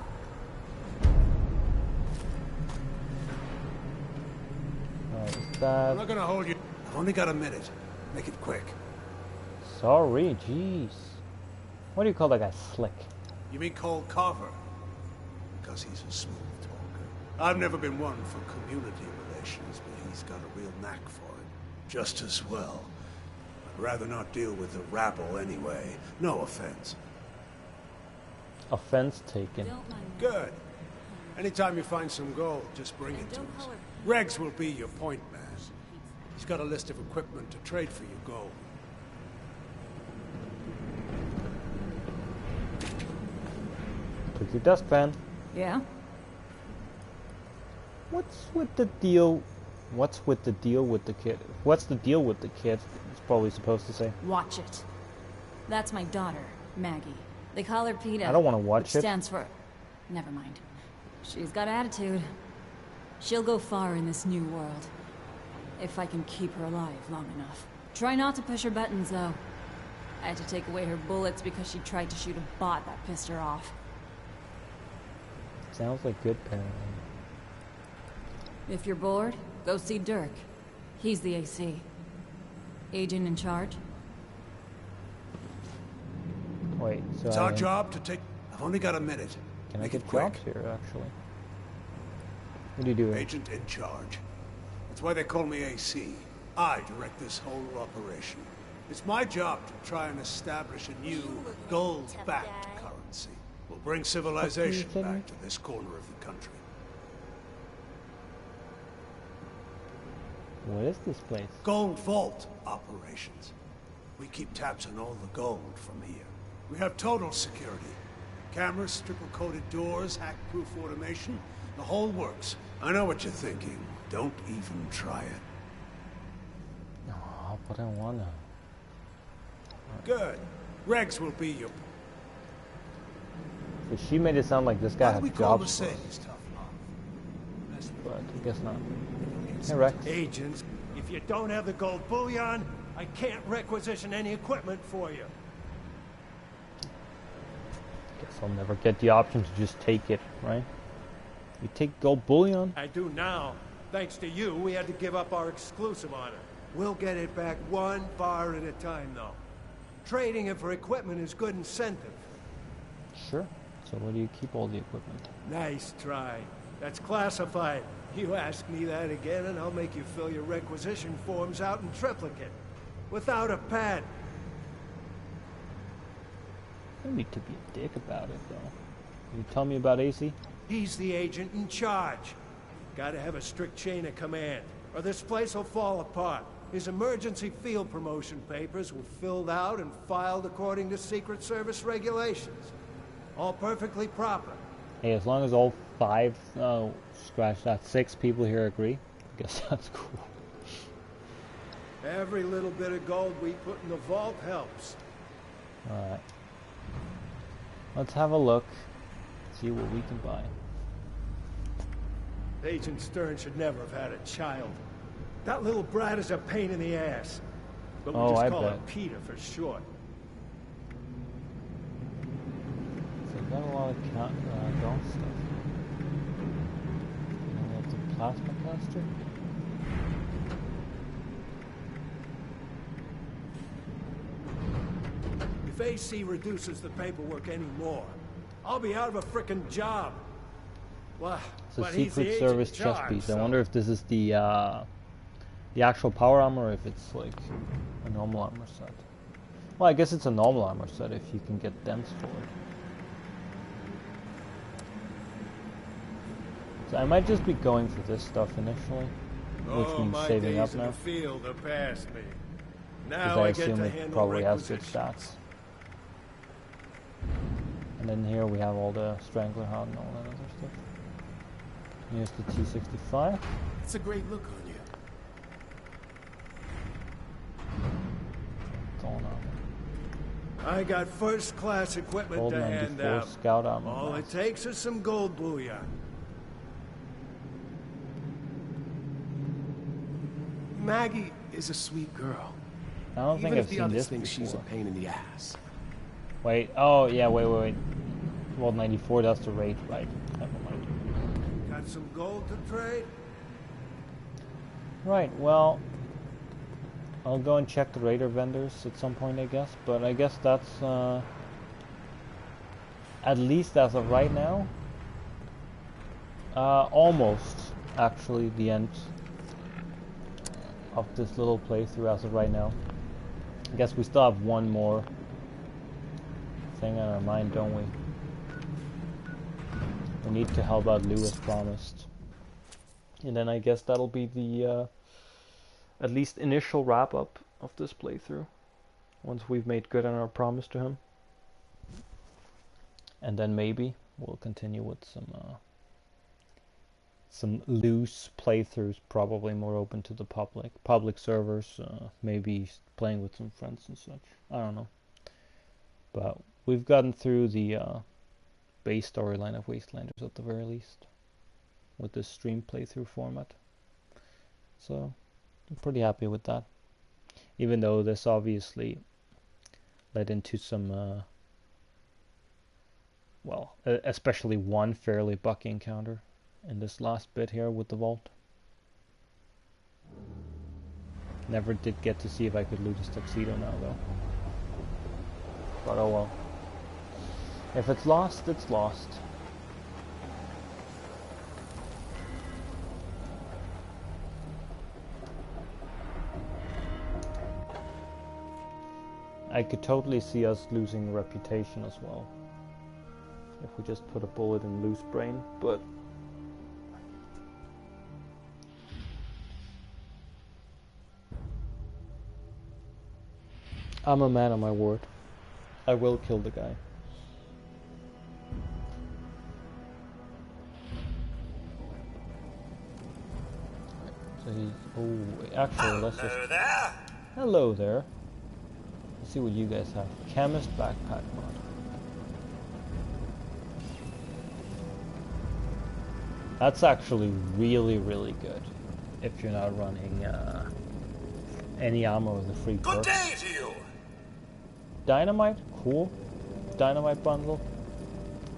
Alright, is that... I'm not gonna hold you. I've only got a minute. Make it quick. Sorry, jeez. What do you call that guy? Slick. You mean Cole Carver? Because he's a smooth talker. I've never been one for community relations, but he's got a real knack for it. Just as well. I'd rather not deal with the rabble anyway. No offense. Offense taken. Good. Anytime you find some gold, just bring it to us. Regs will be your point man. He's got a list of equipment to trade for your gold. Took your desk, fan. Yeah? What's with the deal? What's with the deal with the kid? What's the deal with the kid? It's probably supposed to say. Watch it. That's my daughter, Maggie. They call her PETA. I don't want to watch which it. Stands for... Never mind. She's got attitude. She'll go far in this new world. If I can keep her alive long enough. Try not to push her buttons, though. I had to take away her bullets because she tried to shoot a bot that pissed her off. Sounds like good parenting. If you're bored, go see Dirk. He's the AC. Agent in charge. Wait, so it's our job to take... I've only got a minute. Can Make I it get quick. jobs here, actually? What do you do? Agent in charge. That's why they call me AC. I direct this whole operation. It's my job to try and establish a new gold-backed currency. We'll bring civilization back to this corner of the country. What is this place? Gold vault operations. We keep tabs on all the gold from here. We have total security. Cameras, triple-coated doors, hack-proof automation. The whole works. I know what you're thinking. Don't even try it. Oh, but I wanna. Good. Regs will be your... So she made it sound like this guy had jobs for us. Mercedes tough love. But I guess not. Hey, Rex. Agents, if you don't have the gold bullion, I can't requisition any equipment for you. Guess I'll never get the option to just take it, right? You take gold bullion? I do now. Thanks to you, we had to give up our exclusive on it. We'll get it back one bar at a time, though. Trading it for equipment is good incentive. Sure. So where do you keep all the equipment? Nice try. That's classified. You ask me that again, and I'll make you fill your requisition forms out in triplicate. Without a pad. You need to be a dick about it, though. Can you tell me about AC? He's the agent in charge. Gotta have a strict chain of command, or this place will fall apart. His emergency field promotion papers were filled out and filed according to Secret Service regulations. All perfectly proper. Hey, as long as all 5, scratch that, 6 people here agree, I guess that's cool. Every little bit of gold we put in the vault helps. Alright. Let's have a look. See what we can buy. Agent Stern should never have had a child. That little brat is a pain in the ass. But we just call him Peter for short. So I've got a lot of golf stuff. And we have the plasma caster. If AC reduces the paperwork anymore, I'll be out of a frickin' job. Well, It's a but he's the Secret agent Service in chest charge, piece. I so- wonder if this is the actual power armor or if it's like a normal armor set. Well, I guess it's a normal armor set if you can get Dems for it. So I might just be going for this stuff initially, which means my saving days up in now. the field are past me. Because Now I I get assume to it handle probably has good requisitions. stats. And then here we have all the Strangler Hound and all that other stuff. Here's the T-65. It's a great look on you. Dawn armor. I got first-class equipment Gold to hand 94 out. scout armor. All it takes is some gold bullion. Maggie is a sweet girl. I don't Even think if I've the seen others this think she's a before. pain in the ass. Wait, oh yeah, wait. World 94, that's the raid, right? Never mind. Got some gold to trade? Right, well, I'll go and check the raider vendors at some point, I guess. But I guess that's, at least as of right now, almost, actually, the end of this little playthrough as of right now. I guess we still have one more thing on our mind, don't we? We need to help out Lou as promised. And then I guess that'll be the at least initial wrap up of this playthrough, once we've made good on our promise to him. And then maybe we'll continue with some loose playthroughs, probably more open to the public servers, maybe playing with some friends and such. I don't know. But we've gotten through the base storyline of Wastelanders at the very least, with this stream playthrough format. So I'm pretty happy with that. Even though this obviously led into some, well, especially one fairly bucky encounter in this last bit here with the vault. Never did get to see if I could loot his tuxedo now though. But oh well. If it's lost, it's lost. I could totally see us losing reputation as well, if we just put a bullet in Lou's brain, but I'm a man of my word. I will kill the guy. So he's... oh, actually, let's just... Hello there. Let's see what you guys have. Chemist backpack mod. That's actually really, really good if you're not running any ammo with a free perk. Good day to you. Dynamite, cool. Dynamite bundle,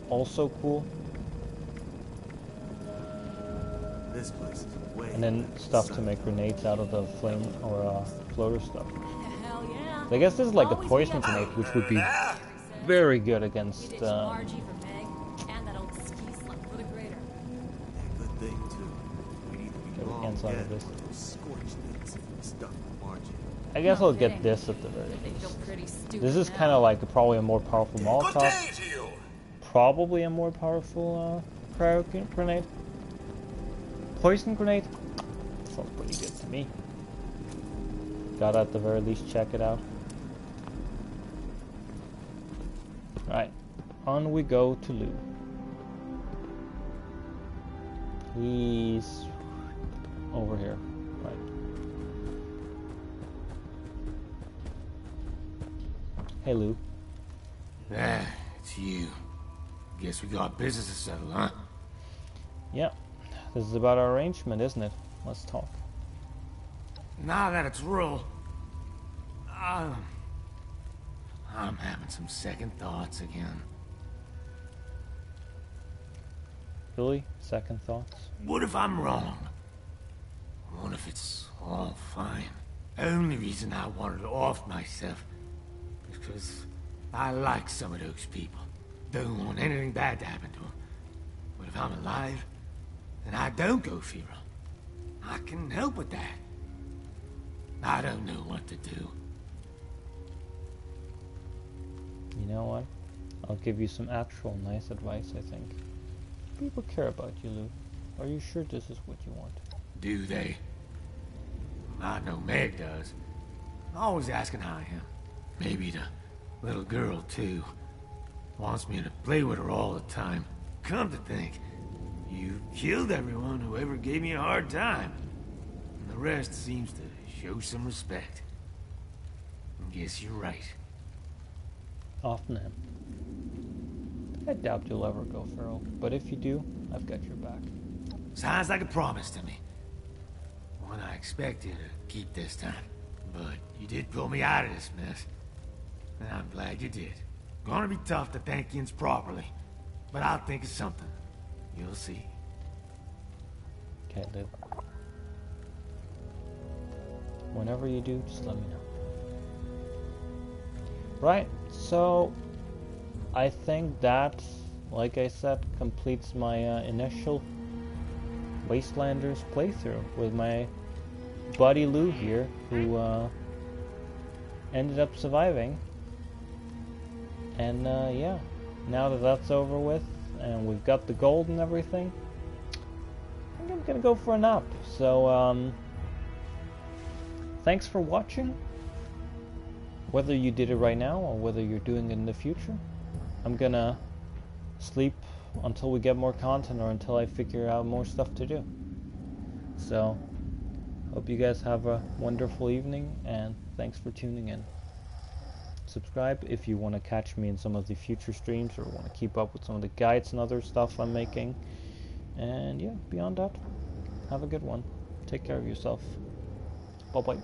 also cool. This place is way. And then stuff to make grenades out of the flame or floater stuff. Hell yeah. So I guess this is like a poison grenade, which would be very good against Get it to Margie for Meg, and that old ski slump for the grader. Good thing too. We need to be Okay, we long can't solve dead this. with those scorched things stuck with Margie. I guess Not I'll get fitting. this at the very They feel least. pretty stupid This is now. kind of like probably a more powerful Good Molotov. day to you. Probably a more powerful cryo grenade. Poison grenade? Sounds pretty good to me. Gotta at the very least check it out. Right, on we go to Lou. He's over here, right. Hey Lou. Ah, it's you. Guess we got business to settle, huh? Yeah, this is about our arrangement, isn't it? Let's talk. Now that it's real, I'm having some second thoughts again. Really? Second thoughts? What if I'm wrong? What if it's all fine? Only reason I wanted to off myself is because I like some of those people. Don't want anything bad to happen to them. But if I'm alive, and I don't go feral, I can help with that. I don't know what to do. You know what? I'll give you some actual nice advice, I think. People care about you, Lou. Are you sure this is what you want? Do they? I know Meg does. Always asking how I am. Maybe the little girl, too. Wants me to play with her all the time. Come to think, you killed everyone who ever gave me a hard time. And the rest seems to show some respect. Guess you're right. Often him. I doubt you'll ever go feral, but if you do, I've got your back. Sounds like a promise to me. One I expected to keep this time. But you did pull me out of this mess. And I'm glad you did. Gonna be tough to thank Yins properly. But I'll think of something. You'll see. Okay, Liv. Whenever you do, just let me know. Right, so I think that, like I said, completes my initial Wastelanders playthrough with my buddy Lou here, who ended up surviving. And yeah, now that that's over with and we've got the gold and everything, I think I'm gonna go for a nap. So thanks for watching. Whether you did it right now or whether you're doing it in the future, I'm gonna sleep until we get more content or until I figure out more stuff to do. So, hope you guys have a wonderful evening, and thanks for tuning in. Subscribe if you want to catch me in some of the future streams or want to keep up with some of the guides and other stuff I'm making. And yeah, beyond that, have a good one. Take care of yourself. Bye-bye.